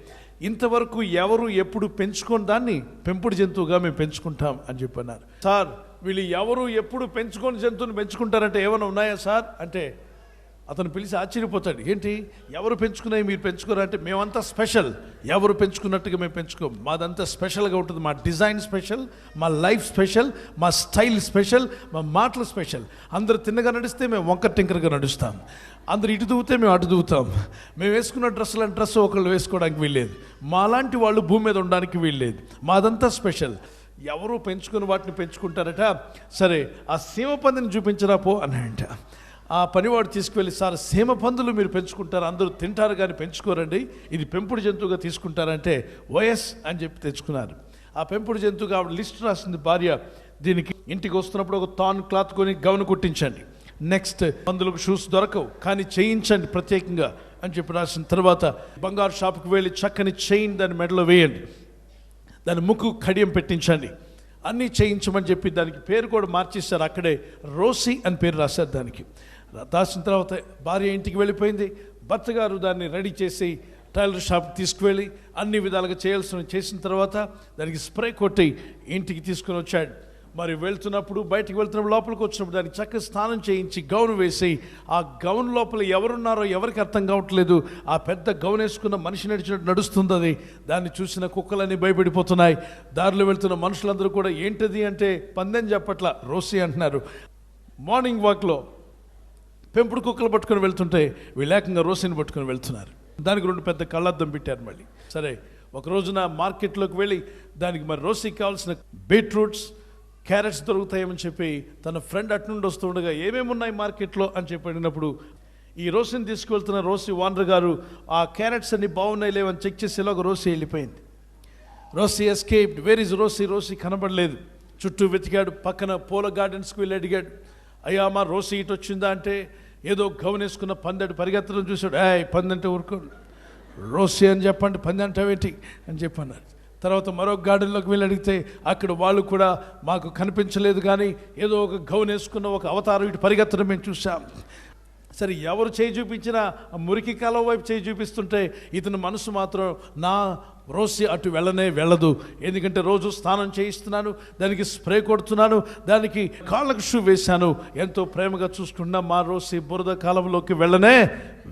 ఇంతవరకు ఎవరు ఎప్పుడు పెంచుకొని దాన్ని పెంపుడు జంతువుగా మేము పెంచుకుంటాం అని చెప్పన్నారు. సార్, వీళ్ళు ఎవరు ఎప్పుడు పెంచుకొని జంతువుని పెంచుకుంటారంటే ఏమైనా ఉన్నాయా సార్ అంటే, అతను పిలిచి ఆశ్చర్యపోతాడు. ఏంటి ఎవరు పెంచుకున్నాయి మీరు పెంచుకోరంటే, మేమంతా స్పెషల్, ఎవరు పెంచుకున్నట్టుగా మేము పెంచుకోం, మాదంతా స్పెషల్గా ఉంటుంది. మా డిజైన్ స్పెషల్, మా లైఫ్ స్పెషల్, మా స్టైల్ స్పెషల్, మా మాటలు స్పెషల్. అందరు తిన్నగా నడిస్తే మేము వంకర టింకరగా నడుస్తాం, అందరు ఇటు దూగితే మేము అటు దూగుతాం. మేము వేసుకున్న డ్రెస్ ఒకళ్ళు వేసుకోవడానికి వీల్లేదు, మాలాంటి వాళ్ళు భూమి మీద ఉండడానికి వీల్లేదు, మాదంతా స్పెషల్. ఎవరు పెంచుకుని వాటిని పెంచుకుంటారట. సరే, ఆ సీమ పందిని చూపించరా పో అని అంట. ఆ పనివాడు తీసుకువెళ్ళి, సార్ సీమ పందులు మీరు పెంచుకుంటారు, అందరూ తింటారు కానీ పెంచుకోరండి, ఇది పెంపుడు జంతువుగా తీసుకుంటారంటే ఓఎస్ అని చెప్పి తెచ్చుకున్నారు. ఆ పెంపుడు జంతువుగా ఆవిడ లిస్ట్ రాసింది భార్య, దీనికి ఇంటికి వస్తున్నప్పుడు ఒక తాన్ క్లాత్ కొని గౌను కుట్టించండి, నెక్స్ట్ పందులకు షూస్ దొరకవు కానీ చేయించండి ప్రత్యేకంగా అని చెప్పి రాసిన తర్వాత, బంగారు షాప్కి వెళ్ళి చక్కని చైన్ దాని మెడలో వేయండి, దాని ముక్కు కడియం పెట్టించండి, అన్నీ చేయించమని చెప్పి దానికి పేరు కూడా మార్చేస్తారు. అక్కడే రోసీ అని పేరు రాశారు. దానికి రాసిన తర్వాత భార్య ఇంటికి వెళ్ళిపోయింది. భర్త గారు దాన్ని రెడీ చేసి టైలర్ షాప్కి తీసుకువెళ్ళి అన్ని విధాలుగా చేసిన తర్వాత దానికి స్ప్రే కొట్టి ఇంటికి తీసుకొని వచ్చాడు. మరి వెళ్తున్నప్పుడు, బయటికి వెళ్తున్నప్పుడు, లోపలికి వచ్చినప్పుడు దానికి చక్కగా స్నానం చేయించి గౌను వేసి, ఆ గౌన్ లోపల ఎవరున్నారో ఎవరికి అర్థం కావట్లేదు, ఆ పెద్ద గౌన్ వేసుకున్న మనిషి నడిచినట్టు నడుస్తుంది. అది దాన్ని చూసిన కుక్కలన్నీ భయపడిపోతున్నాయి. దారిలో వెళ్తున్న మనుషులందరూ కూడా ఏంటది అంటే పందెం చెప్పట్ల, రోసి అంటున్నారు. మార్నింగ్ వాక్లో పెంపుడు కుక్కలు పట్టుకొని వెళ్తుంటే వీళ్ళు ఏకంగా రోసిని పట్టుకొని వెళ్తున్నారు. దానికి 2 పెద్ద కళ్ళద్దం పెట్టారు. మళ్ళీ సరే, ఒక రోజున మార్కెట్లోకి వెళ్ళి దానికి మరి రోసికి కావాల్సిన బీట్రూట్స్, క్యారెట్స్ దొరుకుతాయేమని చెప్పి తన ఫ్రెండ్ అటు నుండి వస్తూ ఉండగా ఏమేమి ఉన్నాయి మార్కెట్లో అని చెప్పి అడిగినప్పుడు ఈ రోసిని తీసుకువెళ్తున్న రోసి ఓనర్ గారు ఆ క్యారెట్స్ అన్ని బాగున్నాయి లేవని చెక్ చేసేలాగా రోసి వెళ్ళిపోయింది. Rosie escaped. Where is Rosie? Rosie కనబడలేదు. చుట్టూ వెతికాడు. పక్కన పూల గార్డెన్స్కి వెళ్ళి అడిగాడు, అయ్యా మా రోసి ఇటు వచ్చిందా అంటే ఏదో గౌన్ వేసుకున్న పందెడు పరిగెత్తడం చూశాడు. పందంటే ఊరుకోండి, రోసి అని చెప్పండి, పంది అంటావేంటి అని చెప్పన్నారు. తర్వాత మరొక గార్డెన్లోకి వెళ్ళి అడిగితే అక్కడ వాళ్ళు కూడా మాకు కనిపించలేదు, కానీ ఏదో ఒక గౌన్ వేసుకున్న ఒక అవతారం ఇటు పరిగెత్తడం మేము చూసాం. సరే ఎవరు చేయి చూపించినా ఆ మురికి కాలం వైపు చేయి చూపిస్తుంటే ఇతని మనసు మాత్రం నా రోసి అటు వెళ్ళదు. ఎందుకంటే రోజు స్నానం చేయిస్తున్నాను, దానికి స్ప్రే కొడుతున్నాను, దానికి కాళ్ళకు షూ వేశాను, ఎంతో ప్రేమగా చూసుకున్నా మా రోసి బురద కాలంలోకి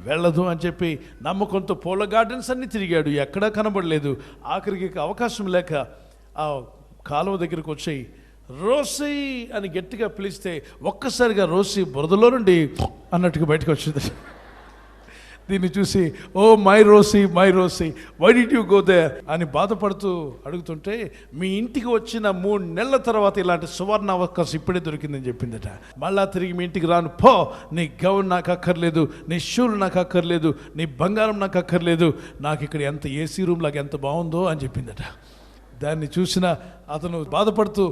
వెళ్ళదు అని చెప్పి నమ్మకంతో పూల గార్డెన్స్ అన్ని తిరిగాడు. ఎక్కడా కనబడలేదు. ఆఖరికి అవకాశం లేక ఆ కాలువ దగ్గరికి వచ్చి రోసి అని గట్టిగా పిలిస్తే ఒక్కసారిగా రోసి బురదలో నుండి అన్నట్టుగా బయటకు వచ్చింది. దీన్ని చూసి oh my Rosie why did you go there అని బాధపడుతూ అడుగుతుంటే మీ ఇంటికి వచ్చిన 3 నెలల తర్వాత ఇలాంటి సువర్ణ అవకాశం ఇప్పుడే దొరికిందని చెప్పిందట. మళ్ళా తిరిగి మీ ఇంటికి రాను పో, నీ గౌన్ నాకు అక్కర్లేదు, నీ షూలు నాకు అక్కర్లేదు, నీ బంగారం నాకు అక్కర్లేదు, నాకు ఇక్కడ ఎంత ఏసీ రూమ్ లాగా ఎంత బాగుందో అని చెప్పిందట. దాన్ని చూసిన అతను బాధపడుతూ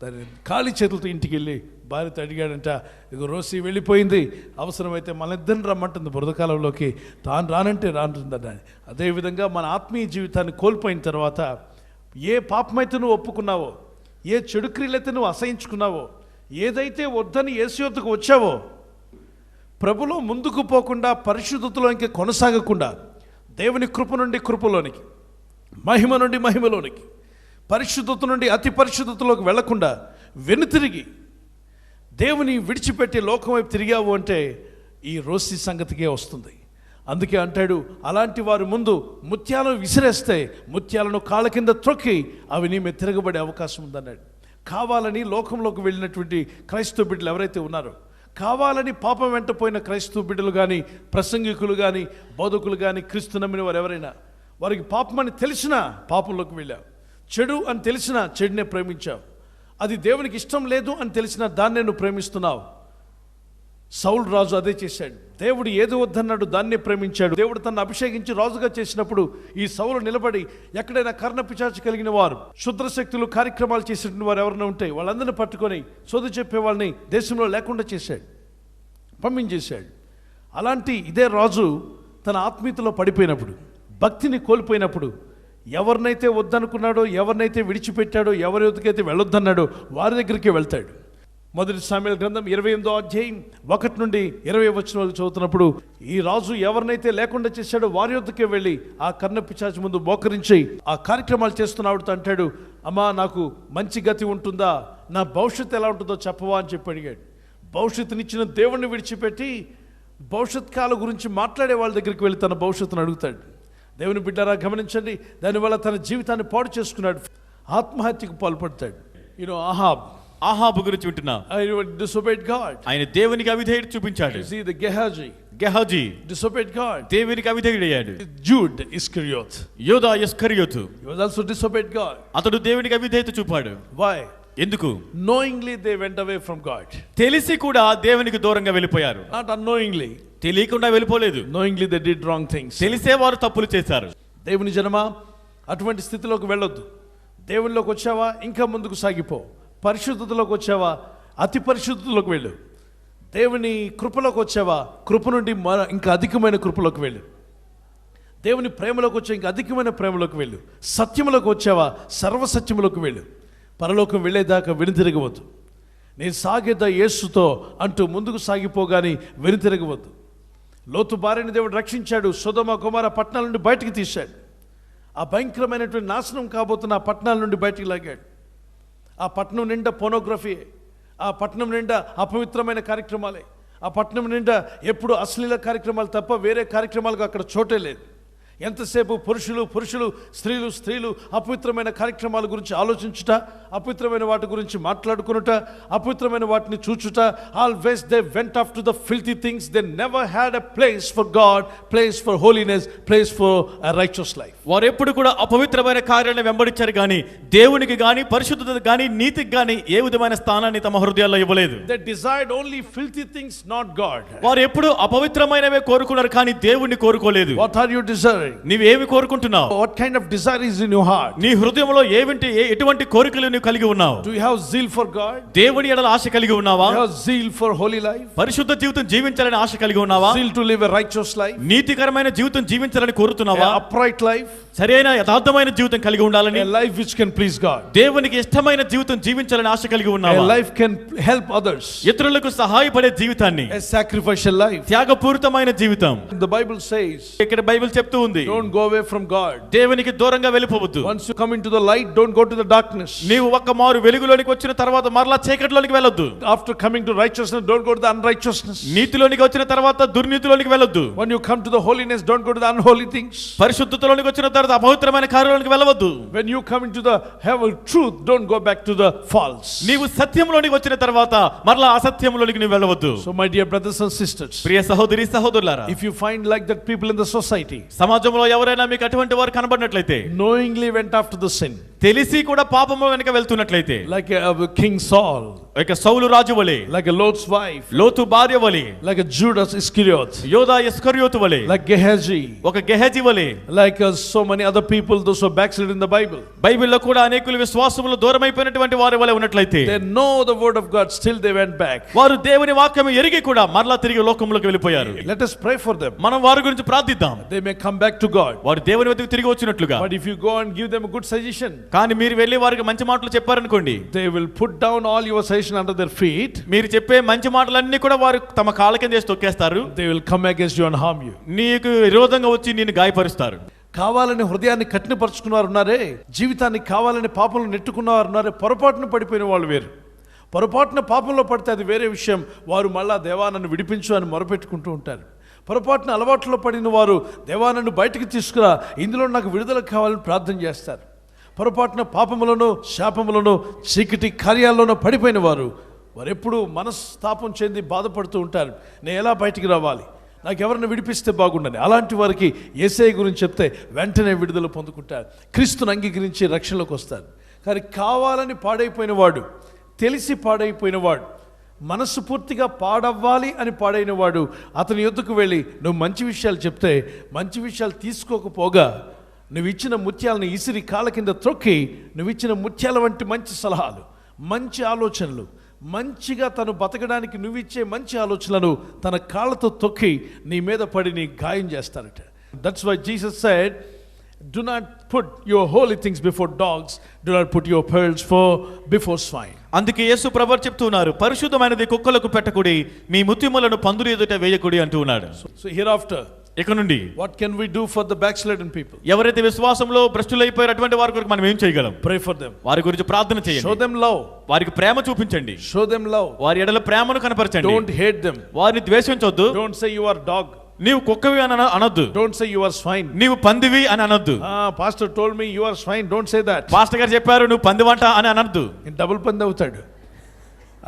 దాన్ని ఖాళీ చేతులతో ఇంటికి వెళ్ళి భార్యతో అడిగాడంట, ఇక రోసి వెళ్ళిపోయింది, అవసరమైతే మన ఇద్దరిని రమ్మంటుంది బురదకాలంలోకి, తాను రానంటే రానుంటుందట. అదేవిధంగా మన ఆత్మీయ జీవితాన్ని కోల్పోయిన తర్వాత ఏ పాపమైతే నువ్వు ఒప్పుకున్నావో, ఏ చెడు క్రియలైతే నువ్వు అసహించుకున్నావో, ఏదైతే వద్దని యేసు యొద్దకు వచ్చావో, ప్రభులో ముందుకు పోకుండా పరిశుద్ధతలో ఇంకా కొనసాగకుండా దేవుని కృప నుండి కృపలోనికి, మహిమ నుండి మహిమలోనికి, పరిశుద్ధత నుండి అతి పరిశుద్ధతలోకి వెళ్లకుండా వెనుతిరిగి దేవుని విడిచిపెట్టి లోకం వైపు తిరిగావు అంటే ఈ రోసి సంగతికే వస్తుంది. అందుకే అంటాడు, అలాంటి వారి ముందు ముత్యాలను విసిరేస్తే ముత్యాలను కాళ్ళ కింద త్రొక్కి అవి నీ మీద తిరగబడే అవకాశం ఉందన్నాడు. కావాలని లోకంలోకి వెళ్ళినటువంటి క్రైస్తవ బిడ్డలు ఎవరైతే ఉన్నారో, కావాలని పాపం వెంట పోయిన క్రైస్తవ బిడ్డలు కానీ, ప్రసంగికులు కానీ, బోధకులు కానీ, క్రీస్తు నమ్మిన వారు ఎవరైనా, వారికి పాపం అని తెలిసినా పాపంలోకి వెళ్ళావు, చెడు అని తెలిసినా చెడునే ప్రేమించావు, అది దేవునికి ఇష్టం లేదు అని తెలిసినా దాన్నే నువ్వు ప్రేమిస్తున్నావు. సౌలు రాజు అదే చేశాడు. దేవుడు ఏది వద్దన్నాడు దాన్నే ప్రేమించాడు. దేవుడు తనను అభిషేకించి రాజుగా చేసినప్పుడు ఈ సౌలు నిలబడి ఎక్కడైనా కర్ణ పిశాచు కలిగిన వారు, క్షుద్రశక్తులు కార్యక్రమాలు చేసినటువంటి వారు ఎవరైనా ఉంటే వాళ్ళందరినీ పట్టుకొని సోది చెప్పే వాళ్ళని దేశంలో లేకుండా చేశాడు, పంపించేశాడు. అలాంటి ఇదే రాజు తన ఆత్మీయతలో పడిపోయినప్పుడు, భక్తిని కోల్పోయినప్పుడు, ఎవరినైతే వద్దనుకున్నాడో, ఎవరినైతే విడిచిపెట్టాడో, ఎవరి వద్దకైతే వెళ్ళొద్దన్నాడో వారి దగ్గరికి వెళ్తాడు. మొదటి సామ్యుయేలు గ్రంథం 28వ అధ్యాయం 1 నుండి 20 వచనాలు చదువుతున్నప్పుడు ఈ రాజు ఎవరినైతే లేకుండా చేశాడో వారి వద్దకే వెళ్ళి ఆ కర్ణ పిశాచు ముందు మోకరించి ఆ కార్యక్రమాలు చేస్తున్నాడుతో అంటాడు, అమ్మా నాకు మంచి గతి ఉంటుందా, నా భవిష్యత్తు ఎలా ఉంటుందో చెప్పవా అని చెప్పి అడిగాడు. భవిష్యత్తునిచ్చిన దేవుణ్ణి విడిచిపెట్టి భవిష్యత్ కాలం గురించి మాట్లాడే వాళ్ళ దగ్గరికి వెళ్ళి తన భవిష్యత్తును అడుగుతాడు. దేవుని బిడ్డారా గమనించండి, దానివల్ల తన జీవితాన్ని పాడు చేసుకున్నాడు, ఆత్మహత్యకు పాల్పడతాడు. ఆహాబు గురించి వింటున్నా. disobeyed God. ఆయన దేవునికి అవిధేయత చూపించాడు. See the Gehazi disobeyed God. దేవునికి అవిధేయుడయ్యాడు. Jude Iscariot, యోధా ఇస్కరియోతు, he was also disobeyed God. అతడు దేవునికి అవిధేయత చూపాడు. Why? ఎందుకు? Knowingly they went away from God. తెలిసి కూడా దేవునికి దూరంగా వెళ్ళిపోయారు. Not unknowingly. తెలియకుండా వెళ్ళిపోలేదు. Knowingly they did wrong things. తెలిసే వారు తప్పులు చేశారు. దేవుని జనమా, అటువంటి స్థితిలోకి వెళ్ళొద్దు. దేవునిలోకి వచ్చావా ఇంకా ముందుకు సాగిపో. పరిశుద్ధతలోకి వచ్చావా అతి పరిశుద్ధతలోకి వెళ్ళు. దేవుని కృపలోకి వచ్చావా కృప నుండి ఇంకా అధికమైన కృపలోకి వెళ్ళు. దేవుని ప్రేమలోకి వచ్చా ఇంకా అధికమైన ప్రేమలోకి వెళ్ళు. సత్యములోకి వచ్చావా సర్వసత్యములోకి వెళ్ళు. పరలోకం వెళ్ళేదాకా వెనుతిరగవద్దు. నేను సాగేదా యేసుతో అంటూ ముందుకు సాగిపోగాని వెనుతిరగవద్దు. లోతు భార్యని దేవుడు రక్షించాడు. సొదొమ గొమొర్రా పట్టణాల నుండి బయటికి తీశాడు. ఆ భయంకరమైనటువంటి నాశనం కాబోతున్న ఆ పట్టణాల నుండి బయటికి లాగాడు. ఆ పట్టణం నిండా పోనోగ్రఫీ, ఆ పట్టణం నిండా అపవిత్రమైన కార్యక్రమాలే, ఆ పట్టణం నిండా ఎప్పుడు అశ్లీల కార్యక్రమాలు తప్ప వేరే కార్యక్రమాలకు అక్కడ చోటే లేదు. ఎంతసేపు పురుషులు స్త్రీలు అపవిత్రమైన కార్యక్రమాల గురించి ఆలోచించుట, అపవిత్రమైన వాటి గురించి మాట్లాడుకునుట, అపవిత్రమైన వాటిని చూచుట. Always they went off to the filthy things. They never had a place for God, place for holiness, place for a righteous life. వారు ఎప్పుడు కూడా అపవిత్రమైన కార్యాలను వెంబడించారు కానీ దేవునికి గాని పరిశుద్ధత గాని నీతికి గాని ఏ విధమైన స్థానాన్ని తమ హృదయాల్లో ఇవ్వలేదు. They desired only filthy things, not God. వారు ఎప్పుడు అపవిత్రమైనవే కోరుకున్నారు కానీ దేవుణ్ణి కోరుకోలేదు. What are you desiring? నీవేమి కోరుకుంటున్నావు? What kind of desire is in your heart? నీ హృదయంలో ఎటువంటి కోరికలు నీవు కలిగి ఉన్నావు? Do you have zeal for God? దేవుని ఎడల ఆశ కలిగి ఉన్నావా? Do you have zeal for holy life? పరిశుద్ధ జీవితం జీవించాలని ఆశ కలిగి ఉన్నావా? Zeal to live a righteous life? నీతికరమైన జీవితం జీవించాలని కోరుతున్నావా? An upright life? సరైన యథార్థమైన జీవితం కలిగి ఉండాలని. A life which can please God. దేవునికి ఇష్టమైన జీవితం జీవించాలని ఆశ కలిగి ఉన్నావా? A life can help others. ఇతరులకు సహాయపడే జీవితాన్ని. A sacrificial life. త్యాగపూరితమైన జీవితం. The Bible says, ఇక్కడ బైబిల్ చెప్తూ ఉంది, don't go away from God. దేవునికి దూరంగా వెళ్ళిపోవద్దు. Once you come into the light, don't go to the darkness. నీవు ఒక్క మారు వెలుగులోనికి వచ్చిన తర్వాత మరలా చీకటిలోనికి వెళ్ళొద్దు. After coming to righteousness, don't go to the unrighteousness. నీతిలోనికి వచ్చిన తర్వాత దుర్నీతిలోనికి వెళ్ళొద్దు. When you come to the holiness, don't go to the unholy things. పరిశుద్ధతలోనికి వచ్చిన తర్వాత అపవిత్రమైన కార్యాలకు వెళ్ళవద్దు. When you come into the heaven truth, don't go back to the false. నీవు సత్యంలోనికి వచ్చిన తర్వాత మరలా అసత్యంలోనికి నీవు వెళ్ళవద్దు. So my dear brothers and sisters, ప్రియ సహోదరి సహోదరులారా, if you find like that people in the society, సమాజంలో ఎవరైనా మీకు అటువంటి వారు కనబడినట్లయితే, knowingly went after the sin, తెలిసి కూడా పాపంలో వెనక వెళ్తున్నట్లయితే, like a King Saul, like a సౌలు రాజు వలె, like a Lot's wife, లోతు భార్య వలె, like a Judas Iscariot, యోదా ఇస్కరియోతు వలె, like Gehazi, ఒక గెహజీ వలె, like so many other people those who are backslid in the Bible. బైబిల్లో కూడా అనేకులు విశ్వాసములో దూరమైపోయినటువంటి వారి వలె ఉన్నట్లయితే, they know the word of God, still they went back. వారు దేవుని వాక్యం ఎరిగి కూడా మరలా తిరిగి లోకంలోకి వెళ్ళిపోయారు. Let us pray for them. మనం వారి గురించి ప్రార్థిద్దాం. They may come back to God. వారు దేవుని వద్దకు తిరిగి వచ్చినట్లుగా. But if you go and give them a good suggestion, కానీ మీరు వెళ్ళి వారికి మంచి మాటలు చెప్పారనుకోండి, they will put down all your suggestion under their feet. మీరు చెప్పే మంచి మాటలన్నీ కూడా వారు తమ కాళ్ళ కింద వేసి తొక్కేస్తారు. They will come against you and harm you. నీకు విరోధంగా వచ్చి నిన్ను గాయపరుస్తారు. కావాలని హృదయాన్ని కఠినపరుచుకున్నవారు ఉన్నారే, జీవితాన్ని కావాలని పాపంలో నెట్టుకున్నవారు ఉన్నారే, పొరపాటున పడిపోయిన వాళ్ళు వేరు. పొరపాటున పాపంలో పడితే అది వేరే విషయం. వారు మళ్ళా దేవా నన్ను విడిపించు అని మొరపెట్టుకుంటూ ఉంటారు. పొరపాటున అలవాట్లో పడిన వారు దేవా నన్ను బయటికి తీసుకురా, ఇందులో నాకు విడుదల కావాలని ప్రార్థన చేస్తారు. పొరపాటున పాపములను శాపములను చీకటి కార్యాల్లోనూ పడిపోయిన వారు ఎప్పుడు మనస్తాపం చెంది బాధపడుతూ ఉంటారు. నేను ఎలా బయటికి రావాలి, నాకు ఎవరిని విడిపిస్తే బాగుండని. అలాంటి వారికి యేసయ్య గురించి చెప్తే వెంటనే విడుదల పొందుకుంటారు, క్రీస్తుని అంగీకరించి రక్షణలోకి వస్తారు. కానీ కావాలని పాడైపోయిన వాడు, తెలిసి పాడైపోయిన వాడు, మనస్సు పూర్తిగా పాడవ్వాలి అని పాడైన వాడు అతని యొద్దకు వెళ్ళి నువ్వు మంచి విషయాలు చెప్తే, మంచి విషయాలు తీసుకోకపోగా నువ్వు ఇచ్చిన ముత్యాలను ఇసిరి కాళ్ళ కింద త్రొక్కి, నువ్వు ఇచ్చిన ముత్యాల వంటి మంచి సలహాలు, మంచి ఆలోచనలు, మంచిగా తను బతకడానికి నువ్విచ్చే మంచి ఆలోచనలను తన కాళ్ళతో తొక్కి నీ మీద పడి నీ గాయం చేస్తారట. That's why Jesus said, do not put your holy things before dogs, do not put your pearls before swine. అందుకే యేసు ప్రభువు చెప్తున్నారు, పరిశుద్ధమైనది కుక్కలకు పెట్టకుడి, మీ ముత్యములను పందుల ఎదుట వేయకుడి అంటూ ఉన్నాడు. So hereafter, ఇక నుండి what can we do for the backslidden people? ఎవరైతే విశ్వాసంలో భ్రష్టులైపోయారు అటువంటి వారి కొరకు మనం ఏం చేయగలం? Pray for them. వారి గురించి ప్రార్థన చేయండి. Show them love. వారికి ప్రేమ చూపించండి. Show them love. వారి ఎడల ప్రేమను కనపరచండి. Don't hate them. వారిని ద్వేషించొద్దు. Don't say you are dog. నీవు కుక్కవి అని అనొద్దు. Don't say you are swine. నీవు పందివి అని అనొద్దు. Pastor told me you are swine. Don't say that. Pastor గారు చెప్పారు నువ్వు పందివంట అని అనొద్దు. డబుల్ పంది అవుతాడు.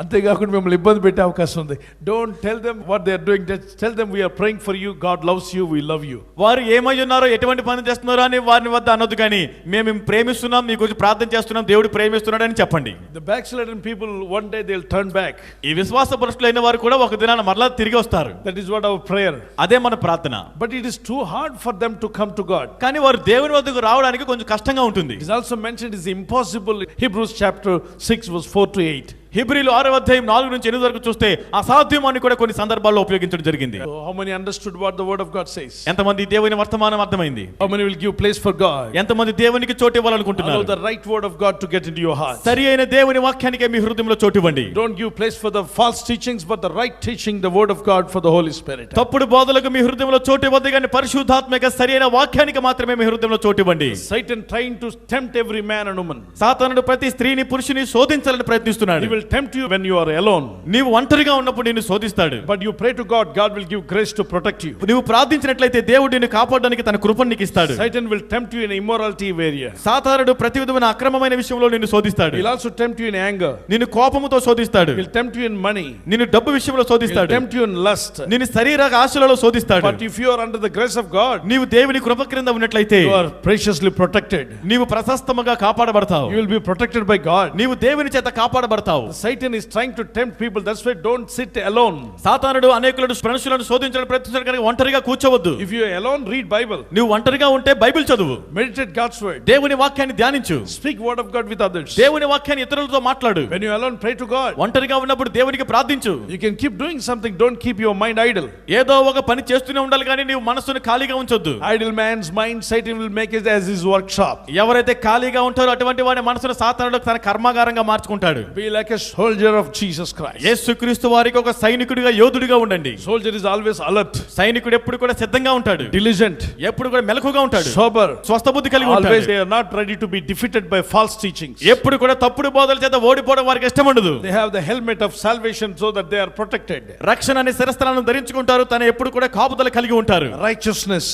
అంతేకాకుండా మిమ్మల్ని ఇబ్బంది పెట్టే అవకాశం ఉంది. Don't tell them what they are doing, tell them we are praying for you, God loves you, we love you. వారు ఏమై ఉన్నారో ఎటువంటి పని చేస్తున్నారో అని వారిని వద్ద అనొద్దు, కానీ మేము ప్రేమిస్తున్నాం, మీ గురించి ప్రార్థన చేస్తున్నాం, దేవుడు ప్రేమిస్తున్నాడు అని చెప్పండి. The backslidden people one day they will turn back. ఈ విశ్వాస భ్రష్టులైన వారు కూడా ఒక దినాన మరలా తిరిగి వస్తారు. That is what our prayer. అదే మన ప్రార్థన. But it is too hard for them to come to God. కానీ వారు దేవుని వద్దకు రావడానికి కొంచెం కష్టంగా ఉంటుంది. It is also mentioned it is impossible. Hebrews chapter 6 verse 4 to 8. హెబ్రీలు 6వ అధ్యాయం 4 నుంచి 8 వరకు చూస్తే అసాధ్యం అని కూడా కొన్ని సందర్భాల్లో ఉపయోగించడం జరిగింది. So how many understood what the word of God says? ఎంతమంది దేవుని వర్తమానం అర్థమైంది? How many will give place for God? ఎంతమంది దేవునికి చోటు ఇవ్వాలనుకుంటున్నారు? Allow the right word of God to get into your heart. సరియైన దేవుని వాక్యానికి మీ హృదయంలో చోటు ఇవ్వండి. Don't give place for the false teachings, but the right teaching, the word of God for the Holy Spirit. తప్పుడు బోధలకు మీ హృదయంలో చోటు ఇవ్వద్దు, కానీ పరిశుద్ధాత్మక సరియైన వాక్యానికి మాత్రమే మీ హృదయంలో చోటు ఇవ్వండి. Satan trying to tempt every man and woman. సాతానుడు ప్రతి స్త్రీని పురుషుని శోధించాలని ప్రయత్నిస్తున్నాడు. He will will tempt you when you are alone. నీవు ఒంటరిగా ఉన్నప్పుడు నిన్ను శోధిస్తాడు. But you pray to God, God will give grace to protect you. నీవు ప్రార్థించినట్లయితే దేవుడు నిన్ను కాపాడడానికి తన కృపను నీకు ఇస్తాడు. Satan will tempt you in immorality area. సాతానుడు ప్రతి విధమైన అక్రమమైన విషయంలో నిన్ను శోధిస్తాడు. He'll also tempt you in anger. నిన్ను కోపముతో శోధిస్తాడు. He'll tempt you in money. నిన్ను డబ్బు విషయంలో He'll శోధిస్తాడు. tempt you in lust. నిన్ను శరీర ఆశలలో శోధిస్తాడు. But if you are under the grace of God, నీవు దేవుని కృప క్రింద ఉన్నట్లయితే you are preciously protected. నీవు ప్రశస్తముగా కాపాడబడతావు. You will be protected by God. నీవు దేవుని చేత కాపాడబడతావు. Satan is trying to tempt people. That's why don't sit alone. సాతానుడు అనేకులను మనుషులను శోధించడానికి ప్రయత్నిస్తాడు కనుక ఒంటరిగా కూర్చోవద్దు. If you are alone, read Bible. నువ్వు ఒంటరిగా ఉంటే బైబిల్ చదువు. Meditate God's word. దేవుని వాక్యాన్ని ధ్యానించు. Speak word of God with others. దేవుని వాక్యాన్ని ఇతరులతో మాట్లాడు. When you are alone, pray to God. ఒంటరిగా ఉన్నప్పుడు దేవునికి ప్రార్థించు. You can keep doing something. Don't keep your mind idle. ఏదో ఒక పని చేస్తూనే ఉండాలి కానీ నీవు మనసును ఖాళీగా ఉంచొద్దు. Idle man's mind, Satan will make it as his workshop. ఎవరైతే ఖాళీగా ఉంటారో అటువంటి వాడి మనసును సాతానుడు తన కర్మాగారంగా మార్చుకుంటాడు. Be like a soldier of Jesus Christ. యేసుక్రీస్తు వారికి ఒక సైనికుడిగా యోధుడిగా ఉండండి. Soldier is always alert. సైనికుడు ఎప్పుడు కూడా సిద్ధంగా ఉంటాడు. Diligent. ఎప్పుడు కూడా మెలకుగా ఉంటాడు. Sober. స్వస్థ బుద్ధి కలిగి ఉంటాడు. Always they are not ready to be defeated by false teachings. ఎప్పుడు కూడా తప్పుడు బోధల చేత ఓడిపోవడం వారికి ఇష్టం ఉండదు. They have the helmet of salvation so that they are protected. రక్షణ అనే శిరస్త్రాలను ధరించుకుంటారు. తన ఎప్పుడు కూడా కాపుదల కలిగి ఉంటారు. Righteousness.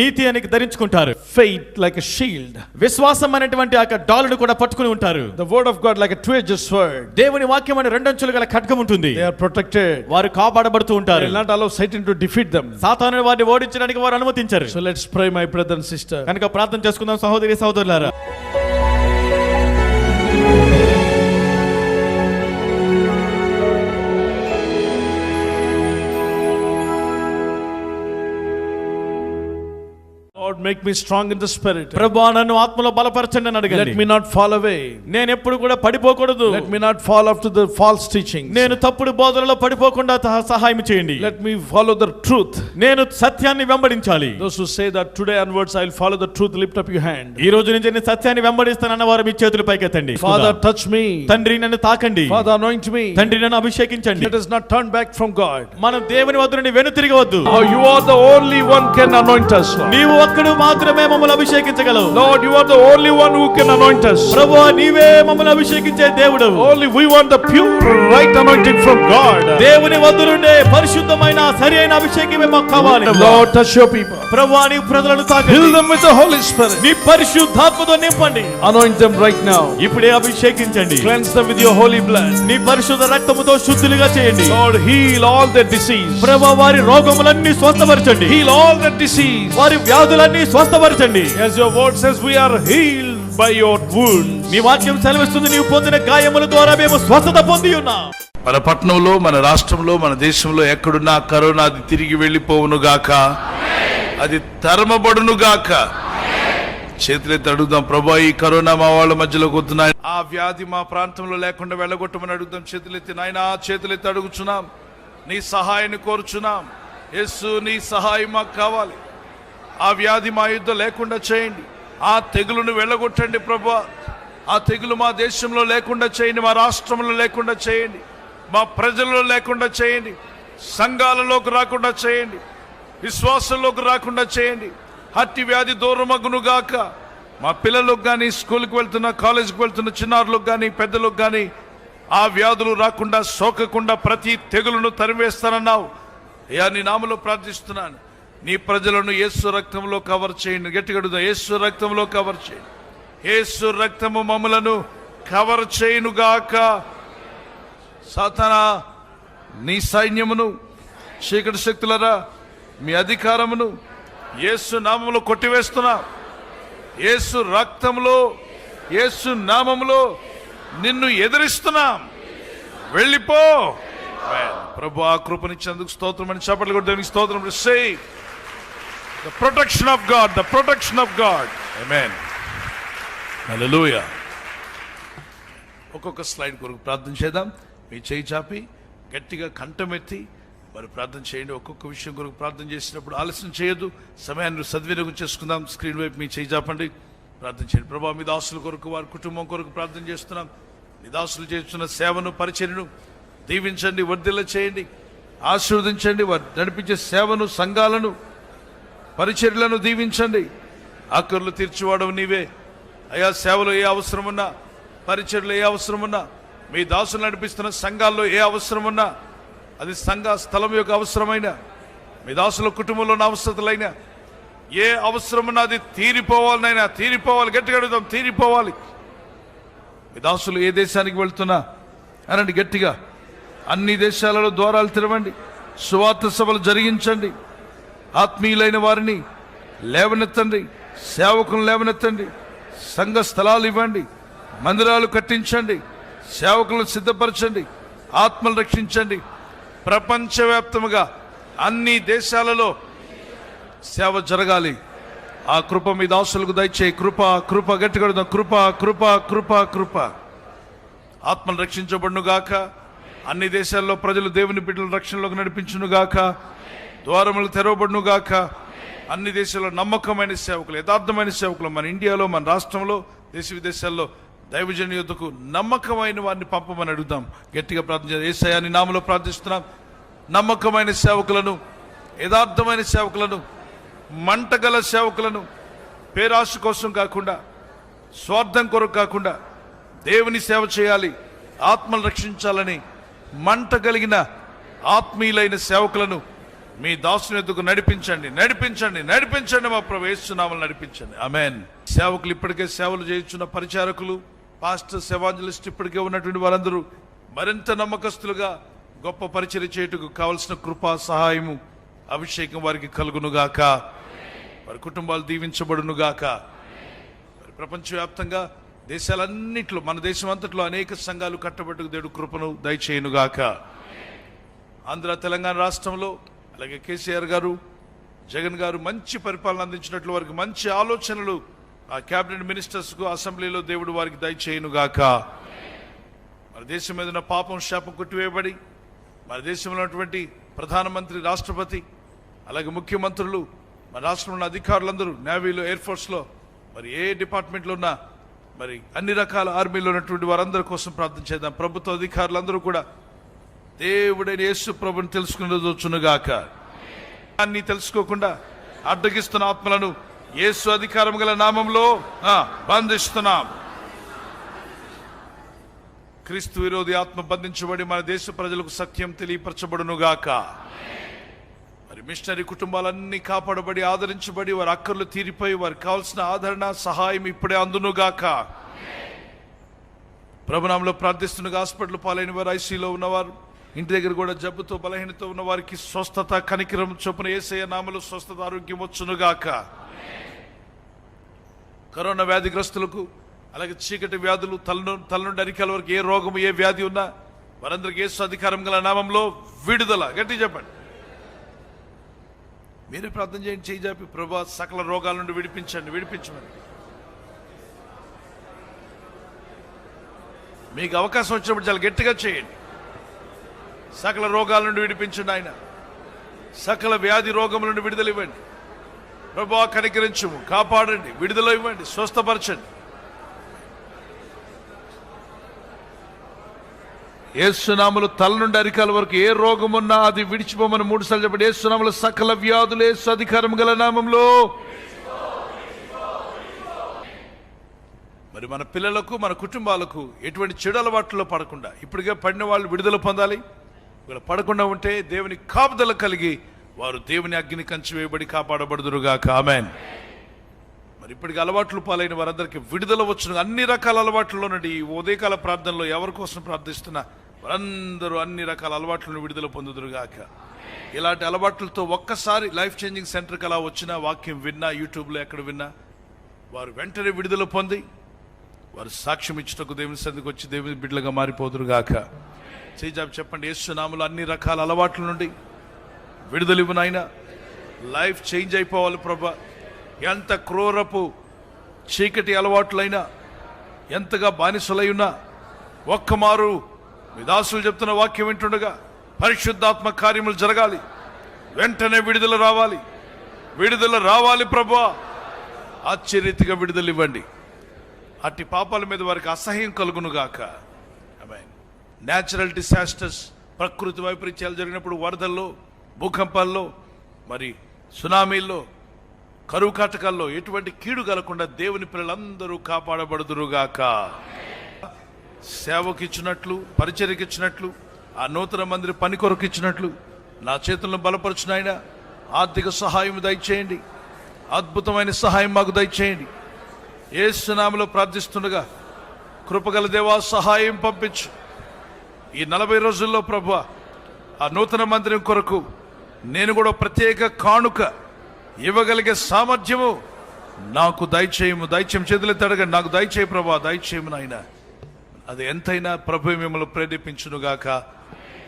నీతి అని ధరించుకుంటారు. Faith like a shield. విశ్వాసం అనేటువంటి ఆ డాలును కూడా పట్టుకుని ఉంటారు. The word of God like a two-edged sword. దేవుని వాక్యం అనే రెండంచులు గల ఖడ్గం ఉంటుంది. They are protected. వారు కాపాడబడుతూ They ఉంటారు. will not allow Satan to defeat them. సాతానుడు వారిని ఓడించడానికి వారు అనుమతించరు. So let's pray, my brother and sister. కనుక ప్రార్థన చేసుకుందాం సహోదరి సహోదరులారా. Lord, make me strong in the spirit. ప్రభువా నన్ను ఆత్మలో బలపరచండి అని అడగండి. Let me not fall away. నేను ఎప్పుడు కూడా పడిపోకూడదు. Let me not fall after the false teachings. నేను తప్పుడు బోధనలో పడిపోకుండా సహాయం చేయండి. Let me follow the truth. నేను సత్యాన్ని వెంబడించాలి. Those who say that today onwards I will follow the truth, lift up your hand. ఈ రోజు నుంచి నేను సత్యాన్ని వెంబడిస్తానన్న వారు మీ చేతులు పైకెత్తండి. Father, touch me. తండ్రి నన్ను తాకండి. Father, anoint me. తండ్రి నన్ను అభిషేకించండి. Let us not turn back from God. మనం దేవుని వద్ద నుండి వెనుతిరగవద్దు. Oh, you are the only one can anoint us. నీవు ఒక్కడు మాత్రమే మమ్మల్ని అభిషేకించగలవు. Lord, you are the only one who can anoint us. ప్రభువా నీవే మమ్మల్ని అభిషేకించే దేవుడు. Only we want the pure right anointing from God. దేవుని వద్ద నుండి పరిశుద్ధమైన సరియైన అభిషేకమే మాకు కావాలి. Lord, touch your people. ప్రభువా నీ ప్రజలను తాకండి. Fill them with the Holy Spirit. నీ పరిశుద్ధాత్మతో నింపండి. Anoint them right now. ఇప్పుడే అభిషేకించండి. Cleanse them with your holy blood. నీ పరిశుద్ధ రక్తముతో శుద్ధులుగా చేయండి. Lord, heal all their disease. ప్రభువా వారి రోగములన్నీ స్వస్థపరచండి. Heal all their disease. వారి వ్యాధులన్నీ స్వస్థపరచండి. As your word says, we are healed by your wounds. నీ వాక్యం సెలవిస్తుంది నీవు పొందిన గాయముల ద్వారా మేము స్వస్థత పొంది ఉన్నాం. మన పట్టణంలో, మన రాష్ట్రంలో, మన దేశంలో ఎక్కడున్నా కరోనా అది తిరిగి వెళ్ళిపోవును గాక, అది తరమబడును గాక. చేతులెత్తి అడుగుదాం, ప్రభువా ఈ కరోనా మా వాళ్ళ మధ్యలోకి వద్దున్నా, ఆ వ్యాధి మా ప్రాంతంలో లేకుండా వెళ్ళగొట్టమని అడుగుదాం. చేతులెత్తి నాయనా, చేతులెత్తి అడుగుచున్నాం, నీ సహాయాన్ని కోరుచున్నాం. యేసు, నీ సహాయం మాకు కావాలి. ఆ వ్యాధి మా యుద్ధ లేకుండా చేయండి. ఆ తెగులును వెళ్ళగొట్టండి ప్రభువా. ఆ తెగులు మా దేశంలో లేకుండా చేయండి, మా రాష్ట్రంలో లేకుండా చేయండి, మా ప్రజల్లో లేకుండా చేయండి, సంఘాలలోకి రాకుండా చేయండి, విశ్వాసంలోకి రాకుండా చేయండి. హట్టి వ్యాధి దూరమగునుగాక. మా పిల్లలకు కానీ, స్కూల్కి వెళ్తున్న, కాలేజీకి వెళ్తున్న చిన్నారులకు కానీ, పెద్దలకు కానీ ఆ వ్యాధులు రాకుండా, సోకకుండా ప్రతి తెగులును తరివేస్తానన్నావు. అయ్యా, నీ నామములో ప్రార్థిస్తున్నాను. నీ ప్రజలను యేసు రక్తంలో కవర్ చేయండి. గట్టిగా అడుగుదాం, యేసు రక్తంలో కవర్ చేయండి. యేసు రక్తము మమ్ములను కవర్ చేయునుగాక. సాతానా, నీ సైన్యమును, చీకటి శక్తులరా మీ అధికారమును యేసు నామములో కొట్టివేస్తున్నా. యేసు రక్తంలో, యేసు నామములో నిన్ను ఎదిరిస్తున్నాం. వెళ్ళిపో. ప్రభు ఆ కృపనిచ్చేందుకు స్తోత్రం అని చప్పట్లు కొట్టి దేవునికి స్తోత్రం. సే the protection of God, the protection of God. Amen. Hallelujah. ఒక్కొక్క స్లైడ్ కొరకు ప్రార్థన చేద్దాం. మీ చేయి చాపి గట్టిగా కంఠమెత్తి మరి ప్రార్థన చేయండి. ఒక్కొక్క విషయం కొరకు ప్రార్థన చేసినప్పుడు ఆలస్యం చేయొద్దు. సమయాన్ని సద్వినియోగం చేసుకుందాం. స్క్రీన్ వైపు మీ చేయి చాపండి, ప్రార్థన చేయండి. ప్రభా, మీ దాసుల కొరకు, వారి కుటుంబం కొరకు ప్రార్థన చేస్తున్నాం. మీ దాసులు చేస్తున్న సేవను, పరిచర్యను దీవించండి, వర్ధిల్ల చేయండి, ఆశీర్వదించండి. వారు నడిపించే సేవను, సంఘాలను, పరిచర్యలను దీవించండి. ఆకర్లు తీర్చివాడవు నీవే అయ్యా. సేవలో ఏ అవసరం ఉన్నా, పరిచర్యలో ఏ అవసరం ఉన్నా మీ దాసులు నడిపిస్తున్న సంఘాల్లో ఏ అవసరం ఉన్నా, అది సంఘ స్థలం యొక్క అవసరమైన, మీ దాసుల కుటుంబంలో ఉన్న అవసరతలైనా, ఏ అవసరం ఉన్నా అది తీరిపోవాలనైనా, తీరిపోవాలి. గట్టిగా అడుగుదాం, తీరిపోవాలి. మీ దాసులు ఏ దేశానికి వెళ్తున్నా అనండి గట్టిగా. అన్ని దేశాలలో ద్వారాలు తెరవండి, సువార్త సభలు జరిగించండి, ఆత్మీయులైన వారిని లేవనెత్తండి, సేవకులను లేవనెత్తండి, సంఘ స్థలాలు ఇవ్వండి, మందిరాలు కట్టించండి, సేవకులను సిద్ధపరచండి, ఆత్మలు రక్షించండి. ప్రపంచవ్యాప్తముగా అన్ని దేశాలలో సేవ జరగాలి. ఆ కృప మీ దాసులకు దయచేయి. కృప కృప గట్టిగా కృప కృప కృప కృప. ఆత్మలు రక్షించబడునుగాక. అన్ని దేశాల్లో ప్రజలు దేవుని బిడ్డల రక్షణలోకి నడిపించునుగాక. ద్వారములు తెరవబడునుగాక. అన్ని దేశాల్లో నమ్మకమైన సేవకులు, యథార్థమైన సేవకులు మన ఇండియాలో, మన రాష్ట్రంలో, దేశ విదేశాల్లో దైవజన యుద్ధకు నమ్మకమైన వారిని పంపమని అడుగుదాం. గట్టిగా ప్రార్థన చేద్దాం. యేసయ్య నీ నామములో ప్రార్థిస్తున్నాం. నమ్మకమైన సేవకులను, యథార్థమైన సేవకులను, మంటగల సేవకులను, పేరాశ కోసం కాకుండా, స్వార్థం కొరకు కాకుండా దేవుని సేవ చేయాలి, ఆత్మలు రక్షించాలని మంట కలిగిన ఆత్మీయులైన సేవకులను మీ దాసుని ఎద్దుకు నడిపించండి, నడిపించండి, నడిపించండి. మా ప్రభు యేసు నామములో నడిపించండి. ఆమేన్. సేవకులు ఇప్పటికే సేవలు చేయించున్న పరిచారకులు, పాస్టర్స్, ఎవాంజలిస్ట్ ఇప్పటికే ఉన్నటువంటి వారందరూ మరింత నమ్మకస్తులుగా గొప్ప పరిచర్య చేయుటకు కావలసిన కృపా, సహాయము, అభిషేకం వారికి కలుగునుగాక. వారి కుటుంబాలు దీవించబడునుగాక. మరి ప్రపంచవ్యాప్తంగా దేశాలన్నింటిలో, మన దేశం అంతట్లో అనేక సంఘాలు కట్టబట్టుకు దేవుడు కృపను దయచేయునుగాక. ఆంధ్ర, తెలంగాణ రాష్ట్రంలో అలాగే కేసీఆర్ గారు, జగన్ గారు మంచి పరిపాలన అందించినట్లు వారికి మంచి ఆలోచనలు ఆ క్యాబినెట్ మినిస్టర్స్కు అసెంబ్లీలో దేవుడు వారికి దయచేయునుగాక. మన దేశం మీద ఉన్న పాపం, శాపం కొట్టివేయబడి మన దేశంలో ఉన్నటువంటి ప్రధానమంత్రి, రాష్ట్రపతి, అలాగే ముఖ్యమంత్రులు, మన రాష్ట్రంలో ఉన్న అధికారులందరూ, నేవీలో, ఎయిర్ ఫోర్స్లో, మరి ఏ డిపార్ట్మెంట్లో ఉన్నా, మరి అన్ని రకాల ఆర్మీలో ఉన్నటువంటి వారందరి కోసం ప్రార్థన చేద్దాం. ప్రభుత్వ అధికారులందరూ కూడా దేవుడైన యేసు ప్రభుని తెలుసుకునేదొచ్చునుగాక. అన్ని తెలుసుకోకుండా అడ్డగిస్తున్న ఆత్మలను యేసు అధికారం గల నామంలో బంధిస్తున్నాం. క్రీస్తు విరోధి ఆత్మ బంధించబడి మన దేశ ప్రజలకు సత్యం తెలియపరచబడునుగాక. మరి మిషనరీ కుటుంబాలన్నీ కాపాడబడి, ఆదరించబడి, వారి అక్కర్లు తీరిపోయి వారికి కావాల్సిన ఆదరణ, సహాయం ఇప్పుడే అందునుగాక. ప్రభునామంలో ప్రార్థిస్తున్నగా హాస్పిటల్ పాలైన వారు, ఐసీలో ఉన్నవారు, ఇంటి దగ్గర కూడా జబ్బుతో, బలహీనతో ఉన్న వారికి స్వస్థత, కనికరం చొప్పున యేసయ్య నామములో స్వస్థత, ఆరోగ్యం వచ్చునుగాక. కరోనా వ్యాధిగ్రస్తులకు, అలాగే చీకటి వ్యాధులు, తల నుండి అరికాల వరకు ఏ రోగము, ఏ వ్యాధి ఉన్నా వారందరికీ యేసు అధికారం గల నామంలో విడుదల. గట్టి చెప్పండి. మీరే ప్రార్థన చేయండి. చేయి జాపి, ప్రభా సకల రోగాల నుండి విడిపించండి, విడిపించమని. మీకు అవకాశం వచ్చినప్పుడు చాలా గట్టిగా చేయండి. సకల రోగాల నుండి విడిపించండి ఆయన. సకల వ్యాధి రోగముల నుండి విడుదల ఇవ్వండి ప్రభా. కనికరించుము, కాపాడండి, విడుదల ఇవ్వండి, స్వస్థపరచండి. యేసునామములో తల నుండి అరికాల వరకు ఏ రోగం ఉన్నా అది విడిచిపోమని 3 సార్లు చెప్పండి. యేసునామములో సకల వ్యాధులు యేసు అధికారం గల నామంలో. మరి మన పిల్లలకు, మన కుటుంబాలకు ఎటువంటి చెడు అలవాట్లలో పడకుండా, ఇప్పటికే పడిన వాళ్ళు విడుదల పొందాలి. వీళ్ళు పడకుండా ఉంటే దేవుని కాపుదల కలిగి వారు దేవుని అగ్ని కంచి వేయబడి కాపాడబడుదురుగాక. ఆమేన్. మరి ఇప్పటికి అలవాట్లు పాలైన వారందరికీ విడుదల వచ్చును. అన్ని రకాల అలవాట్లలో నుండి ఈ ఉదయకాల ప్రార్థనలో ఎవరి కోసం ప్రార్థిస్తున్నా వారందరూ అన్ని రకాల అలవాట్లను విడుదల పొందుదురుగాక. ఇలాంటి అలవాట్లతో ఒక్కసారి లైఫ్ చేంజింగ్ సెంటర్కి అలా వచ్చిన వాక్యం విన్నా, యూట్యూబ్లో ఎక్కడ విన్నా, వారు వెంటనే విడుదల పొంది వారు సాక్ష్యం ఇచ్చుటకు దేవుని సన్నిధికి వచ్చి దేవుని బిడ్డలుగా మారిపోదురుగాక. చేజాబు చెప్పండి. యేసు నామములో అన్ని రకాల అలవాట్ల నుండి విడుదల ఇవ్వు నాయనా. లైఫ్ చేంజ్ అయిపోవాలి ప్రభా. ఎంత క్రూరపు చీకటి అలవాట్లైనా, ఎంతగా బానిసలై ఉన్నా, ఒక్కమారు మీ దాసులు చెప్తున్న వాక్యం వింటుండగా పరిశుద్ధాత్మ కార్యములు జరగాలి. వెంటనే విడుదల రావాలి, విడుదల రావాలి ప్రభా. ఆశ్చర్యరీతిగా విడుదల ఇవ్వండి. అట్టి పాపాల మీద వారికి అసహ్యం కలుగునుగాక. ఆమేన్. న్యాచురల్ డిసాస్టర్స్, ప్రకృతి వైపరీత్యాలు జరిగినప్పుడు, వరదల్లో, భూకంపాల్లో, మరి సునామీల్లో, కరువు కాటకాల్లో ఎటువంటి కీడు కలగకుండా దేవుని పిల్లలందరూ కాపాడబడుదురుగాక. సేవకి ఇచ్చినట్లు, పరిచర్యకి ఇచ్చినట్లు, ఆ నూతన మందిర పని కొరకు ఇచ్చినట్లు నా చేతులను బలపరచిన ఆయన ఆర్థిక సహాయం దయచేయండి, అద్భుతమైన సహాయం మాకు దయచేయండి. యేసు నామములో ప్రార్థిస్తుండగా కృపగల దేవా సహాయం పంపించు. ఈ 40 రోజుల్లో ప్రభువా ఆ నూతన మందిరం కొరకు నేను కూడా ప్రత్యేక కానుక ఇవ్వగలిగే సామర్థ్యము నాకు దయచేయము. చేతులెత్తి అడగండి, నాకు దయచేయి ప్రభా, దయచేయము నాయన. అది ఎంతైనా ప్రభు మిమ్మల్ని ప్రేరేపించునుగాక.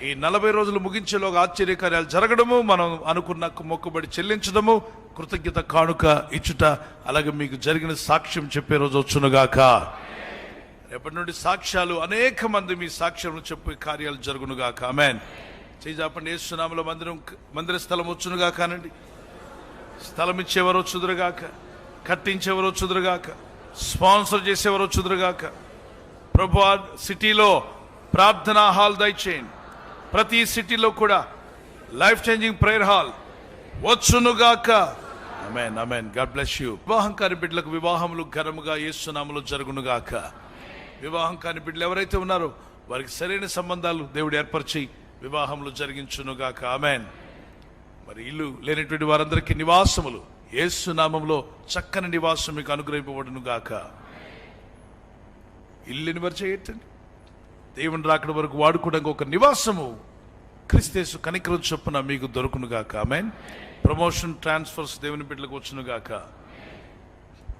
ఈ 40 రోజులు ముగించేలోగా ఆశ్చర్యకార్యాలు జరగడము, మనం అనుకున్న మొక్కుబడి చెల్లించడము, కృతజ్ఞత కానుక ఇచ్చుట, అలాగే మీకు జరిగిన సాక్ష్యం చెప్పే రోజు వచ్చునుగాక. రేపటి నుండి సాక్ష్యాలు, అనేక మంది మీ సాక్ష్యం చెప్పే కార్యాలు జరుగునుగాక. ఆమేన్. చేజాపండి. యేసు నామములో మందిర స్థలం వచ్చునుగా కానండి. స్థలం ఇచ్చేవారు వచ్చుదురుగాక, కట్టించేవారు వచ్చుదురుగాక, స్పాన్సర్ చేసేవారు వచ్చుదురుగాక. ప్రభు సిటీలో ప్రార్థనా హాల్ దయచేయండి. ప్రతి సిటీలో కూడా లైఫ్ చేంజింగ్ ప్రేయర్ హాల్ వచ్చునుగాక. ఆమేన్, ఆమేన్. God bless you. వివాహం కాని బిడ్డలకు వివాహములు ఘనముగా యేసు నామములో జరుగునుగాక. వివాహం కాని బిడ్డలు ఎవరైతే ఉన్నారో వారికి సరైన సంబంధాలు దేవుడు ఏర్పరిచి వివాహములు జరిగించునుగాక. ఆమేన్. మరి ఇల్లు లేనటువంటి వారందరికీ నివాసములు యేసు నామములో చక్కని నివాసం మీకు అనుగ్రహింపబడునుగాక. ఇల్లుని మరి చేయటండి, దేవుని రాకడ వరకు వాడుకోవడానికి ఒక నివాసము క్రీస్తు కనికరం చొప్పున మీకు దొరుకునుగాక. ఆమేన్. ప్రమోషన్, ట్రాన్స్ఫర్స్ దేవుని బిడ్డలకు వచ్చునుగాక.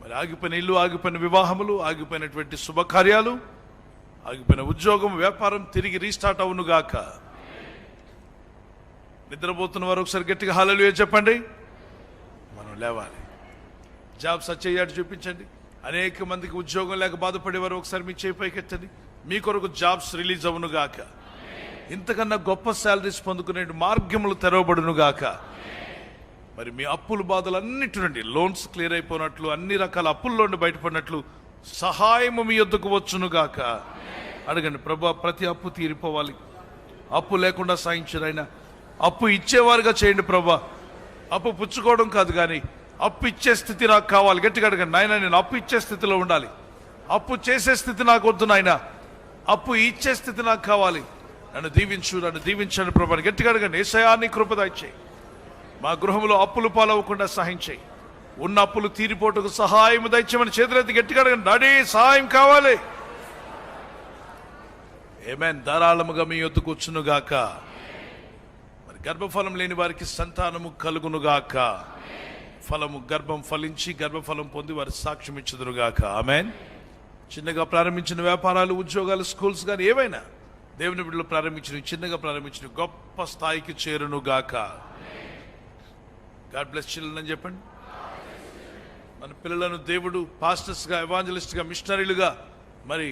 మరి ఆగిపోయిన ఇల్లు, ఆగిపోయిన వివాహములు, ఆగిపోయినటువంటి శుభకార్యాలు, ఆగిపోయిన ఉద్యోగం, వ్యాపారం తిరిగి రీస్టార్ట్ అవునుగాక. నిద్రపోతున్న వారు ఒకసారి గట్టిగా హల్లెలూయా చెప్పండి. మనం లేవాలి. జాబ్స్ వచ్చేయాడు చూపించండి. అనేక మందికి ఉద్యోగం లేక బాధపడేవారు ఒకసారి మీ చేయి పైకెత్తండి. మీ కొరకు జాబ్స్ రిలీజ్ అవునుగాక. ఇంతకన్నా గొప్ప శాలరీస్ పొందుకునే మార్గములు తెరవబడునుగాక. మరి మీ అప్పుల బాధలన్నిటి నుండి లోన్స్ క్లియర్ అయిపోయినట్లు, అన్ని రకాల అప్పుల్లో నుండి బయటపడినట్లు సహాయము మీ యొద్దకు వచ్చునుగాక. అడగండి, ప్రభా ప్రతి అప్పు తీరిపోవాలి, అప్పు లేకుండా సాయించరు. ఆయన అప్పు ఇచ్చేవారుగా చేయండి ప్రభా. అప్పు పుచ్చుకోవడం కాదు కానీ అప్పు ఇచ్చే స్థితి నాకు కావాలి. గట్టిగా అడగండి, నాయన నేను అప్పు ఇచ్చే స్థితిలో ఉండాలి. అప్పు చేసే స్థితి నాకు వద్దు నాయన, అప్పు ఇచ్చే స్థితి నాకు కావాలి. నన్ను దీవించండి ప్రభా. గట్టిగా అడగండి, యేసయ్యా నీ కృప దయచేయి. మా గృహంలో అప్పులు పాలవకుండా సహాయం చేయి. ఉన్న అప్పులు తీరిపోటుకు సహాయం దయచేయమని చేతులెత్తి గట్టిగా అడగండి. డాడీ సహాయం కావాలి. ఆమేన్. ధారాళముగా మీ యొద్దకు వచ్చునుగాక. మరి గర్భఫలం లేని వారికి సంతానము కలుగునుగాక. ఫలము గర్భం ఫలించి గర్భఫలం పొంది వారి సాక్ష్యం ఇచ్చుదురుగాక. ఆమేన్. చిన్నగా ప్రారంభించిన వ్యాపారాలు, ఉద్యోగాలు, స్కూల్స్ కానీ ఏవైనా దేవుని బిడ్డలు ప్రారంభించిన చిన్నగా ప్రారంభించిన గొప్ప స్థాయికి చేరునుగాక. గాడ్ బ్లెస్ చిల్డ్రన్ అని చెప్పండి. మన పిల్లలను దేవుడు పాస్టర్స్గా, ఎవాంజలిస్ట్గా, మిషనరీలుగా, మరి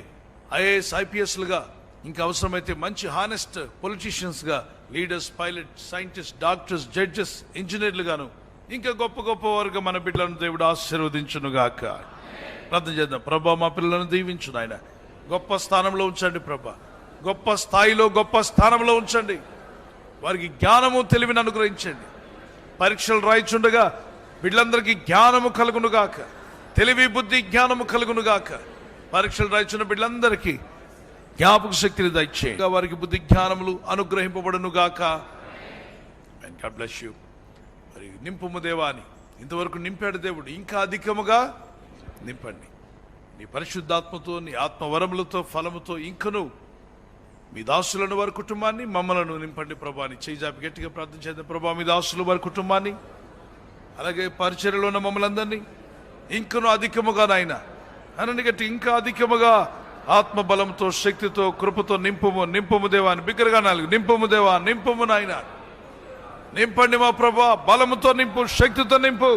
ఐఏఎస్, ఐపీఎస్లుగా, ఇంకా అవసరమైతే మంచి హానెస్ట్ పొలిటీషియన్స్గా, leaders, pilot, scientist, doctors, judges, ఇంజనీర్లుగాను ఇంకా గొప్ప గొప్ప వారుగా మన బిడ్డలను దేవుడు ఆశీర్వదించునుగాక. ప్రార్థన చేద్దాం. ప్రభా మా పిల్లలను దీవించు నాయన, గొప్ప స్థానంలో ఉంచండి ప్రభా. గొప్ప స్థాయిలో, గొప్ప స్థానంలో ఉంచండి. వారికి జ్ఞానము, తెలివిని అనుగ్రహించండి. పరీక్షలు రాయిచుండగా బిడ్డలందరికీ జ్ఞానము కలుగునుగాక. తెలివి, బుద్ధి, జ్ఞానము కలుగునుగాక. పరీక్షలు రాయిచున్న బిడ్డలందరికీ జ్ఞాపక శక్తిని దయచేయండి. వారికి బుద్ధి జ్ఞానములు అనుగ్రహింపబడునుగాక. God bless you. మరి నింపుము దేవాని, ఇంతవరకు నింపాడు దేవుడు, ఇంకా అధికముగా నింపండి. నీ పరిశుద్ధాత్మతో, నీ ఆత్మవరములతో, ఫలముతో ఇంకను మీ దాసులను, వారి కుటుంబాన్ని, మమ్మలను నింపండి ప్రభాని. చేజాపి గట్టిగా ప్రార్థన చేద్దాం. ప్రభా మీ దాసులు, వారి కుటుంబాన్ని, అలాగే పరిచర్యలో ఉన్న మమ్మల్ని అందరినీ ఇంకను అధికముగా నాయన అనండి గట్టి, ఇంకా అధికముగా ఆత్మబలంతో, శక్తితో, కృపతో నింపుము దేవాన్ని. బిగ్గరగా నాలుగు, నింపుము దేవా, నింపుము నాయన. నింపండి మా ప్రభా. బలముతో నింపు, శక్తితో నింపు,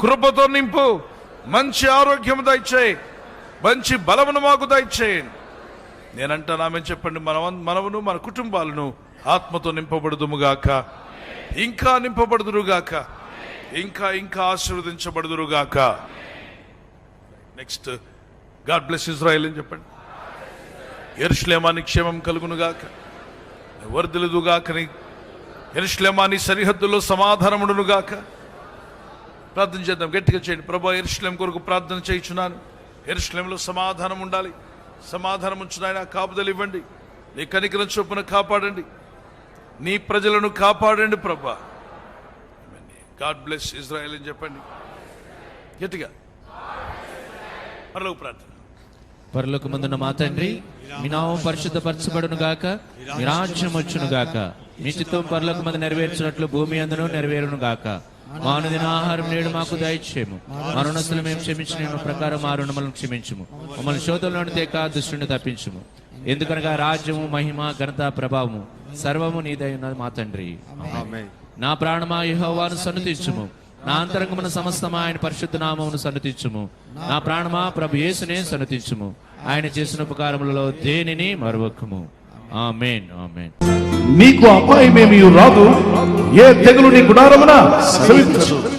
కృపతో నింపు. మంచి ఆరోగ్యం దయచేయి, మంచి బలమును మాకు దయచేయండి. నేనంటాను ఆమె చెప్పండి. మనమును మన కుటుంబాలను ఆత్మతో నింపబడుదుముగాక. ఇంకా నింపబడుదురుగాక. ఇంకా ఇంకా ఆశీర్వదించబడుదురుగాక. నెక్స్ట్, గాడ్ బ్లెస్ ఇజ్రాయెల్ అని చెప్పండి. యెరూషలేమాని క్షేమం కలుగునుగాక, వర్ధిల్లుదుగాక. యెరూషలేమాని సరిహద్దుల్లో సమాధానముడునుగాక. ప్రార్థన చేద్దాం. గట్టిగా చేయండి. ప్రభా యెరూషలేం కొరకు ప్రార్థన చేయుచున్నాను. యెరూషలేంలో సమాధానం ఉండాలి, సమాధానం ఉంచునాయన, కాపుదలు ఇవ్వండి, నీ కనికరం చొప్పున కాపాడండి, నీ ప్రజలను కాపాడండి ప్రభా. గాడ్ బ్లెస్ ఇజ్రాయెల్ అని చెప్పండి గట్టిగా. పరలోక ప్రార్థన. పరలోకమందున్న మా తండ్రి, మీ నామం పరిశుద్ధపరచబడును గాక, మీ రాజ్యం వచ్చును గాక, మీ చిత్తం పరలోకమందు నెరవేర్చినట్లు భూమి అందును నెరవేరును గాక. మా అనుదిన ఆహారం నేడు మాకు దయచేయము, మా రుణస్తులు మేము క్షమించిన ప్రకారం మా రుణములను క్షమించుము, మమ్మల్ని శోధనలోని తేక దుష్టుని తప్పించుము. ఎందుకనగా రాజ్యము, మహిమ, ఘనత, ప్రభావము సర్వము నీదై ఉన్నది మా తండ్రి. నా ప్రాణమా యెహోవాను సన్నుతించుము, నా అంతరంగమున సమస్తమా ఆయన పరిశుద్ధ నామమును సన్నుతించుము. నా ప్రాణమా ప్రభు యేసునే సన్నుతించుము, ఆయన చేసిన ఉపకారములలో దేనిని మరవకము. ఆమేన్, ఆమేన్. నీకు అపాయమేమీ రాదు, ఏ తెగులు నీ గుడారమున సమీపించదు.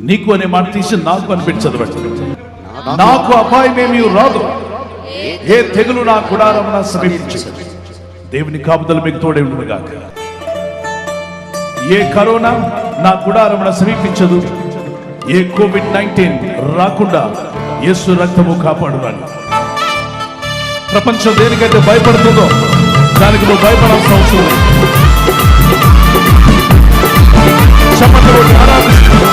నీకు అనే మాట తీసి నాకు అనిపించదు. నాకు అపాయమేమీ రాదు, ఏ తెగులు నా గుడారమున సమీపించదు. దేవుని కాపుదల మీకు తోడే ఉంటుంది గాక. ఏ కరోనా నా గుడారమున సమీపించదు, ఏ కోవిడ్-19 రాకుండా యేసు రక్తము కాపాడుగాను. ప్రపంచం దేనికైతే భయపడుతుందో దానికి నువ్వు భయపడాల్సిన అవసరం లేదు. చప్పట్లు ఆరాధిస్తున్నావు.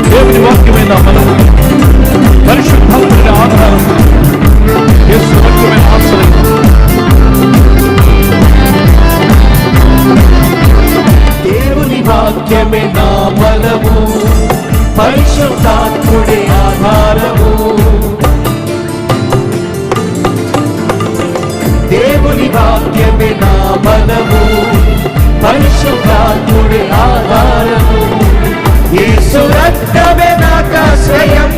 దేవుని వాక్యమైన మనం పరిశుద్ధాత్మని ఆధారం, యేసు రక్తమైన ఆశ్రయం. దేవుని వాక్యమే నా బలము, పరిశుద్ధాత్ముడే ఆధారము. దేవుని వాక్యమే నా బలము, పరిశుద్ధాత్ముడే ఆధారము. యేసు రక్తమే నాకాశ్రయం,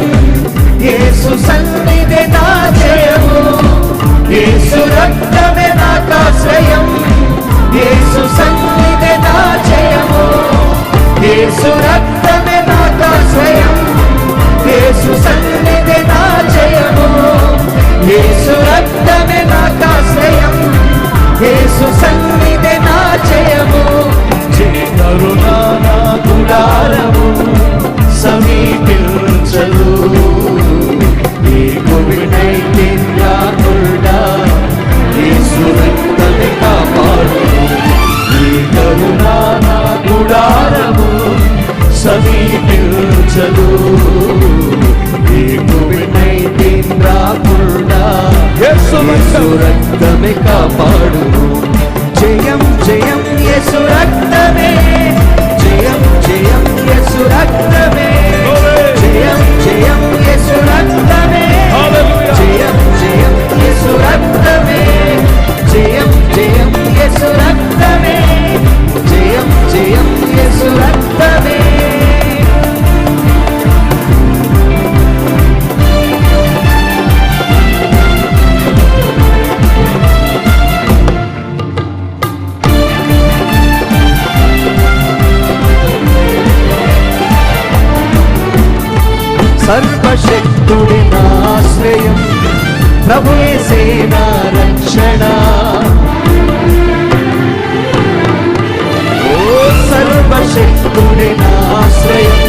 యేసు సన్నిధి నా జయము. యేసు రక్తమే నాకాశ్రయం, యేసు సన్నిధి నా జయము. యేసు రక్తమే నాకాశ్రయం, యేసు సన్నిధి నా జయము. యేసు రక్తమే నాకాశ్రయం, యేసు సన్నిధి నా జయము. జయ కరుణా నా గుడారము సమీపించదు, ఈ కోవిడ్-19 రాకుండా యేసు రక్తమే కాపాడు. ఈ కరుణా నా గుడారము సమీపించదు, ఈ కోవిడ్-19 రాకుండా యేసు రక్తమే కాపాడు. జయం జయం యేసు రక్తమే, జయం జయం యేసు రక్తమే, జయం జయం యేసు రక్తమే, జయం జయం యేసు రక్తమే, జయం జయం యేసు రక్తమే, జయం జయం యేసు రక్తమే. సర్వశక్తుడి నాశ్రయం, ప్రభువే సేనా రక్షణ. ఓ సర్వశక్తుడి నాశ్రయం,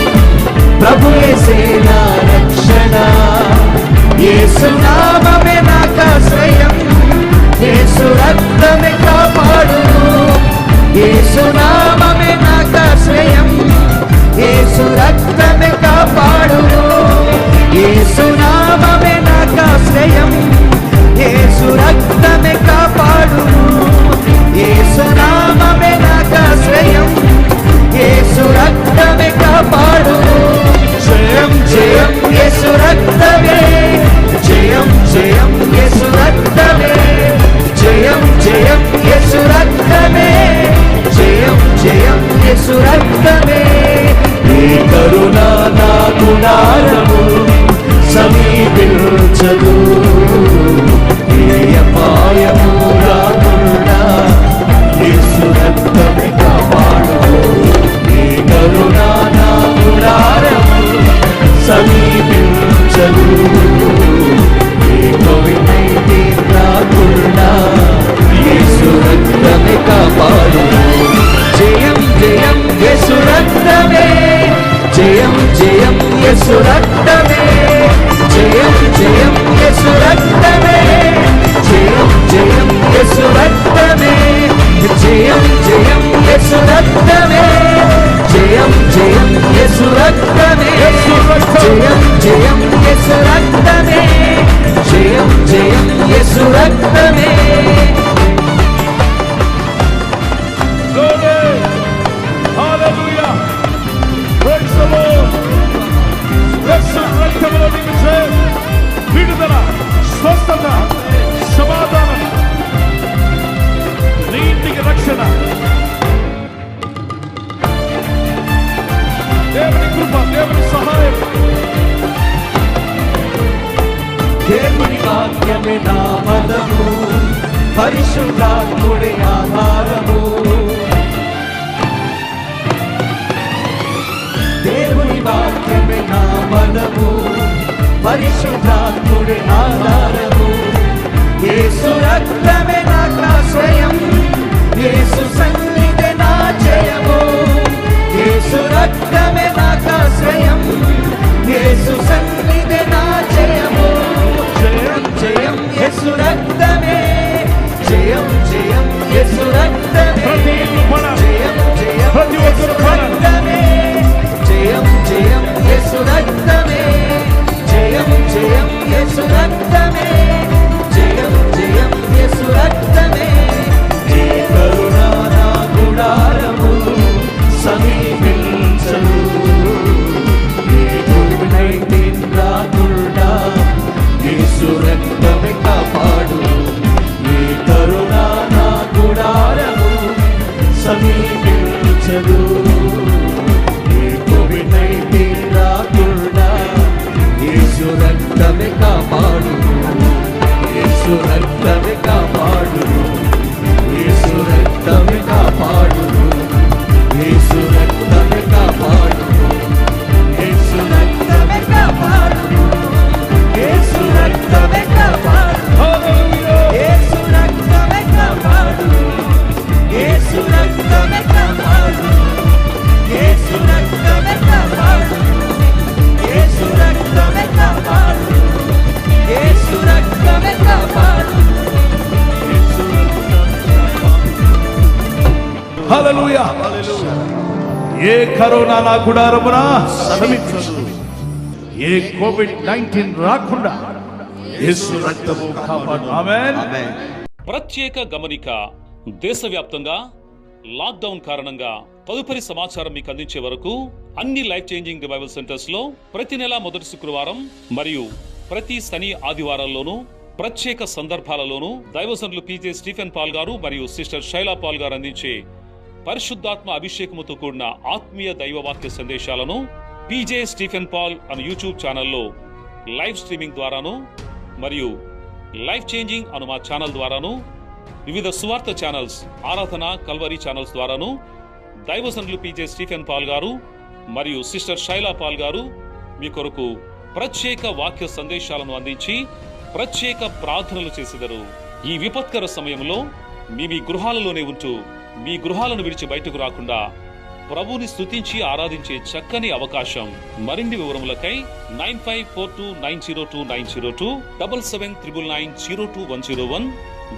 ప్రభువే సేనా రక్షణ. యేసు నామమే నాకాశ్రయం, యేసు రక్తమే కాపాడు. యేసు నామమే నాకాశ్రయం, యేసు రక్తమే కాపాడు. నాకాశ్రయం, యేసు రక్తమే కాపాడును, యేసు నామమే నాకాశ్రయం, యేసు రక్తమే కాపాడును. జయం జయం యేసు రక్తమే, జయం జయం యేసు రక్తమే, జయం జయం యేసు రక్తమే, జయం జయం యేసు రక్తమే. ఈ కరుణ నా గుడారము సమీపించదు, ఏ అపాయము రాకుండా యేసు రక్తమే కాపాడును. ఈ కరుణ నా గుడారము సమీపించదు, ఏ కోవిడ్-19 రాకుండా యేసు రక్తమే కాపాడును. జయం జయం యేసు రక్తమే, జయం జయం యేసు రక్తమే, జయం జయం యేసు రక్తమే, జయం జయం యేసు రక్తమే, జయం జయం యేసు రక్తమే, జయం జయం యేసు రక్తమే, జయం జయం యేసు రక్తమే, జయం జయం యేసు రక్తమే. Hallelujah. Praise the Lord. యేసు రక్తములో నిలిచే విడుదల, స్వస్థత, సమాధానం, నీ ఇంటికి రక్షణ, దేవుని కృప, దేవుని సహాయం. దేవుని వాక్యమే నా బలము, పరిశుద్ధాత్ముడి ఆధారము. దేవుని వాక్యమే నా బలము, పరిశుద్ధాత్ముడి ఆధారము. యేసు రక్తమే నాకాశ్రయం, యేసు సన్నిధి నా జయము. యేసు రక్తమే నాకాశ్రయం, యేసు సన్నిధి నా జయము. జయం జయం యేసు రక్తమే, జయం జయం యేసు రక్తమే, జయం జయం యేసు రక్తమే, జయం జయం యేసు రక్తమే, జయం జయం యేసు రక్తమే, జయం జయం యేసు రక్తమే. నీ కరుణ నా గుడారము సమీపించదు, నీ కోవిడ్-19 రాకుండా యేసు రక్తమే కాపాడును. నీ కరుణ నా గుడారము సమీపించదు, నీ కోవిడ్-19 రాకుండా యేసు రక్తమే కాపాడును, యేసు రక్తమే కాపాడును, యేసు రక్తమే కాపాడును, యేసు రక్తమే కాపాడును, యేసు రక్తమే కాపాడును, యేసు రక్తమే కాపాడును, యేసు రక్తమే కాపాడును, యేసు రక్తమే కాపాడును, యేసు రక్తమే కాపాడును, యేసు రక్తమే కాపాడును, యేసు రక్తమే కాపాడును. హల్లెలూయా. ఏ కరోనా నా గుడారమున సమీపించదు, ఏ కోవిడ్-19 రాకుండా యేసు రక్తము కాపాడు. ఆమేన్. ప్రత్యేక గమనిక. దేశవ్యాప్తంగా లాక్డౌన్ కారణంగా తదుపరి సమాచారం మీకు అందించే వరకు అన్ని లైఫ్ చేంజింగ్ రివైవల్ సెంటర్స్ లో ప్రతి నెల మొదటి శుక్రవారం మరియు ప్రతి శని ఆదివారాల్లోనూ ప్రత్యేక సందర్భాలలోనూ దైవజనులు పీజే స్టీఫెన్ పాల్ గారు మరియు సిస్టర్ శైలా పాల్ గారు అందించే పరిశుద్ధాత్మ అభిషేకముతో కూడిన ఆత్మీయ దైవవాక్య సందేశాలను పీజే స్టీఫెన్ పాల్ అను యూట్యూబ్ ఛానల్లో లైవ్ స్ట్రీమింగ్ ద్వారాను మరియు లైఫ్ చేంజింగ్ అను మా ఛానల్ ద్వారాను వివిధ సువార్త ఛానల్స్ ఆరాధన కల్వరీ ఛానల్స్ ద్వారాను దైవజనులు పీజే స్టీఫెన్ పాల్ గారు మరియు సిస్టర్ శైలా పాల్ గారు మీ కొరకు ప్రత్యేక వాక్య సందేశాలను అందించి ప్రత్యేక ప్రార్థనలు చేసెదరు. ఈ విపత్కర సమయంలో మీ గృహాలలోనే ఉంటూ మీ గృహాలను విడిచి బయటకు రాకుండా ప్రభుని స్తుతించి ఆరాధించే చక్కని అవకాశం. మరిన్ని వివరములకై 9542902902 7799902101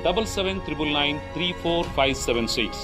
7799934576